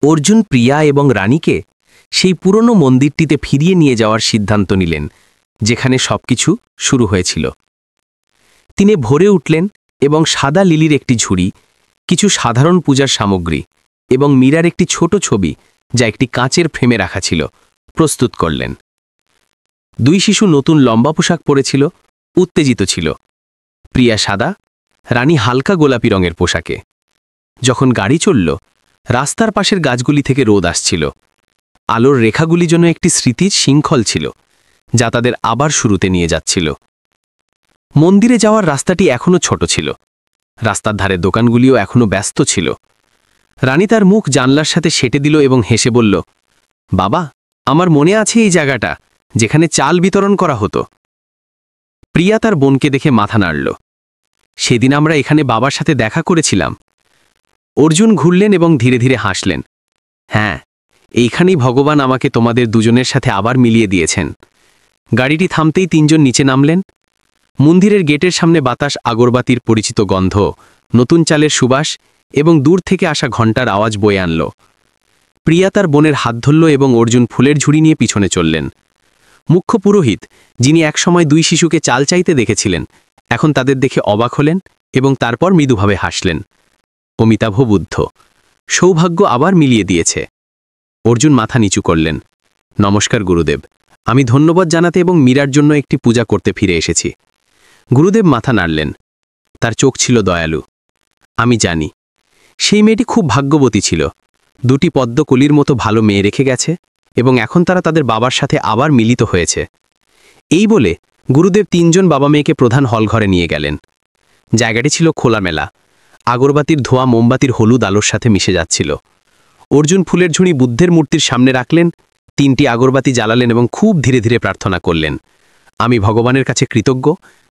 F: অর্জুন প্রিয়া এবং রানীকে সেই পুরনো মন্দিরটিতে ফিরিয়ে নিয়ে যাওয়ার সিদ্ধান্ত নিলেন, যেখানে সবকিছু শুরু হয়েছিল। তিনি ভোরে উঠলেন এবং সাদা লিলির একটি ঝুড়ি, কিছু সাধারণ পূজার সামগ্রী এবং মীরার একটি ছোট ছবি, যা একটি কাঁচের ফ্রেমে রাখা ছিল, প্রস্তুত করলেন। দুই শিশু নতুন লম্বা পোশাক পরেছিল, উত্তেজিত ছিল। প্রিয়া সাদা, রানী হালকা গোলাপি রঙের পোশাকে। যখন গাড়ি চলল, রাস্তার পাশের গাছগুলি থেকে রোদ আসছিল। আলোর রেখাগুলি যেন একটি স্মৃতির শৃঙ্খল ছিল, যা তাদের আবার শুরুতে নিয়ে যাচ্ছিল। মন্দিরে যাওয়ার রাস্তাটি এখনও ছোট ছিল। রাস্তার ধারে দোকানগুলিও এখনও ব্যস্ত ছিল। রানী তার মুখ জানলার সাথে সেটে দিল এবং হেসে বলল, বাবা, আমার মনে আছে এই জায়গাটা, যেখানে চাল বিতরণ করা হতো। প্রিয়া তার বোনকে দেখে মাথা নাড়ল। সেদিন আমরা এখানে বাবার সাথে দেখা করেছিলাম। অর্জুন ঘুরলেন এবং ধীরে ধীরে হাসলেন। হ্যাঁ, এইখানেই ভগবান আমাকে তোমাদের দুজনের সাথে আবার মিলিয়ে দিয়েছেন। গাড়িটি থামতেই তিনজন নিচে নামলেন। মন্দিরের গেটের সামনে বাতাস আগরবাতির পরিচিত গন্ধ, নতুন চালের সুবাস এবং দূর থেকে আসা ঘণ্টার আওয়াজ বয়ে আনল। প্রিয়া তার বোনের হাত ধরল এবং অর্জুন ফুলের ঝুড়ি নিয়ে পিছনে চললেন। মুখ্য পুরোহিত, যিনি একসময় দুই শিশুকে চাল চাইতে দেখেছিলেন, এখন তাদের দেখে অবাক হলেন এবং তারপর মৃদুভাবে হাসলেন। অমিতাভ বুদ্ধ, সৌভাগ্য আবার মিলিয়ে দিয়েছে। অর্জুন মাথা নিচু করলেন। নমস্কার গুরুদেব, আমি ধন্যবাদ জানাতে এবং মীরার জন্য একটি পূজা করতে ফিরে এসেছি। গুরুদেব মাথা নাড়লেন। তার চোখ ছিল দয়ালু। আমি জানি, সেই মেয়েটি খুব ভাগ্যবতী ছিল। দুটি পদ্মকলির মতো ভালো মেয়ে রেখে গেছে এবং এখন তারা তাদের বাবার সাথে আবার মিলিত হয়েছে। এই বলে গুরুদেব তিনজন বাবা মেয়েকে প্রধান হলঘরে নিয়ে গেলেন। জায়গাটি ছিল খোলামেলা। আগরবাতির ধোঁয়া মোমবাতির হলুদ আলোর সাথে মিশে যাচ্ছিল। অর্জুন ফুলের ঝুড়ি বুদ্ধের মূর্তির সামনে রাখলেন, তিনটি আগরবাতি জ্বালালেন এবং খুব ধীরে ধীরে প্রার্থনা করলেন। আমি ভগবানের কাছে কৃতজ্ঞ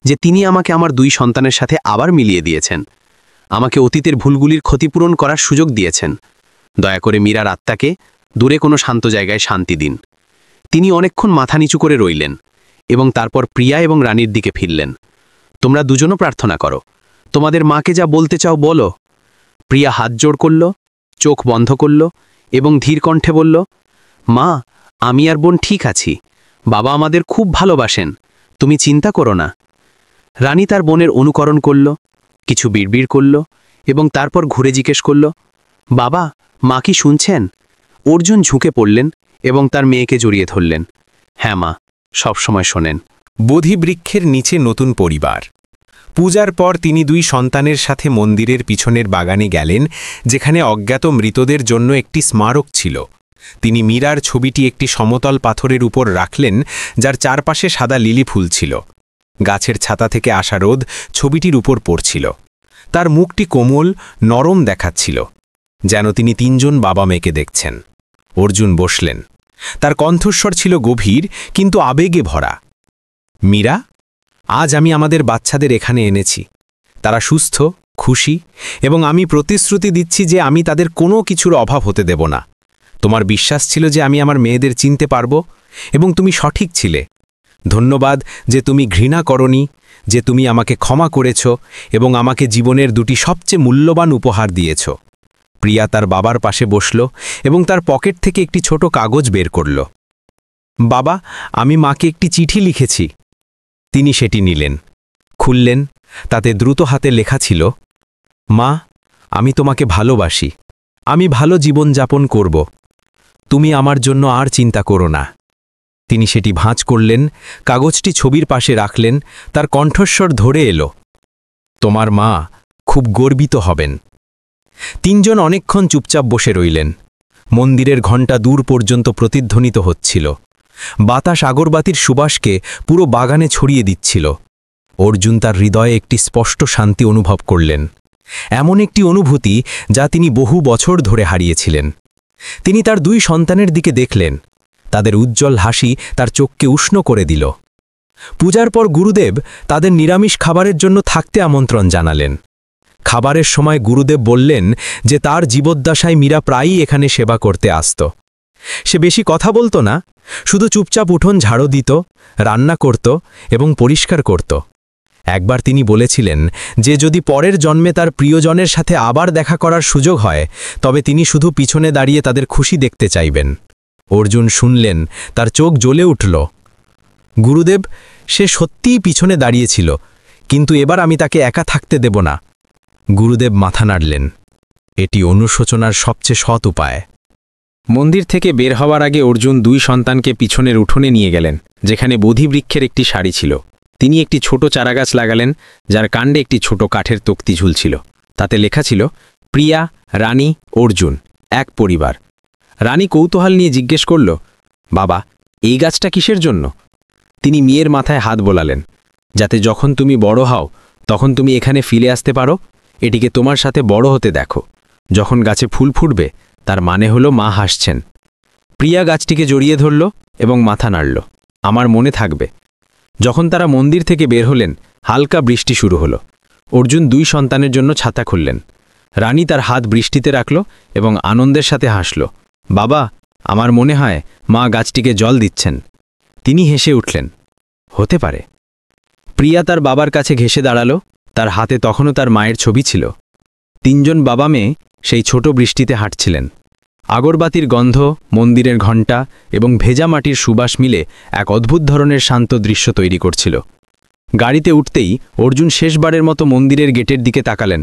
F: যে তিনি আমাকে আমার দুই সন্তানের সাথে আবার মিলিয়ে দিয়েছেন, আমাকে অতীতের ভুলগুলির ক্ষতিপূরণ করার সুযোগ দিয়েছেন।
A: দয়া করে মীরার আত্মাকে দূরে কোনো শান্ত জায়গায় শান্তি দিন। তিনি অনেকক্ষণ মাথা নিচু করে রইলেন এবং তারপর প্রিয়া এবং রানীর দিকে ফিরলেন। তোমরা দুজনও প্রার্থনা করো, তোমাদের মাকে যা বলতে চাও বলো। প্রিয়া হাত জোড় করল, চোখ বন্ধ করল এবং ধীর কণ্ঠে বলল, মা, আমি আর বোন ঠিক আছি। বাবা আমাদের খুব ভালোবাসেন, তুমি চিন্তা করো না। রানী তার বোনের অনুকরণ করল, কিছু বিড়বিড় করল এবং তারপর ঘুরে জিজ্ঞেস করল, বাবা, মা কি শুনছেন? অর্জুন ঝুঁকে পড়লেন এবং তার মেয়েকে জড়িয়ে ধরলেন। হ্যাঁ মা, সবসময় শোনেন।
D: বোধিবৃক্ষের নিচে নতুন পরিবার। পূজার পর তিনি 2 সন্তানের সাথে মন্দিরের পিছনের বাগানে গেলেন, যেখানে অজ্ঞাত মৃতদের জন্য একটি স্মারক ছিল। তিনি মীরার ছবিটি একটি সমতল পাথরের উপর রাখলেন, যার চারপাশে সাদা লিলি ফুল ছিল। গাছের ছাতা থেকে আসা রোদ ছবিটির উপর পড়ছিল। তার মুখটি কোমল, নরম দেখাচ্ছিল, যেন তিনি 3 জন বাবা মেয়েকে দেখছেন। অর্জুন বসলেন। তার কণ্ঠস্বর ছিল গভীর কিন্তু আবেগে ভরা। মীরা, আজ আমি আমাদের বাচ্চাদের এখানে এনেছি। তারা সুস্থ, খুশি এবং আমি প্রতিশ্রুতি দিচ্ছি যে আমি তাদের কোনো কিছুর অভাব হতে দেব না। তোমার বিশ্বাস ছিল যে আমি আমার মেয়েদের চিনতে পারব এবং তুমি সঠিক ছিলে। ধন্যবাদ যে তুমি ঘৃণা করনি, যে তুমি আমাকে ক্ষমা করেছ এবং আমাকে জীবনের 2টি সবচেয়ে মূল্যবান উপহার দিয়েছ। প্রিয়া তার বাবার পাশে বসল এবং তার পকেট থেকে একটি ছোট কাগজ বের করল। বাবা, আমি মাকে একটি চিঠি লিখেছি। তিনি সেটি নিলেন, খুললেন। তাতে দ্রুত হাতে লেখা ছিল, মা, আমি তোমাকে ভালোবাসি। আমি ভালো জীবনযাপন করব। তুমি আমার জন্য আর চিন্তা করো না। তিনি সেটি ভাঁজ করলেন, কাগজটি ছবির পাশে রাখলেন। তার কণ্ঠস্বর ধরে এলো, তোমার মা খুব গর্বিত হবেন। 3 জন অনেকক্ষণ চুপচাপ বসে রইলেন। মন্দিরের ঘণ্টা দূর পর্যন্ত প্রতিধ্বনিত হচ্ছিল। বাতাস আগরবাতির সুবাসকে পুরো বাগানে ছড়িয়ে দিচ্ছিল। অর্জুন তার হৃদয়ে একটি স্পষ্ট শান্তি অনুভব করলেন, এমন একটি অনুভূতি যা তিনি বহু বছর ধরে হারিয়েছিলেন। তিনি তার 2 সন্তানের দিকে দেখলেন। তাদের উজ্জ্বল হাসি তার চোখকে উষ্ণ করে দিল। পূজার পর গুরুদেব তাদের নিরামিষ খাবারের জন্য থাকতে আমন্ত্রণ জানালেন। খাবারের সময় গুরুদেব বললেন যে তার জীবদ্দশায় মীরা প্রায়ই এখানে সেবা করতে আসত। সে বেশি কথা বলতো না, শুধু চুপচাপ উঠোন ঝাড়ু দিত, রান্না করত এবং পরিষ্কার করত। একবার তিনি বলেছিলেন যে যদি পরের জন্মে তার প্রিয়জনের সাথে আবার দেখা করার সুযোগ হয়, তবে তিনি শুধু পিছনে দাঁড়িয়ে তাদের খুশি দেখতে চাইবেন। অর্জুন শুনলেন, তার চোখ জ্বলে উঠল। গুরুদেব, সে সত্যিই পিছনে দাঁড়িয়েছিল, কিন্তু এবার আমি তাকে একা থাকতে দেব না। গুরুদেব মাথা নাড়লেন। এটি অনুশোচনার সবচেয়ে সৎ উপায়। মন্দির থেকে বের হওয়ার আগে অর্জুন 2 সন্তানকে পিছনের উঠোনে নিয়ে গেলেন, যেখানে বোধিবৃক্ষের একটি সারি ছিল। তিনি একটি ছোট চারাগাছ লাগালেন, যার কাণ্ডে একটি ছোট কাঠের তক্তি ঝুলছিল। তাতে লেখা ছিল, প্রিয়া, রানী, অর্জুন, এক পরিবার। রানী কৌতূহল নিয়ে জিজ্ঞেস করল, বাবা, এই গাছটা কিসের জন্য? তিনি মেয়ের মাথায় হাত বোলালেন, যাতে যখন তুমি বড় হও তখন তুমি এখানে ফিরে আসতে পারো। এটিকে তোমার সাথে বড় হতে দেখো। যখন গাছে ফুল ফুটবে তার মানে হলো মা হাসছেন। প্রিয়া গাছটিকে জড়িয়ে ধরল এবং মাথা নাড়ল, আমার মনে থাকবে। যখন তারা মন্দির থেকে বের হলেন, হালকা বৃষ্টি শুরু হলো। অর্জুন 2 সন্তানের জন্য ছাতা খুললেন। রানী তার হাত বৃষ্টিতে রাখল এবং আনন্দের সাথে হাসল, বাবা, আমার মনে হয় মা গাছটিকে জল দিচ্ছেন। তিনি হেসে উঠলেন, হতে পারে। প্রিয়া তার বাবার কাছে ঘেঁষে দাঁড়ালো। তার হাতে তখনও তার মায়ের ছবি ছিল। 3 জন বাবা মেয়ে সেই ছোট বৃষ্টিতে হাঁটছিলেন। আগরবাতির গন্ধ, মন্দিরের ঘণ্টা এবং ভেজা মাটির সুবাস মিলে এক অদ্ভুত ধরনের শান্ত দৃশ্য তৈরি করছিল। গাড়িতে উঠতেই অর্জুন শেষবারের মতো মন্দিরের গেটের দিকে তাকালেন।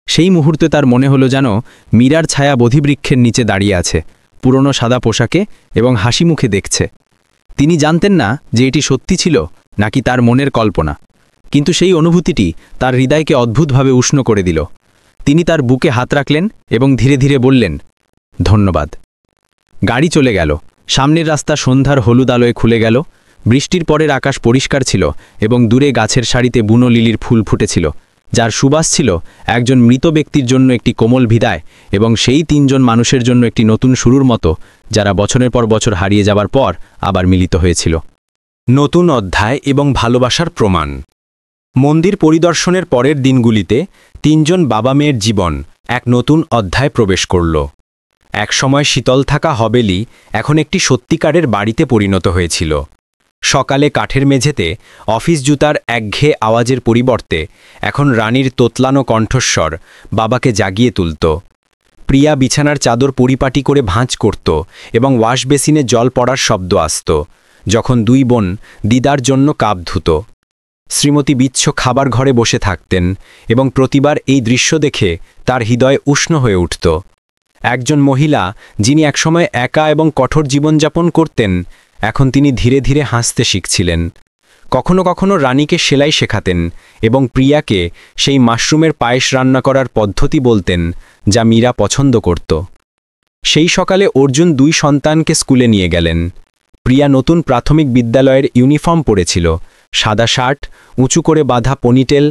D: সেই মুহূর্তে তার মনে হলো যেন মীরার ছায়া বোধিবৃক্ষের নিচে দাঁড়িয়ে আছে, পুরনো সাদা পোশাকে এবং হাসি মুখে দেখছে। তিনি জানতেন না যে এটি সত্যি ছিল নাকি তার মনের কল্পনা, কিন্তু সেই অনুভূতিটি তার হৃদয়কে অদ্ভুতভাবে উষ্ণ করে দিল। তিনি তার বুকে হাত রাখলেন এবং ধীরে ধীরে বললেন, ধন্যবাদ। গাড়ি চলে গেল। সামনের রাস্তা সন্ধ্যার হলুদ আলোয় খুলে গেল। বৃষ্টির পরের আকাশ পরিষ্কার ছিল এবং দূরে গাছের সারিতে বুনো লিলির ফুল ফুটেছিল, যার সুবাস ছিল একজন মৃত ব্যক্তির জন্য একটি কোমল বিদায় এবং সেই 3 জন মানুষের জন্য একটি নতুন শুরুর মতো, যারা বছরের পর বছর হারিয়ে যাবার পর আবার মিলিত হয়েছিল। নতুন অধ্যায় এবং ভালোবাসার প্রমাণ। মন্দির পরিদর্শনের পরের দিনগুলিতে 3 জন বাবা মেয়ের জীবন এক নতুন অধ্যায় প্রবেশ করল।
E: একসময় শীতল থাকা হবেলি এখন একটি সত্যিকারের বাড়িতে পরিণত হয়েছিল। সকালে কাঠের মেঝেতে অফিস জুতার একঘেয়ে আওয়াজের পরিবর্তে এখন রানীর তোতলানো কণ্ঠস্বর বাবাকে জাগিয়ে তুলত। প্রিয়া বিছানার চাদর পরিপাটি করে ভাঁজ করত এবং ওয়াশ বেসিনে জল পড়ার শব্দ আসত যখন দুই বোন দিদার জন্য কাপ ধুত। শ্রীমতী বিচ্ছ খাবার ঘরে বসে থাকতেন এবং প্রতিবার এই দৃশ্য দেখে তার হৃদয় উষ্ণ হয়ে উঠত। একজন মহিলা যিনি একসময় একা এবং কঠোর জীবনযাপন করতেন, এখন তিনি ধীরে ধীরে হাসতে শিখছিলেন। কখনো কখনো রানীকে সেলাই শেখাতেন এবং প্রিয়াকে সেই মাশরুমের পায়েস রান্না করার পদ্ধতি বলতেন যা মীরা পছন্দ করত। সেই সকালে অর্জুন দুই সন্তানকে স্কুলে নিয়ে গেলেন। প্রিয়া নতুন প্রাথমিক বিদ্যালয়ের ইউনিফর্ম পরেছিল, সাদা শার্ট, উঁচু করে বাঁধা পনিটেল,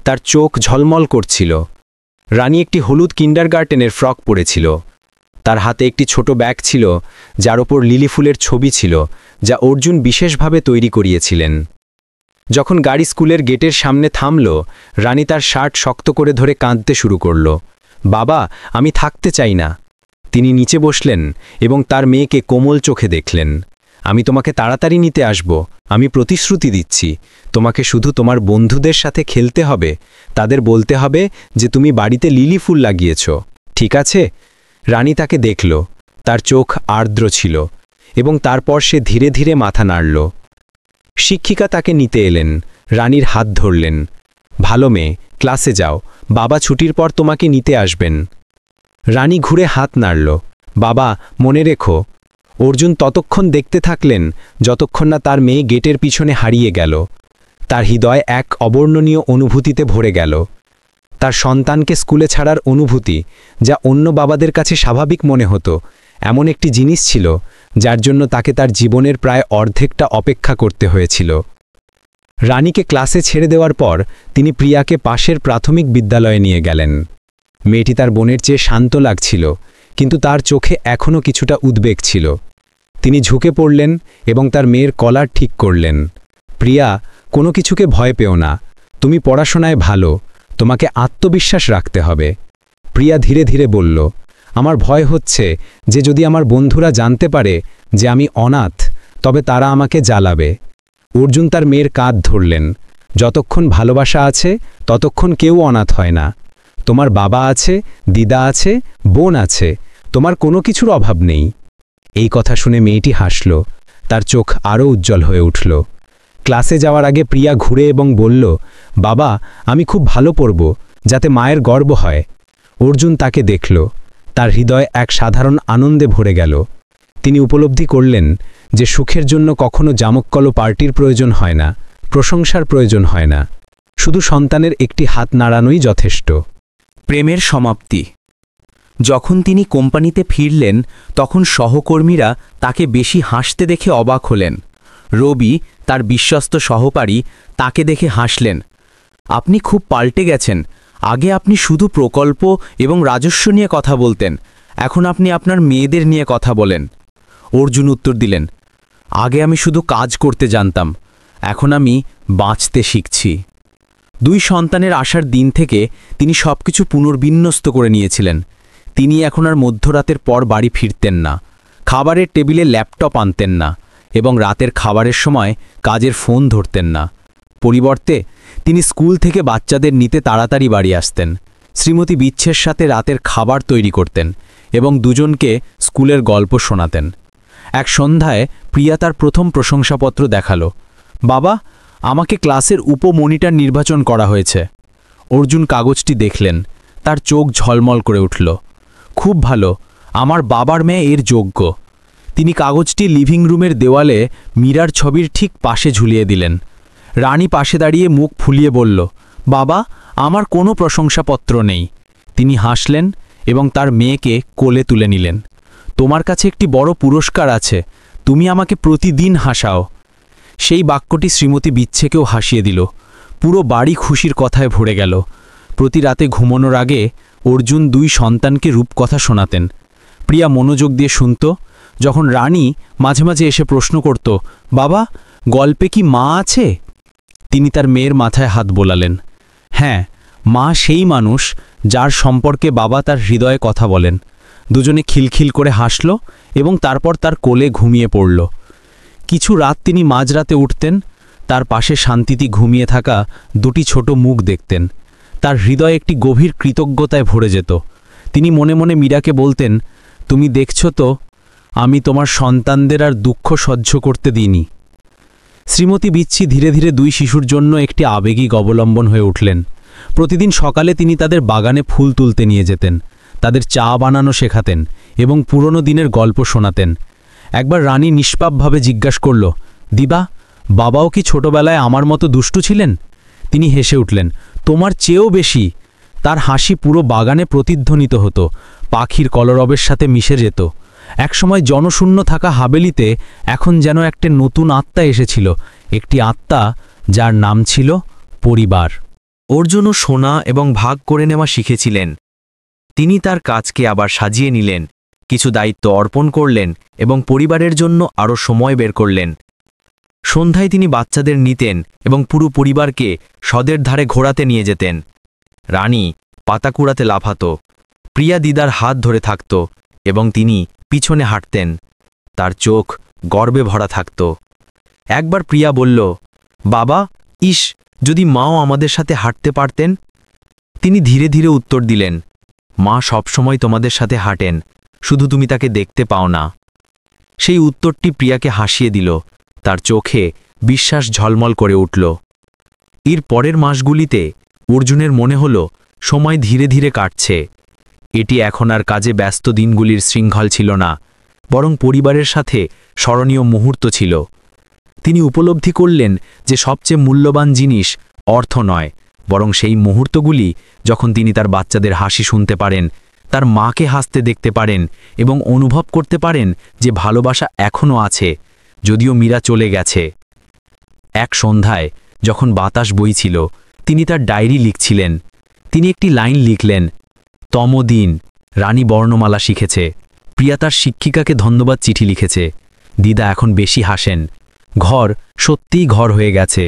E: তার চোখ ঝলমল করছিল। রানী একটি হলুদ কিন্ডারগার্টেনের ফ্রক পরেছিল। তার হাতে একটি ছোট ব্যাগ ছিল যার ওপর লিলি ফুলের ছবি ছিল, যা অর্জুন বিশেষভাবে তৈরি করিয়েছিলেন। যখন গাড়ি স্কুলের গেটের সামনে থামল, রানী তার শার্ট শক্ত করে ধরে কাঁদতে শুরু করল। বাবা, আমি থাকতে চাই না। তিনি নিচে বসলেন এবং তার মেয়েকে কোমল চোখে দেখলেন। আমি তোমাকে তাড়াতাড়ি নিতে আসব, আমি প্রতিশ্রুতি দিচ্ছি। তোমাকে শুধু তোমার বন্ধুদের সাথে খেলতে হবে, তাদের বলতে হবে যে তুমি বাড়িতে লিলি ফুল লাগিয়েছ, ঠিক আছে? রানী তাকে দেখল, তার চোখ আর্দ্র ছিল এবং তারপর সে ধীরে ধীরে মাথা নাড়ল। শিক্ষিকা তাকে নিতে এলেন, রানীর হাত ধরলেন। ভালো মেয়ে, ক্লাসে যাও, বাবা ছুটির পর তোমাকে নিতে আসবেন। রানী ঘুরে হাত নাড়ল। বাবা, মনে রেখো। অর্জুন ততক্ষণ দেখতে থাকলেন যতক্ষণ না তার মেয়ে গেটের পিছনে হারিয়ে গেল। তার হৃদয় এক অবর্ণনীয় অনুভূতিতে ভরে গেল। তার সন্তানকে স্কুলে ছাড়ার অনুভূতি, যা অন্য বাবাদের কাছে স্বাভাবিক মনে হতো, এমন একটি জিনিস ছিল যার জন্য তাকে তার জীবনের প্রায় অর্ধেকটা অপেক্ষা করতে হয়েছিল। রানীকে ক্লাসে ছেড়ে দেওয়ার পর তিনি প্রিয়াকে পাশের প্রাথমিক বিদ্যালয়ে নিয়ে গেলেন। মেয়েটি তার বোনের চেয়ে শান্ত লাগছিল, কিন্তু তার চোখে এখনও কিছুটা উদ্বেগ ছিল। তিনি ঝুঁকে পড়লেন এবং তার মেয়ের কলার ঠিক করলেন। প্রিয়া, কোনো কিছুকে ভয় পেও না, তুমি পড়াশোনায় ভালো, তোমাকে আত্মবিশ্বাস রাখতে হবে। প্রিয়া ধীরে ধীরে বলল, আমার ভয় হচ্ছে যে যদি আমার বন্ধুরা জানতে পারে যে আমি অনাথ, তবে তারা আমাকে জ্বালাবে। অর্জুন তার মেয়ের কাঁধ ধরলেন। যতক্ষণ ভালোবাসা আছে ততক্ষণ কেউ অনাথ হয় না। তোমার বাবা আছে, দিদা আছে, বোন আছে, তোমার কোনো কিছুর অভাব নেই। এই কথা শুনে মেয়েটি হাসল, তার চোখ আরও উজ্জ্বল হয়ে উঠল। ক্লাসে যাওয়ার আগে প্রিয়া ঘুরে এবং বলল, বাবা, আমি খুব ভালো পড়ব, যাতে মায়ের গর্ব হয়। অর্জুন তাকে দেখল, তার হৃদয় এক সাধারণ আনন্দে ভরে গেল। তিনি উপলব্ধি করলেন যে সুখের জন্য কখনো জামক্কল পার্টির প্রয়োজন হয় না, প্রশংসার প্রয়োজন হয় না, শুধু সন্তানের একটি হাত নাড়ানোই যথেষ্ট।
B: প্রেমের সমাপ্তি। যখন তিনি কোম্পানিতে ফিরলেন তখন সহকর্মীরা তাকে বেশি হাসতে দেখে অবাক হলেন। রবি, তার বিশ্বস্ত সহকারী, তাকে দেখে হাসলেন। আপনি খুব পাল্টে গেছেন। আগে আপনি শুধু প্রকল্প এবং রাজস্ব নিয়ে কথা বলতেন, এখন আপনি আপনার মেয়েদের নিয়ে কথা বলেন। অর্জুন উত্তর দিলেন, আগে আমি শুধু কাজ করতে জানতাম, এখন আমি বাঁচতে শিখছি। দুই সন্তানের আসার দিন থেকে তিনি সবকিছু পুনর্বিন্যস্ত করে নিয়েছিলেন। তিনি এখন আর মধ্যরাতের পর বাড়ি ফিরতেন না, খাবারের টেবিলে ল্যাপটপ আনতেন না এবং রাতের খাবারের সময় কাজের ফোন ধরতেন না। পরিবর্তে তিনি স্কুল থেকে বাচ্চাদের নিতে তাড়াতাড়ি বাড়ি আসতেন, শ্রীমতী বিচ্ছের সাথে রাতের খাবার তৈরি করতেন এবং দুজনকে স্কুলের গল্প শোনাতেন। এক সন্ধ্যায় প্রিয়া তার প্রথম প্রশংসাপত্র দেখালো। বাবা, আমাকে ক্লাসের উপমনিটর নির্বাচন করা হয়েছে। অর্জুন কাগজটি দেখলেন, তার চোখ ঝলমল করে উঠল। খুব ভালো, আমার বাবার মেয়ে এর যোগ্য। তিনি কাগজটি লিভিং রুমের দেওয়ালে মীরার ছবির ঠিক পাশে ঝুলিয়ে দিলেন। রানী পাশে দাঁড়িয়ে মুখ ফুলিয়ে বলল, বাবা, আমার কোনো প্রশংসাপত্র নেই। তিনি হাসলেন এবং তার মেয়েকে কোলে তুলে নিলেন। তোমার কাছে একটি বড় পুরস্কার আছে, তুমি আমাকে প্রতিদিন হাসাও। সেই বাক্যটি শ্রীমতী বিচ্ছেকেও হাসিয়ে দিল। পুরো বাড়ি খুশির কথায় ভরে গেল। প্রতি রাতে ঘুমানোর আগে অর্জুন দুই সন্তানকে রূপকথা শোনাতেন। প্রিয়া মনোযোগ দিয়ে শুনত। যখন রানী মাঝে মাঝে এসে প্রশ্ন করত, বাবা, গল্পে কি মা আছে? তিনি তার মেয়ের মাথায় হাত বোলালেন। হ্যাঁ, মা সেই মানুষ যার সম্পর্কে বাবা তার হৃদয়ে কথা বলেন। দুজনে খিলখিল করে হাসল এবং তারপর তার কোলে ঘুমিয়ে পড়ল। কিছু রাত তিনি মাঝরাতে উঠতেন, তার পাশে শান্তিতে ঘুমিয়ে থাকা দুটি ছোট মুখ দেখতেন। তার হৃদয় একটি গভীর কৃতজ্ঞতায় ভরে যেত। তিনি মনে মনে মীরাকে বলতেন, তুমি দেখছো তো, আমি তোমার সন্তানদের আর দুঃখ সহ্য করতে দিইনি। শ্রীমতী বিচ্ছি ধীরে ধীরে দুই শিশুর জন্য একটি আবেগিক অবলম্বন হয়ে উঠলেন। প্রতিদিন সকালে তিনি তাদের বাগানে ফুল তুলতে নিয়ে যেতেন, তাদের চা বানানো শেখাতেন এবং পুরনো দিনের গল্প শোনাতেন। একবার রানী নিষ্পাপভাবে জিজ্ঞাসা করল, দিবা, বাবাও কি ছোটবেলায় আমার মতো দুষ্টু ছিলেন? তিনি হেসে উঠলেন, তোমার চেয়েও বেশি। তার হাসি পুরো বাগানে প্রতিধ্বনিত হতো, পাখির কলরবের সাথে মিশে যেত। একসময় জনশূন্য থাকা হাবেলিতে এখন যেন একটা নতুন আত্মা এসেছিল, একটি আত্মা যার নাম ছিল পরিবার।
F: অর্জুনও শোনা এবং ভাগ করে নেওয়া শিখেছিলেন। তিনি তার কাজকে আবার সাজিয়ে নিলেন, কিছু দায়িত্ব অর্পণ করলেন এবং পরিবারের জন্য আরও সময় বের করলেন। সন্ধ্যায় তিনি বাচ্চাদের নিতেন এবং পুরো পরিবারকে হ্রদের ধারে ঘোরাতে নিয়ে যেতেন। রানী পাতা কুড়াতে লাফাত, প্রিয়া দিদার হাত ধরে থাকত এবং তিনি পিছনে হাঁটতেন। তার চোখ গর্বে ভরা থাকত। একবার প্রিয়া বলল, বাবা, ইস, যদি মাও আমাদের সাথে হাঁটতে পারতেন। তিনি ধীরে ধীরে উত্তর দিলেন, মা সবসময় তোমাদের সাথে হাঁটেন, শুধু তুমি তাকে দেখতে পাও না। সেই উত্তরটি প্রিয়াকে হাসিয়ে দিল, তার চোখে বিশ্বাস ঝলমল করে উঠল। এর পরের মাসগুলিতে অর্জুনের মনে হল সময় ধীরে ধীরে কাটছে। এটি এখন আর কাজে ব্যস্ত দিনগুলির শৃঙ্খল ছিল না, বরং পরিবারের সাথে স্মরণীয় মুহূর্ত ছিল। তিনি উপলব্ধি করলেন যে সবচেয়ে মূল্যবান জিনিস অর্থ নয়, বরং সেই মুহূর্তগুলি যখন তিনি তার বাচ্চাদের হাসি শুনতে পারেন, তার মাকে হাসতে দেখতে পারেন এবং অনুভব করতে পারেন যে ভালোবাসা এখনও আছে, যদিও মীরা চলে গেছে। এক সন্ধ্যায় যখন বাতাস বইছিল, তিনি তার ডায়েরি লিখছিলেন। তিনি একটি লাইন লিখলেন, তম দিন, রানী বর্ণমালা শিখেছে, প্রিয়া তার শিক্ষিকাকে ধন্যবাদ চিঠি লিখেছে, দিদা এখন বেশি হাসেন, ঘর সত্যিই ঘর হয়ে গেছে।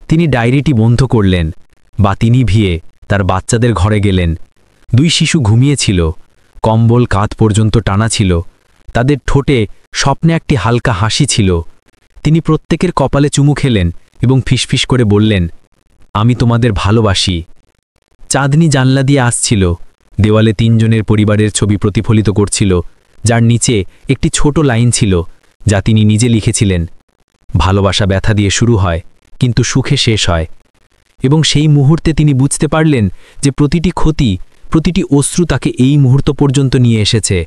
F: তিনি ডায়েরিটি বন্ধ করলেন, বাতি নিভিয়ে তার বাচ্চাদের ঘরে গেলেন। দুই শিশু ঘুমিয়েছিল, কম্বল কাঁধ পর্যন্ত টানা ছিল, তাদের ঠোঁটে স্বপ্নে একটি হালকা হাসি ছিল। তিনি প্রত্যেকের কপালে চুমু খেলেন এবং ফিসফিস করে বললেন, আমি তোমাদের ভালোবাসি। চাঁদনি জানলা দিয়ে আসছিল, দেওয়ালে তিনজনের পরিবারের ছবি প্রতিফলিত করছিল, যার নিচে একটি ছোট লাইন ছিল যা তিনি নিজে লিখেছিলেন, ভালোবাসা ব্যথা দিয়ে শুরু হয় কিন্তু সুখে শেষ হয়। এবং সেই মুহূর্তে তিনি বুঝতে পারলেন যে প্রতিটি ক্ষতি, প্রতিটি অশ্রু তাকে এই মুহূর্ত পর্যন্ত নিয়ে এসেছে,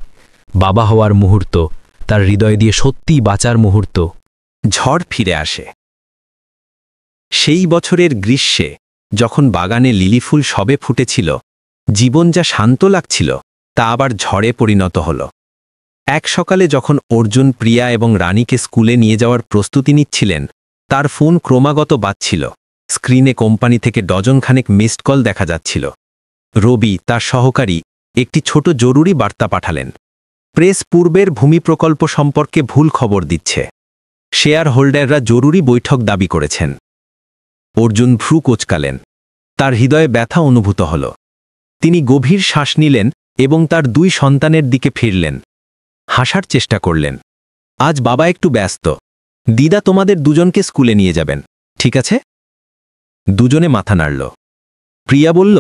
F: বাবা হওয়ার মুহূর্ত, তার হৃদয় দিয়ে সত্যিই বাঁচার মুহূর্ত।
A: ঝড় ফিরে আসে। সেই বছরের গ্রীষ্মে যখন বাগানে লিলি ফুল সবে ফুটেছিল, জীবন যা শান্ত লাগছিল তা আবার ঝড়ে পরিণত হল। এক সকালে যখন অর্জুন প্রিয়া এবং রানীকে স্কুলে নিয়ে যাওয়ার প্রস্তুতি নিচ্ছিলেন, তার ফোন ক্রমাগত বাজছিল। স্ক্রিনে কোম্পানি থেকে ডজনখানেক মিসড কল দেখা যাচ্ছিল। রবি, তার সহকারী, একটি ছোট জরুরি বার্তা পাঠালেন। প্রেস পূর্বের ভূমি প্রকল্প সম্পর্কে ভুল খবর দিচ্ছে, শেয়ার হোল্ডাররা জরুরি বৈঠক দাবি করেছেন। অর্জুন ভ্রু কোঁচকালেন, তার হৃদয়ে ব্যথা অনুভূত হল। তিনি গভীর শ্বাস নিলেন এবং তার দুই সন্তানের দিকে ফিরলেন। হাসার চেষ্টা করলেন, আজ বাবা একটু ব্যস্ত, দিদা তোমাদের দুজনকে স্কুলে নিয়ে যাবেন, ঠিক আছে? দুজনে মাথা নাড়ল। প্রিয়া বলল,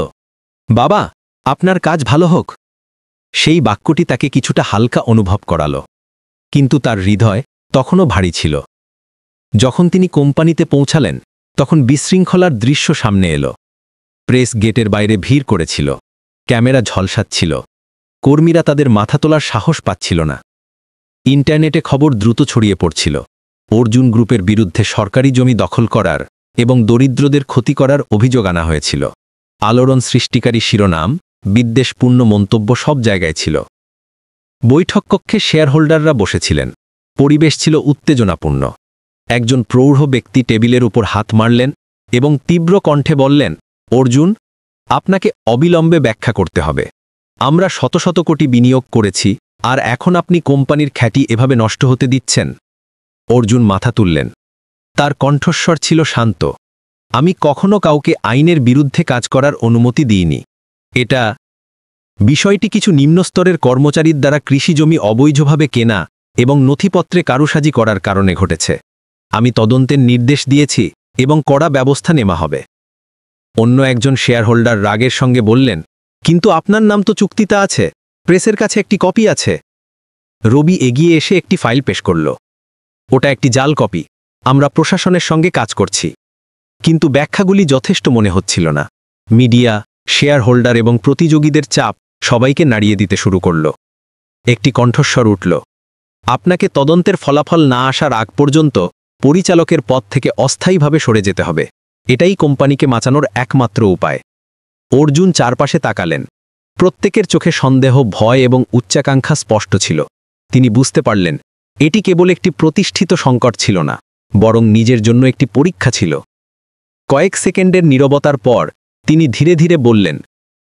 A: বাবা, আপনার কাজ ভালো হোক। সেই বাক্যটি তাকে কিছুটা হালকা অনুভব করাল, কিন্তু তার হৃদয় তখনও ভারী ছিল। যখন তিনি কোম্পানিতে পৌঁছালেন, তখন বিশৃঙ্খলার দৃশ্য সামনে এলো। প্রেস গেটের বাইরে ভিড় করেছিল, ক্যামেরা ঝলসাচ্ছিল, কর্মীরা তাদের মাথা তোলার সাহস পাচ্ছিল না। ইন্টারনেটে খবর দ্রুত ছড়িয়ে পড়ছিল, অর্জুন গ্রুপের বিরুদ্ধে সরকারি জমি দখল করার এবং দরিদ্রদের ক্ষতি করার অভিযোগ আনা হয়েছিল। আলোড়ন সৃষ্টিকারী শিরোনাম, বিদ্বেষপূর্ণ মন্তব্য সব জায়গায় ছিল। বৈঠক কক্ষে শেয়ারহোল্ডাররা বসেছিলেন, পরিবেশ ছিল উত্তেজনাপূর্ণ। একজন প্রৌঢ় ব্যক্তি টেবিলের উপর হাত মারলেন এবং তীব্র কণ্ঠে বললেন, অর্জুন, আপনাকে অবিলম্বে ব্যাখ্যা করতে হবে। আমরা শত শত কোটি বিনিয়োগ করেছি, আর এখন আপনি কোম্পানির খ্যাতি এভাবে নষ্ট হতে দিচ্ছেন। অর্জুন মাথা তুললেন, তার কণ্ঠস্বর ছিল শান্ত। আমি কখনো কাউকে আইনের বিরুদ্ধে কাজ করার অনুমতি দিইনি। এটা
B: বিষয়টি কিছু নিম্নস্তরের কর্মচারীর দ্বারা কৃষিজমি অবৈধভাবে কেনা এবং নথিপত্রে কারুসাজি করার কারণে ঘটেছে। আমি তদন্তের নির্দেশ দিয়েছি এবং কড়া ব্যবস্থা নেওয়া হবে। অন্য একজন শেয়ারহোল্ডার রাগের সঙ্গে বললেন, কিন্তু আপনার নাম তো চুক্তিতে আছে, প্রেসের কাছে একটি কপি আছে। রবি এগিয়ে এসে একটি ফাইল পেশ করল। ওটা একটি জাল কপি। আমরা প্রশাসনের সঙ্গে কাজ করছি। কিন্তু ব্যাখ্যাগুলি যথেষ্ট মনে হচ্ছিল না। মিডিয়া, শেয়ার হোল্ডার এবং প্রতিযোগীদের চাপ সবাইকে নাড়িয়ে দিতে শুরু করল। একটি কণ্ঠস্বর উঠল, আপনাকে তদন্তের ফলাফল না আসার আগ পর্যন্ত পরিচালকের পদ থেকে অস্থায়ীভাবে সরে যেতে হবে। এটাই কোম্পানিকে বাঁচানোর একমাত্র উপায়। অর্জুন চারপাশে তাকালেন। প্রত্যেকের চোখে সন্দেহ, ভয় এবং উচ্চাকাঙ্ক্ষা স্পষ্ট ছিল। তিনি বুঝতে পারলেন এটি কেবল একটি প্রতিষ্ঠিত সংকট ছিল না, বরং নিজের জন্য একটি পরীক্ষা ছিল। কয়েক সেকেন্ডের নীরবতার পর তিনি ধীরে ধীরে বললেন,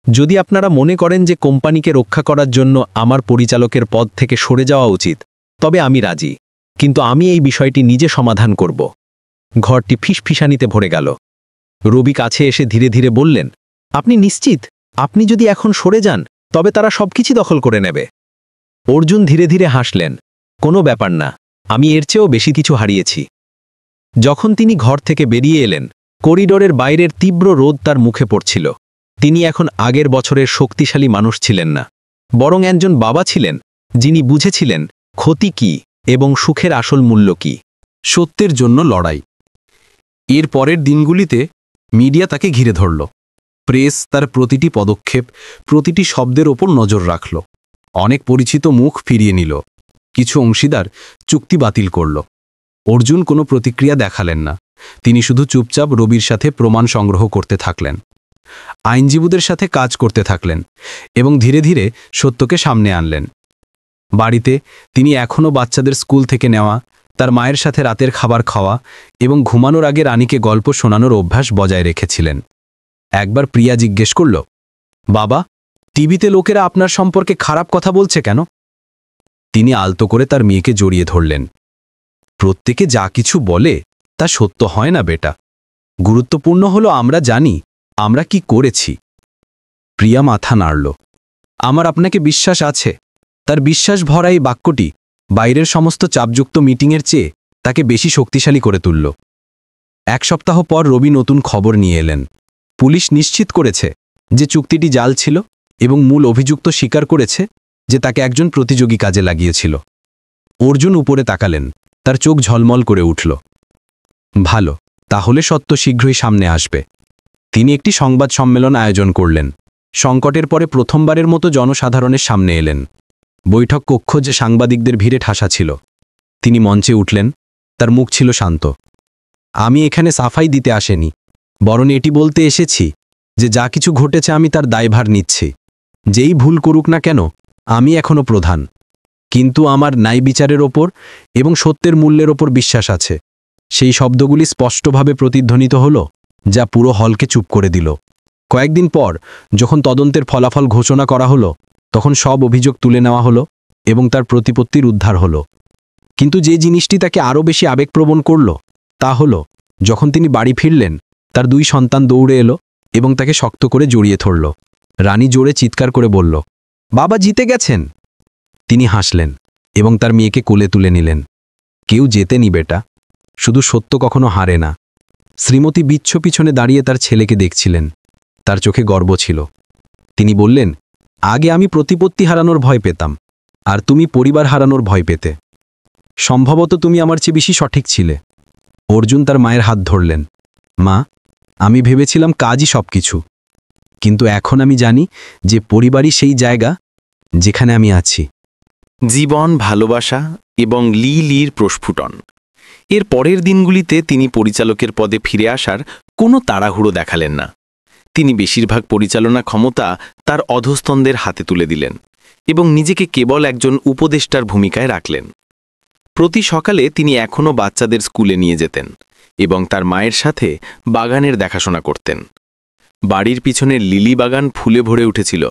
B: যদি আপনারা মনে করেন যে কোম্পানিকে রক্ষা করার জন্য আমার পরিচালকের পদ থেকে সরে যাওয়া উচিত, তবে আমি রাজি, কিন্তু আমি এই বিষয়টি নিজে সমাধান করব। ঘরটি ফিসফিসানিতে ভরে গেল। রবি কাছে এসে ধীরে ধীরে বললেন, আপনি নিশ্চিত? আপনি যদি এখন সরে যান তবে তারা সবকিছু দখল করে নেবে। অর্জুন ধীরে ধীরে হাসলেন, কোনো ব্যাপার না, আমি এর চেয়েও বেশি কিছু হারিয়েছি। যখন তিনি ঘর থেকে বেরিয়ে এলেন, করিডোরের বাইরের তীব্র রোদ তার মুখে পড়ছিল। তিনি এখন আগের বছরের শক্তিশালী মানুষ ছিলেন না, বরং একজন বাবা ছিলেন যিনি বুঝেছিলেন ক্ষতি কি এবং সুখের আসল মূল্য কি।
A: সত্যের জন্য লড়াই। এর পরের দিনগুলিতে মিডিয়া তাকে ঘিরে ধরল। প্রেস তার প্রতিটি পদক্ষেপ, প্রতিটি শব্দের ওপর নজর রাখল। অনেক পরিচিত মুখ ফিরিয়ে নিল। কিছু অংশীদার চুক্তি বাতিল করল। অর্জুন কোনো প্রতিক্রিয়া দেখালেন না। তিনি শুধু চুপচাপ রবির সাথে প্রমাণ সংগ্রহ করতে থাকলেন, আইনজীবীদের সাথে কাজ করতে থাকলেন এবং ধীরে ধীরে সত্যকে সামনে আনলেন। বাড়িতে তিনি এখনও বাচ্চাদের স্কুল থেকে নেওয়া, তার মায়ের সাথে রাতের খাবার খাওয়া এবং ঘুমানোর আগে রানীকে গল্প শোনানোর অভ্যাস বজায় রেখেছিলেন। একবার প্রিয়া জিজ্ঞেস করল, বাবা, টিভিতে লোকেরা আপনার সম্পর্কে খারাপ কথা বলছে কেন? তিনি আলতো করে তার মেয়েকে জড়িয়ে ধরলেন। প্রত্যেকে যা কিছু বলে তা সত্য হয় না বেটা। গুরুত্বপূর্ণ হলো আমরা জানি আমরা কি করেছি। প্রিয়া মাথা নাড়ল। আমার আপনাকে বিশ্বাস আছে। তার বিশ্বাস ভরা এই বাক্যটি বাইরের সমস্ত চাপযুক্ত মিটিংয়ের চেয়ে তাকে বেশি শক্তিশালী করে তুলল। এক সপ্তাহ পর রবি নতুন খবর নিয়ে এলেন। পুলিশ নিশ্চিত করেছে যে চুক্তিটি জাল ছিল এবং মূল অভিযুক্ত স্বীকার করেছে যে তাকে একজন প্রতিযোগী কাজে লাগিয়েছিল। অর্জুন উপরে তাকালেন। তার চোখ ঝলমল করে উঠল। ভালো, তাহলে সত্য শীঘ্রই সামনে আসবে। তিনি একটি সংবাদ সম্মেলন আয়োজন করলেন। সংকটের পরে প্রথমবারের মতো জনসাধারণের সামনে এলেন। বৈঠক কক্ষ যে সাংবাদিকদের ভিড়ে ঠাসা ছিল। তিনি মঞ্চে উঠলেন। তার মুখ ছিল শান্ত। আমি এখানে সাফাই দিতে আসেনি, বরং এটি বলতে এসেছি যে যা কিছু ঘটেছে আমি তার দায়ভার নিচ্ছি। যেই ভুল করুক না কেন, আমি এখনো প্রধান। কিন্তু আমার ন্যায় বিচারের ওপর এবং সত্যের মূল্যের ওপর বিশ্বাস আছে। সেই শব্দগুলি স্পষ্টভাবে প্রতিধ্বনিত হল, যা পুরো হলকে চুপ করে দিল। কয়েকদিন পর যখন তদন্তের ফলাফল ঘোষণা করা হলো, তখন সব অভিযোগ তুলে নেওয়া হলো এবং তার প্রতিপত্তির উদ্ধার হলো। কিন্তু যে জিনিসটি তাকে আরও বেশি আবেগপ্রবণ করল তা হল যখন তিনি বাড়ি ফিরলেন, তার 2 সন্তান দৌড়ে এলো এবং তাকে শক্ত করে জড়িয়ে ধরল। রানী জোরে চিৎকার করে বলল, বাবা জিতে গেছেন। তিনি হাসলেন এবং তার মেয়েকে কোলে তুলে নিলেন। কেউ জেতেনি বেটা, শুধু সত্য কখনো হারে না। শ্রীমতী বিচ্ছ পিছনে দাঁড়িয়ে তার ছেলেকে দেখছিলেন। তার চোখে গর্ব ছিল। তিনি বললেন, আগে আমি প্রতিপত্তি হারানোর ভয় পেতাম, আর তুমি পরিবার হারানোর ভয় পেতে। সম্ভবত তুমি আমার চেয়ে বেশি সঠিক ছিলে। অর্জুন তার মায়ের হাত ধরলেন। মা, আমি ভেবেছিলাম কাজই সবকিছু, কিন্তু এখন আমি জানি যে পরিবারই সেই জায়গা যেখানে আমি আছি।
B: জীবন, ভালোবাসা এবং লির প্রস্ফুটন। এর পরের দিনগুলিতে তিনি পরিচালকের পদে ফিরে আসার কোনো তাড়াহুড়ো দেখালেন না। তিনি বেশিরভাগ পরিচালনা ক্ষমতা তার অধস্তনদের হাতে তুলে দিলেন এবং নিজেকে কেবল একজন উপদেষ্টার ভূমিকায় রাখলেন। প্রতি সকালে তিনি এখনও বাচ্চাদের স্কুলে নিয়ে যেতেন এবং তার মায়ের সাথে বাগানের দেখাশোনা করতেন। বাড়ির পিছনের লিলি বাগান ফুলে ভরে উঠেছিল,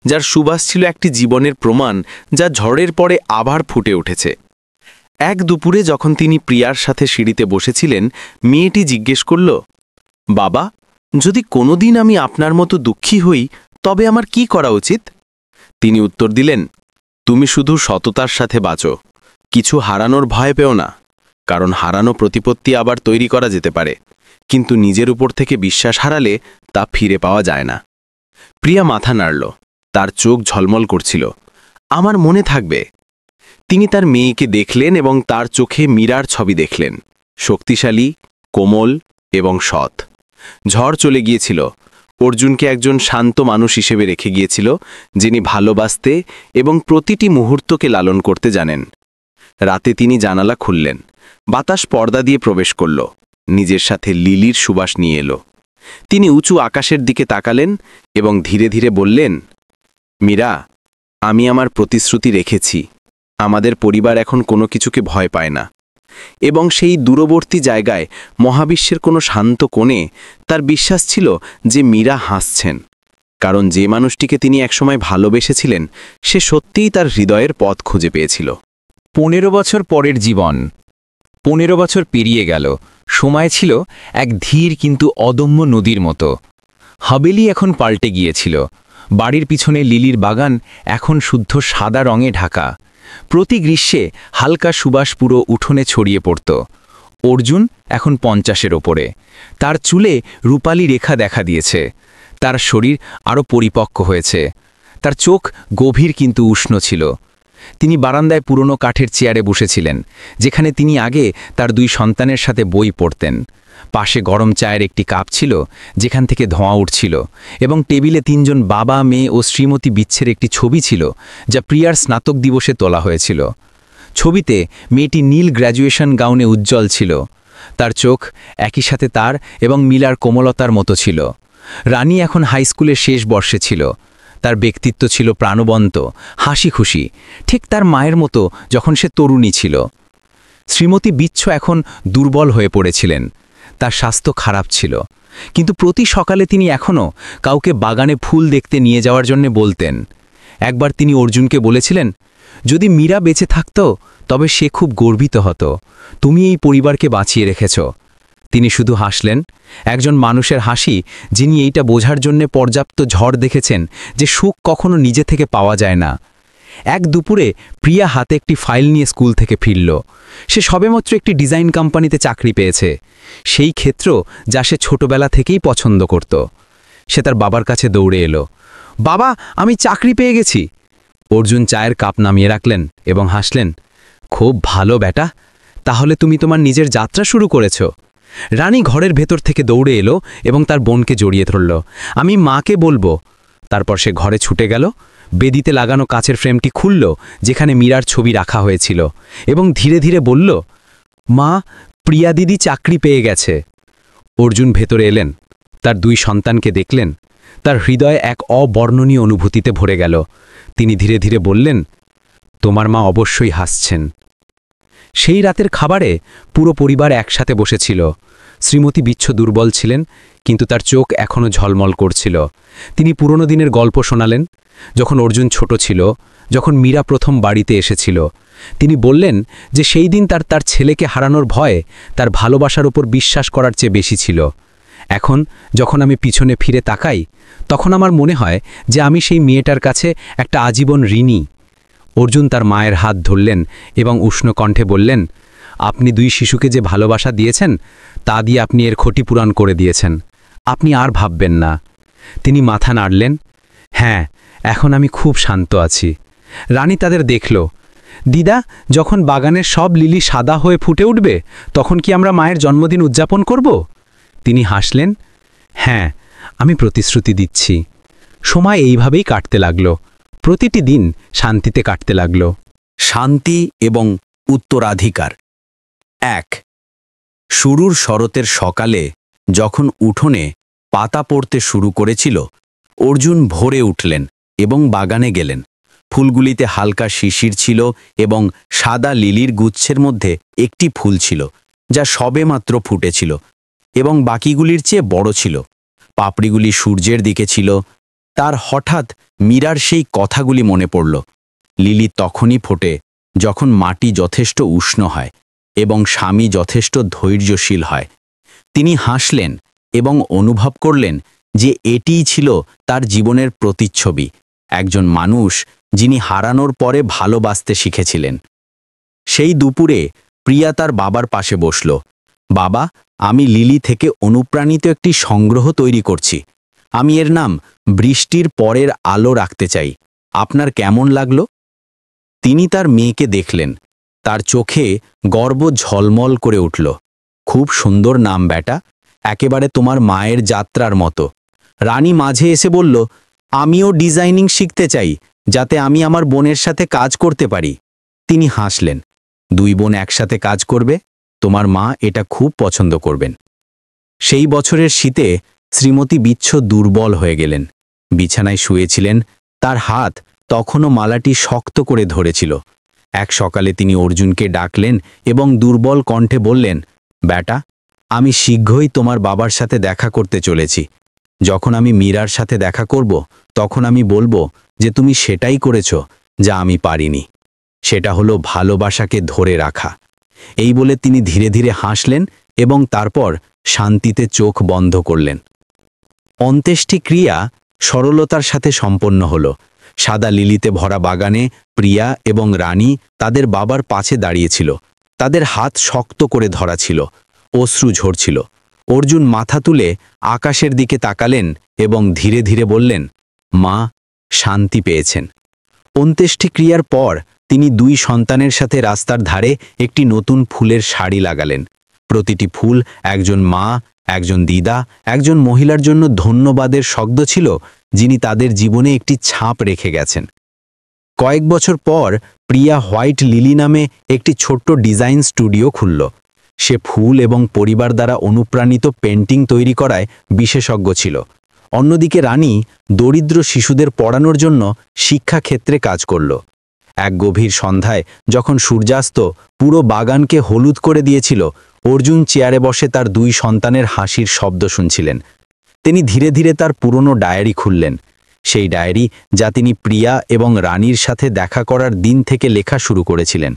B: যার সুবাস ছিল একটি জীবনের প্রমাণ যা ঝড়ের পরে আবার ফুটে উঠেছে। এক দুপুরে যখন তিনি প্রিয়ার সাথে সিঁড়িতে বসেছিলেন, মেয়েটি জিজ্ঞেস করল, বাবা, যদি কোনোদিন আমি আপনার মতো দুঃখী হই তবে আমার কি করা উচিত?
A: তিনি উত্তর দিলেন, তুমি শুধু সততার সাথে বাঁচো, কিছু হারানোর ভয় পেও না, কারণ হারানো প্রতিপত্তি আবার তৈরি করা যেতে পারে, কিন্তু নিজের উপর থেকে বিশ্বাস হারালে তা ফিরে পাওয়া যায় না। প্রিয়া মাথা নাড়ল, তার চোখ ঝলমল করছিল। আমার মনে থাকবে। তিনি তার মেয়েকে দেখলেন এবং তার চোখে মীরার ছবি দেখলেন, শক্তিশালী, কোমল এবং সৎ। ঝড় চলে গিয়েছিল, অর্জুনকে একজন শান্ত মানুষ হিসেবে রেখে গিয়েছিল, যিনি ভালোবাসতে এবং প্রতিটি মুহূর্তকে লালন করতে জানেন। রাতে তিনি জানালা খুললেন, বাতাস পর্দা দিয়ে প্রবেশ করল, নিজের সাথে লিলির সুবাস নিয়ে এলো। তিনি উঁচু আকাশের দিকে তাকালেন এবং ধীরে ধীরে বললেন, মীরা, আমি আমার প্রতিশ্রুতি রেখেছি। আমাদের পরিবার এখন কোনো কিছুকে ভয় পায় না। এবং সেই দূরবর্তী জায়গায় মহাবিশ্বের কোনো শান্ত কোণে তার বিশ্বাস ছিল যে মীরা হাসছেন, কারণ যে মানুষটিকে তিনি একসময় ভালোবেসেছিলেন সে সত্যিই তার হৃদয়ের পথ খুঁজে পেয়েছিল।
B: 15 বছর পরের জীবন। 15 বছর পেরিয়ে গেল। সময় ছিল এক ধীর কিন্তু অদম্য নদীর মতো। হাবেলি এখন পাল্টে গিয়েছিল। বাড়ির পিছনে লিলির বাগান এখন শুদ্ধ সাদা রঙে ঢাকা। প্রতি গ্রীষ্মে হালকা সুবাস পুরো উঠোনে ছড়িয়ে পড়ত। অর্জুন এখন 50-এর ওপরে। তার চুলে রূপালী রেখা দেখা দিয়েছে। তার শরীর আরও পরিপক্ক হয়েছে। তার চোখ গভীর কিন্তু উষ্ণ ছিল। তিনি বারান্দায় পুরনো কাঠের চেয়ারে বসেছিলেন, যেখানে তিনি আগে তার 2 সন্তানের সাথে বই পড়তেন। পাশে গরম চায়ের একটি কাপ ছিল, যেখান থেকে ধোঁয়া উঠছিল, এবং টেবিলে 3 জন বাবা, মেয়ে ও শ্রীমতী বিচ্ছের একটি ছবি ছিল, যা প্রিয়ার স্নাতক দিবসে তোলা হয়েছিল। ছবিতে মেয়েটি নীল গ্র্যাজুয়েশন গাউনে উজ্জ্বল ছিল। তার চোখ একই সাথে তার এবং মিলার কোমলতার মতো ছিল। রানী এখন হাইস্কুলের শেষ বর্ষে ছিল। তার ব্যক্তিত্ব ছিল প্রাণবন্ত, হাসি খুশি, ঠিক তার মায়ের মতো যখন সে তরুণী ছিল। শ্রীমতী বিচ্ছ এখন দুর্বল হয়ে পড়েছিলেন। তার স্বাস্থ্য খারাপ ছিল, কিন্তু প্রতি সকালে তিনি এখনও কাউকে বাগানে ফুল দেখতে নিয়ে যাওয়ার জন্য বলতেন। একবার তিনি অর্জুনকে বলেছিলেন, যদি মীরা বেঁচে থাকত তবে সে খুব গর্বিত হতো। তুমি এই পরিবারকে বাঁচিয়ে রেখেছ। তিনি শুধু হাসলেন, একজন মানুষের হাসি যিনি এইটা বোঝার জন্য পর্যাপ্ত ঝড় দেখেছেন যে সুখ কখনো নিজে থেকে পাওয়া যায় না। এক দুপুরে প্রিয়া হাতে একটি ফাইল নিয়ে স্কুল থেকে ফিরল। সে সবেমাত্র একটি ডিজাইন কোম্পানিতে চাকরি পেয়েছে, সেই ক্ষেত্র যা সে ছোটবেলা থেকেই পছন্দ করত। সে তার বাবার কাছে দৌড়ে এলো, বাবা, আমি চাকরি পেয়ে গেছি। অর্জুন চায়ের কাপ নামিয়ে রাখলেন এবং হাসলেন, খুব ভালো বেটা, তাহলে তুমি তোমার নিজের যাত্রা শুরু করেছ। রানী ঘরের ভেতর থেকে দৌড়ে এলো এবং তার বোনকে জড়িয়ে ধরল। আমি মাকে বলবো। তারপর সে ঘরে ছুটে গেল, বেদিতে লাগানো কাচের ফ্রেমটি খুলল, যেখানে মীরার ছবি রাখা হয়েছিল, এবং ধীরে ধীরে বলল, মা, প্রিয়া দিদি চাকরি পেয়ে গেছে। অর্জুন ভেতরে এলেন, তার 2 সন্তানকে দেখলেন। তার হৃদয় এক অবর্ণনীয় অনুভূতিতে ভরে গেল। তিনি ধীরে ধীরে বললেন, তোমার মা অবশ্যই হাসছেন। সেই রাতের খাবারে পুরো পরিবার একসাথে বসেছিল। শ্রীমতী বিচ্ছ দুর্বল ছিলেন, কিন্তু তার চোখ এখনও ঝলমল করছিল। তিনি পুরনো দিনের গল্প শোনালেন, যখন অর্জুন ছোট ছিল, যখন মীরা প্রথম বাড়িতে এসেছিল। তিনি বললেন যে সেই দিন তার ছেলেকে হারানোর ভয়ে তার ভালোবাসার উপর বিশ্বাস করার চেয়ে বেশি ছিল। এখন যখন আমি পিছনে ফিরে তাকাই, তখন আমার মনে হয় যে আমি সেই মেয়েটার কাছে একটা আজীবন ঋণী। অর্জুন তার মায়ের হাত ধরলেন এবং উষ্ণ কণ্ঠে বললেন, আপনি 2 শিশুকে যে ভালোবাসা দিয়েছেন তা দিয়ে আপনি এর ক্ষতিপূরণ করে দিয়েছেন। আপনি আর ভাববেন না। তিনি মাথা নাড়লেন, হ্যাঁ, এখন আমি খুব শান্ত আছি। রানী তাদের দেখল। দিদা, যখন বাগানের সব লিলি সাদা হয়ে ফুটে উঠবে, তখন কি আমরা মায়ের জন্মদিন উদযাপন করব? তিনি হাসলেন, হ্যাঁ, আমি প্রতিশ্রুতি দিচ্ছি। সময় এইভাবেই কাটতে লাগল। প্রতিটি দিন শান্তিতে কাটতে লাগল।
F: শান্তি এবং উত্তরাধিকার। 1 শুরুর শরতের সকালে যখন উঠোনে পাতা পড়তে শুরু করেছিল, অর্জুন ভোরে উঠলেন এবং বাগানে গেলেন। ফুলগুলিতে হালকা শিশির ছিল এবং সাদা লিলির গুচ্ছের মধ্যে একটি ফুল ছিল, যা সবেমাত্র ফুটেছিল এবং বাকিগুলির চেয়ে বড় ছিল। পাপড়িগুলি সূর্যের দিকে ছিল। তার হঠাৎ মীরার সেই কথাগুলি মনে পড়ল। লিলি তখনই ফোটে যখন মাটি যথেষ্ট উষ্ণ হয় এবং স্বামী যথেষ্ট ধৈর্যশীল হয়। তিনি হাসলেন এবং অনুভব করলেন যে এটিই ছিল তার জীবনের প্রতিচ্ছবি। একজন মানুষ যিনি হারানোর পরে ভালোবাসতে শিখেছিলেন। সেই দুপুরে প্রিয়া তার বাবার পাশে বসল। বাবা, আমি লিলি থেকে অনুপ্রাণিত একটি সংগ্রহ তৈরি করছি। আমি এর নাম বৃষ্টির পরের আলো রাখতে চাই। আপনার কেমন লাগলো? তিনি তার মেয়েকে দেখলেন। তার চোখে গর্ব ঝলমল করে উঠল। খুব সুন্দর নাম বেটা, একেবারে তোমার মায়ের যাত্রার মতো। রানী মাঝে এসে বলল, আমিও ডিজাইনিং শিখতে চাই, যাতে আমি আমার বোনের সাথে কাজ করতে পারি। তিনি হাসলেন। 2 বোন একসাথে কাজ করবে, তোমার মা এটা খুব পছন্দ করবেন। সেই বছরের শীতে শ্রীমতী বিচ্ছ দুর্বল হয়ে গেলেন। বিছানায় শুয়েছিলেন। তার হাত তখনও মালাটি শক্ত করে ধরেছিল। এক সকালে তিনি অর্জুনকে ডাকলেন এবং দুর্বল কণ্ঠে বললেন, বেটা, আমি শীঘ্রই তোমার বাবার সাথে দেখা করতে চলেছি। যখন আমি মীরার সাথে দেখা করব, তখন আমি বলবো যে তুমি সেটাই করেছ যা আমি পারিনি। সেটা হলো ভালোবাসাকে ধরে রাখা। এই বলে তিনি ধীরে ধীরে হাসলেন এবং তারপর শান্তিতে চোখ বন্ধ করলেন। অন্ত্যেষ্টিক্রিয়া সরলতার সাথে সম্পন্ন হল। সাদা লিলিতে ভরা বাগানে প্রিয়া এবং রানী তাদের বাবার পাশে দাঁড়িয়েছিল। তাদের হাত শক্ত করে ধরা ছিল। অশ্রু ঝরছিল। অর্জুন মাথা তুলে আকাশের দিকে তাকালেন এবং ধীরে ধীরে বললেন, মা, শান্তি পেয়েছেন। অন্ত্যেষ্টিক্রিয়ার পর তিনি 2 সন্তানের সাথে রাস্তার ধারে একটি নতুন ফুলের সারি লাগালেন। প্রতিটি ফুল একজন মা, একজন দিদা, একজন মহিলার জন্য ধন্যবাদের শব্দ ছিল, যিনি তাদের জীবনে একটি ছাপ রেখে গেছেন। কয়েক বছর পর প্রিয়া হোয়াইট লিলি নামে একটি ছোট্ট ডিজাইন স্টুডিও খুলল। সে ফুল এবং পরিবার দ্বারা অনুপ্রাণিত পেন্টিং তৈরি করায় বিশেষজ্ঞ ছিল। অন্যদিকে রানী দরিদ্র শিশুদের পড়ানোর জন্য শিক্ষাক্ষেত্রে কাজ করল। এক গভীর সন্ধ্যায় যখন সূর্যাস্ত পুরো বাগানকে হলুদ করে দিয়েছিল, অর্জুন চেয়ারে বসে তার 2 সন্তানের হাসির শব্দ শুনছিলেন। তিনি ধীরে ধীরে তার পুরনো ডায়েরি খুললেন। সেই ডায়েরি যা তিনি প্রিয়া এবং রানীর সাথে দেখা করার দিন থেকে লেখা শুরু করেছিলেন।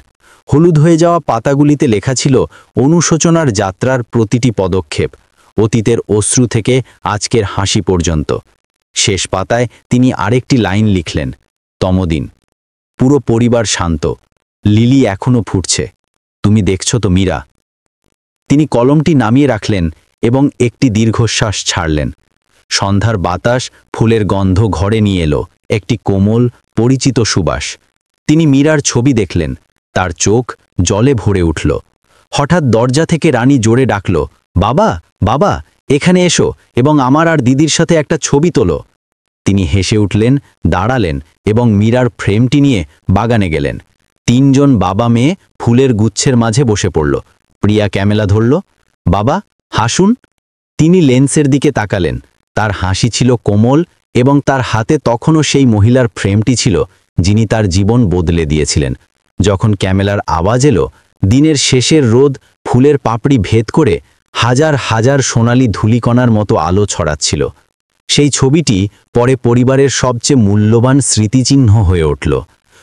F: হলুদ হয়ে যাওয়া পাতাগুলিতে লেখা ছিল অনুশোচনার যাত্রার প্রতিটি পদক্ষেপ, অতীতের অশ্রু থেকে আজকের হাসি পর্যন্ত। শেষ পাতায় তিনি আরেকটি লাইন লিখলেন, তমদিন। পুরো পরিবার শান্ত। লিলি এখনো ফুটছে। তুমি দেখছো তো মীরা? তিনি কলমটি নামিয়ে রাখলেন এবং একটি দীর্ঘশ্বাস ছাড়লেন। সন্ধ্যার বাতাস ফুলের গন্ধ ঘরে নিয়ে এলো, একটি কোমল পরিচিত সুবাস। তিনি মীরার ছবি দেখলেন। তার চোখ জলে ভরে উঠল। হঠাৎ দরজা থেকে রানী জোরে ডাকল, বাবা, বাবা, এখানে এসো এবং আমার আর দিদির সাথে একটা ছবি তোলো। তিনি হেসে উঠলেন, দাঁড়ালেন এবং মীরার ফ্রেমটি নিয়ে বাগানে গেলেন। 3 জন বাবা মেয়ে ফুলের গুচ্ছের মাঝে বসে পড়ল। প্রিয়া ক্যামেরা ধরল। বাবা, হাসুন। তিনি লেন্সের দিকে তাকালেন। তার হাসি ছিল কোমল এবং তার হাতে তখনও সেই মহিলার ফ্রেমটি ছিল, যিনি তার জীবন বদলে দিয়েছিলেন। যখন ক্যামেরার আওয়াজ এলো, দিনের শেষের রোদ ফুলের পাপড়ি ভেদ করে হাজার হাজার সোনালি ধূলিকণার মতো আলো ছড়াচ্ছিল। সেই ছবিটি পরে পরিবারের সবচেয়ে মূল্যবান স্মৃতিচিহ্ন হয়ে উঠল।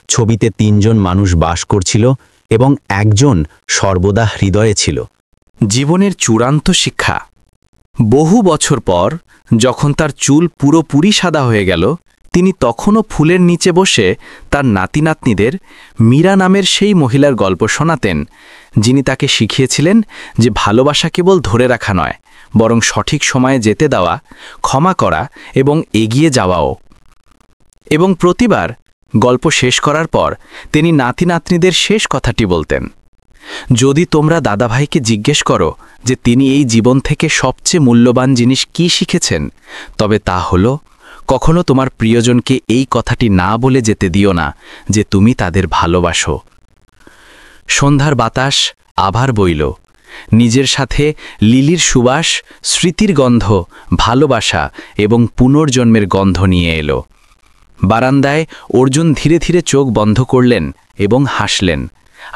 F: ছবিতে 3 জন মানুষ বাস করছিল এবং একজন সর্বদা হৃদয়ে ছিল।
B: জীবনের চূড়ান্ত শিক্ষা। বহু বছর পর যখন তার চুল পুরোপুরি সাদা হয়ে গেল, তিনি তখনও ফুলের নিচে বসে তার নাতি নাতনিদের মীরা নামের সেই মহিলার গল্প শোনাতেন, যিনি তাকে শিখিয়েছিলেন যে ভালোবাসা কেবল ধরে রাখা নয়, বরং সঠিক সময়ে যেতে দেওয়া, ক্ষমা করা এবং এগিয়ে যাওয়াও। এবং প্রতিবার গল্প শেষ করার পর তিনি নাতি নাতনিদের শেষ কথাটি বলতেন, যদি তোমরা দাদাভাইকে জিজ্ঞেস করো যে তিনি এই জীবন থেকে সবচেয়ে মূল্যবান জিনিস কি শিখেছেন, তবে তা হলো কখনো তোমার প্রিয়জনকে এই কথাটি না বলে যেতে দিও না যে তুমি তাদের ভালোবাসো। সন্ধ্যার বাতাস আবার বইল। নিজের সাথে লিলির সুবাস, স্মৃতির গন্ধ, ভালোবাসা এবং পুনর্জন্মের গন্ধ নিয়ে এলো। বারান্দায় অর্জুন ধীরে ধীরে চোখ বন্ধ করলেন এবং হাসলেন,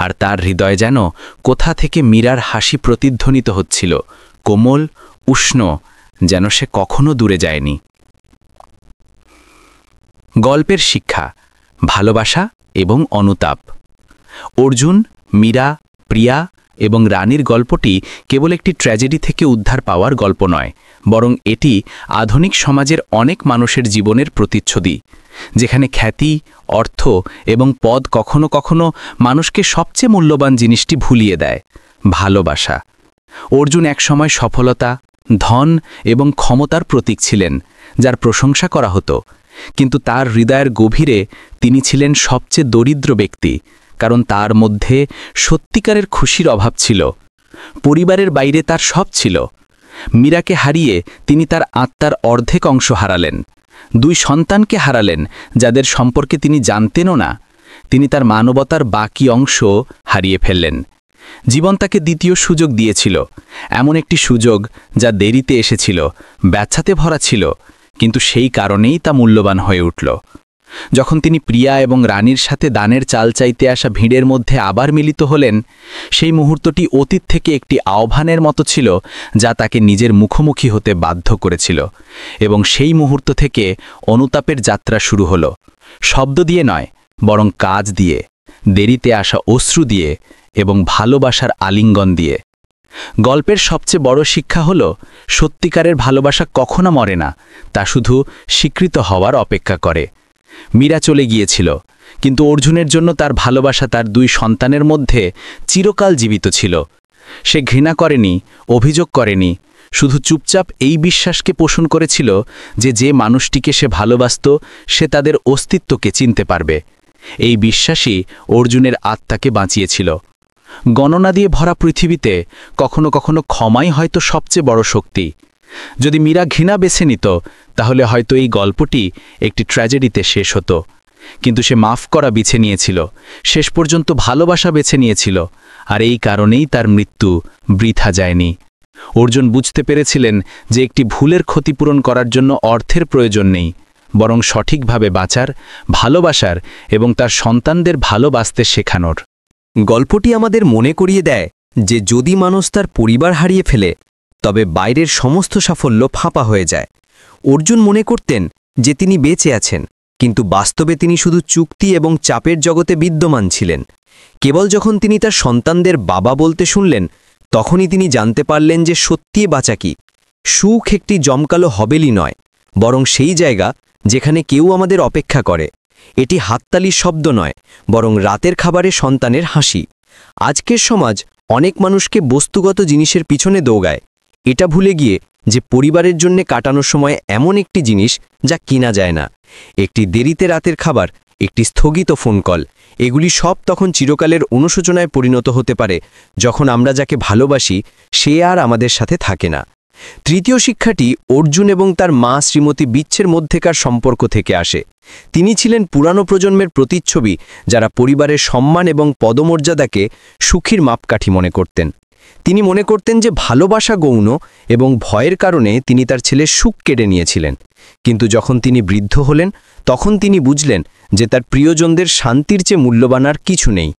B: আর তার হৃদয় যেন কোথা থেকে মীরার হাসি প্রতিধ্বনিত হচ্ছিল, কোমল, উষ্ণ, যেন সে কখনো দূরে যায়নি। গল্পের শিক্ষা, ভালোবাসা এবং অনুতাপ। অর্জুন, মীরা, প্রিয়া, এবং রানীর গল্পটি কেবল একটি ট্র্যাজেডি থেকে উদ্ধার পাওয়ার গল্প নয়, বরং এটি আধুনিক সমাজের অনেক মানুষের জীবনের প্রতিচ্ছবি, যেখানে খ্যাতি, অর্থ এবং পদ কখনো কখনো মানুষকে সবচেয়ে মূল্যবান জিনিসটি ভুলিয়ে দেয়, ভালোবাসা। অর্জুন একসময় সফলতা, ধন এবং ক্ষমতার প্রতীক ছিলেন, যার প্রশংসা করা হতো, কিন্তু তার হৃদয়ের গভীরে তিনি ছিলেন সবচেয়ে দরিদ্র ব্যক্তি, কারণ তার মধ্যে সত্যিকারের খুশির অভাব ছিল। পরিবারের বাইরে তার সব ছিল। মীরাকে হারিয়ে তিনি তার আত্মার অর্ধেক অংশ হারালেন। 2 সন্তানকে হারালেন, যাদের সম্পর্কে তিনি জানতেনও না। তিনি তার মানবতার বাকি অংশ হারিয়ে ফেললেন। জীবন তাকে দ্বিতীয় সুযোগ দিয়েছিল, এমন একটি সুযোগ যা দেরিতে এসেছিল, ব্যথাতে ভরা ছিল, কিন্তু সেই কারণেই তা মূল্যবান হয়ে উঠল। যখন তিনি প্রিয়া এবং রানীর সাথে দানের চাল চাইতে আসা ভিড়ের মধ্যে আবার মিলিত হলেন, সেই মুহূর্তটি অতীত থেকে একটি আহ্বানের মতো ছিল, যা তাকে নিজের মুখোমুখি হতে বাধ্য করেছিল। এবং সেই মুহূর্ত থেকে অনুতাপের যাত্রা শুরু হলো, শব্দ দিয়ে নয়, বরং কাজ দিয়ে, দেরিতে আসা অশ্রু দিয়ে এবং ভালোবাসার আলিঙ্গন দিয়ে। গল্পের সবচেয়ে বড় শিক্ষা হল, সত্যিকারের ভালোবাসা কখনো মরে না, তা শুধু স্বীকৃত হওয়ার অপেক্ষা করে। মীরা চলে গিয়েছিল, কিন্তু অর্জুনের জন্য তার ভালোবাসা তার 2 সন্তানের মধ্যে চিরকাল জীবিত ছিল। সে ঘৃণা করেনি, অভিযোগ করেনি, শুধু চুপচাপ এই বিশ্বাসকে পোষণ করেছিল যে যে মানুষটিকে সে ভালোবাসত সে তাদের অস্তিত্বকে চিনতে পারবে। এই বিশ্বাসই অর্জুনের আত্মাকে বাঁচিয়েছিল। গণনা দিয়ে ভরা পৃথিবীতে কখনো কখনো ক্ষমাই হয়তো সবচেয়ে বড় শক্তি। যদি মীরা ঘৃণা বেছে নিত, তাহলে হয়তো এই গল্পটি একটি ট্র্যাজেডিতে শেষ হতো, কিন্তু সে মাফ করা বেছে নিয়েছিল, শেষ পর্যন্ত ভালোবাসা বেছে নিয়েছিল, আর এই কারণেই তার মৃত্যু বৃথা যায়নি। অর্জুন বুঝতে পেরেছিলেন যে একটি ভুলের ক্ষতিপূরণ করার জন্য অর্থের প্রয়োজন নেই, বরং সঠিকভাবে বাঁচার, ভালোবাসার এবং তার সন্তানদের ভালোবাসতে শেখানোর।
E: গল্পটি আমাদের মনে করিয়ে দেয় যে যদি মানুষ তার পরিবার হারিয়ে ফেলে, তবে বাইরের সমস্ত সাফল্য ফাঁপা হয়ে যায়। অর্জুন মনে করতেন যে তিনি বেঁচে আছেন, কিন্তু বাস্তবে তিনি শুধু চুক্তি এবং চাপের জগতে বিদ্যমান ছিলেন। কেবল যখন তিনি তার সন্তানদের বাবা বলতে শুনলেন, তখনই তিনি জানতে পারলেন যে সত্যিই বাঁচা কি। সুখ একটি জমকালো হবেলি নয়, বরং সেই জায়গা যেখানে কেউ আমাদের অপেক্ষা করে। এটি হাততালির শব্দ নয়, বরং রাতের খাবারে সন্তানের হাসি। আজকের সমাজ অনেক মানুষকে বস্তুগত জিনিসের পিছনে দৌড়ায়, এটা ভুলে গিয়ে যে পরিবারের জন্য কাটানোর সময় এমন একটি জিনিস যা কিনা যায় না। একটি দেরিতে রাতের খাবার, একটি স্থগিত ফোন কল, এগুলি সব তখন চিরকালের অনুশোচনায় পরিণত হতে পারে যখন আমরা যাকে ভালোবাসি সে আর আমাদের সাথে থাকে না। তৃতীয় শিক্ষাটি অর্জুন এবং তার মা শ্রীমতী বিচ্ছের মধ্যেকার সম্পর্ক থেকে আসে। তিনি ছিলেন পুরানো প্রজন্মের প্রতিচ্ছবি, যারা পরিবারের সম্মান এবং পদমর্যাদাকে সুখীর মাপকাঠি মনে করতেন। তিনি মনে করতেন যে ভালোবাসা গৌণ এবং ভয়ের কারণে তিনি তার ছেলের সুখ কেড়ে নিয়েছিলেন। কিন্তু যখন তিনি বৃদ্ধ হলেন, তখন তিনি বুঝলেন যে তার প্রিয়জনদের শান্তির চেয়ে মূল্যবান আর কিছু নেই।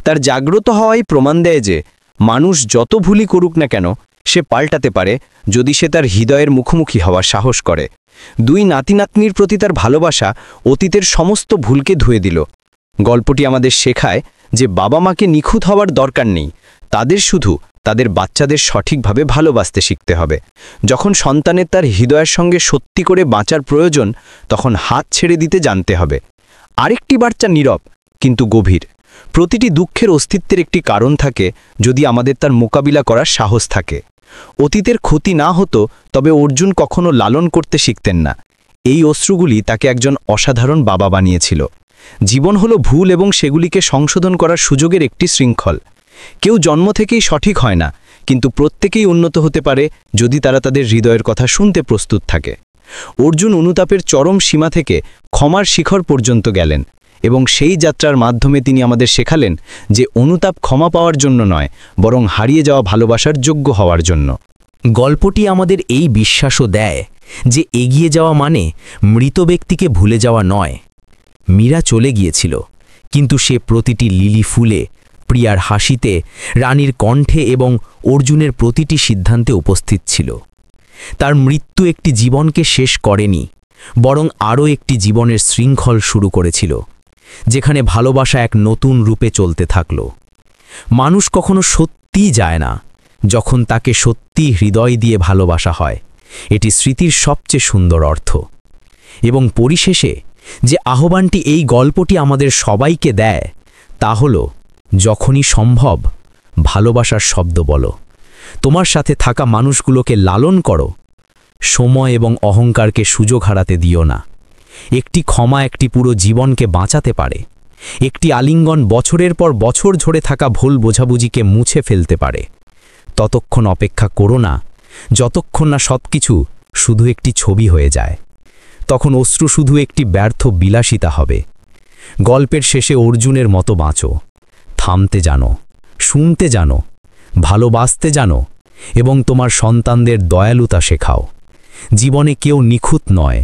E: তার জাগ্রত হওয়াই প্রমাণ দেয় যে মানুষ যত ভুলই করুক না কেন, সে পাল্টাতে পারে যদি সে তার হৃদয়ের মুখোমুখি হওয়ার সাহস করে। 2 নাতি-নাতনির প্রতি তার ভালোবাসা অতীতের সমস্ত ভুলকে ধুয়ে দিল। গল্পটি আমাদের শেখায় যে বাবা মাকে নিখুঁত হওয়ার দরকার নেই, তাদের শুধু তাদের বাচ্চাদের সঠিকভাবে ভালোবাসতে শিখতে হবে। যখন সন্তানের তার হৃদয়ের সঙ্গে সত্যি করে বাঁচার প্রয়োজন, তখন হাত ছেড়ে দিতে জানতে হবে। আরেকটি বার্তা নীরব কিন্তু গভীর। প্রতিটি দুঃখের অস্তিত্বের একটি কারণ থাকে, যদি আমাদের তার মোকাবিলা করার সাহস থাকে। অতীতের ক্ষতি না হতো, তবে অর্জুন কখনো লালন করতে শিখতেন না। এই অশ্রুগুলি তাকে একজন অসাধারণ বাবা বানিয়েছিল। জীবন হলো ভুল এবং সেগুলিকে সংশোধন করার সুযোগের একটি শৃঙ্খল। কেউ জন্ম থেকেই সঠিক হয় না, কিন্তু প্রত্যেকেই উন্নত হতে পারে যদি তারা তাদের হৃদয়ের কথা শুনতে প্রস্তুত থাকে। অর্জুন অনুতাপের চরম সীমা থেকে ক্ষমার শিখর পর্যন্ত গেলেন, এবং সেই যাত্রার মাধ্যমে তিনি আমাদের শেখালেন যে অনুতাপ ক্ষমা পাওয়ার জন্য নয়, বরং হারিয়ে যাওয়া ভালোবাসার যোগ্য হওয়ার জন্য।
H: গল্পটি আমাদের এই বিশ্বাসও দেয় যে এগিয়ে যাওয়া মানে মৃত ব্যক্তিকে ভুলে যাওয়া নয়। মীরা চলে গিয়েছিল, কিন্তু সে প্রতিটি লিলি ফুলে, প্রিয়ার হাসিতে, রানীর কণ্ঠে এবং অর্জুনের প্রতিটি সিদ্ধান্তে উপস্থিত ছিল। তার মৃত্যু একটি জীবনকে শেষ করেনি, বরং আরও একটি জীবনের শৃঙ্খল শুরু করেছিল, যেখানে ভালোবাসা এক নতুন রূপে চলতে থাকল। মানুষ কখনো সত্য সত্যিই যায় না যখন তাকে সত্যি হৃদয় দিয়ে ভালোবাসা হয়। এটি স্মৃতির সবচেয়ে সুন্দর অর্থ। এবং পরিশেষে যে আহ্বানটি এই গল্পটি আমাদের সবাইকে দেয় তা হল, যখনই সম্ভব ভালোবাসার শব্দ বলো। তোমার সাথে থাকা মানুষগুলোকে লালন করো। সময় এবং অহংকারকে সুযোগ হারাতে দিও না। একটি ক্ষমা একটি পুরো জীবনকে বাঁচাতে পারে। একটি আলিঙ্গন বছরের পর বছর ঝরে থাকা ভুল বোঝাবুঝিকে মুছে ফেলতে পারে। ততক্ষণ অপেক্ষা করো না যতক্ষণ না সবকিছু শুধু একটি ছবি হয়ে যায়। তখন অশ্রু শুধু একটি ব্যর্থ বিলাসিতা হবে। গল্পের শেষে অর্জুনের মতো বাঁচো। থামতে জানো, শুনতে জানো, ভালোবাসতে জানো এবং তোমার সন্তানদের দয়ালুতা শেখাও। জীবনে কেউ নিখুঁত নয়,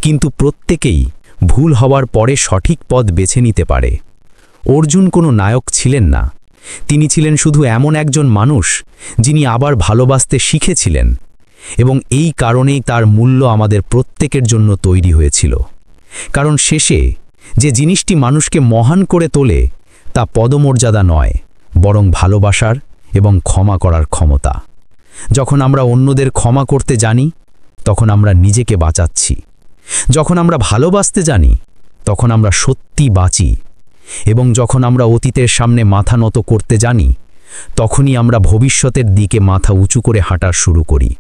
H: কিন্তু প্রত্যেকেই ভুল হওয়ার পরে সঠিক পথ বেছে নিতে পারে। অর্জুন কোনো নায়ক ছিলেন না, তিনি ছিলেন শুধু এমন একজন মানুষ যিনি আবার ভালোবাসতে শিখেছিলেন, এবং এই কারণেই তার মূল্য আমাদের প্রত্যেকের জন্য তৈরি হয়েছিল। কারণ শেষে যে জিনিসটি মানুষকে মহান করে তোলে তা পদমর্যাদা নয়, বরং ভালোবাসার এবং ক্ষমা করার ক্ষমতা। যখন আমরা অন্যদের ক্ষমা করতে জানি, তখন আমরা নিজেকে বাঁচাচ্ছি। যখন আমরা ভালোবাসতে জানি, তখন আমরা সত্যি বাঁচি। এবং যখন আমরা অতীতের সামনে মাথা নত করতে জানি, তখনই আমরা ভবিষ্যতের দিকে মাথা উঁচু করে হাঁটা শুরু করি।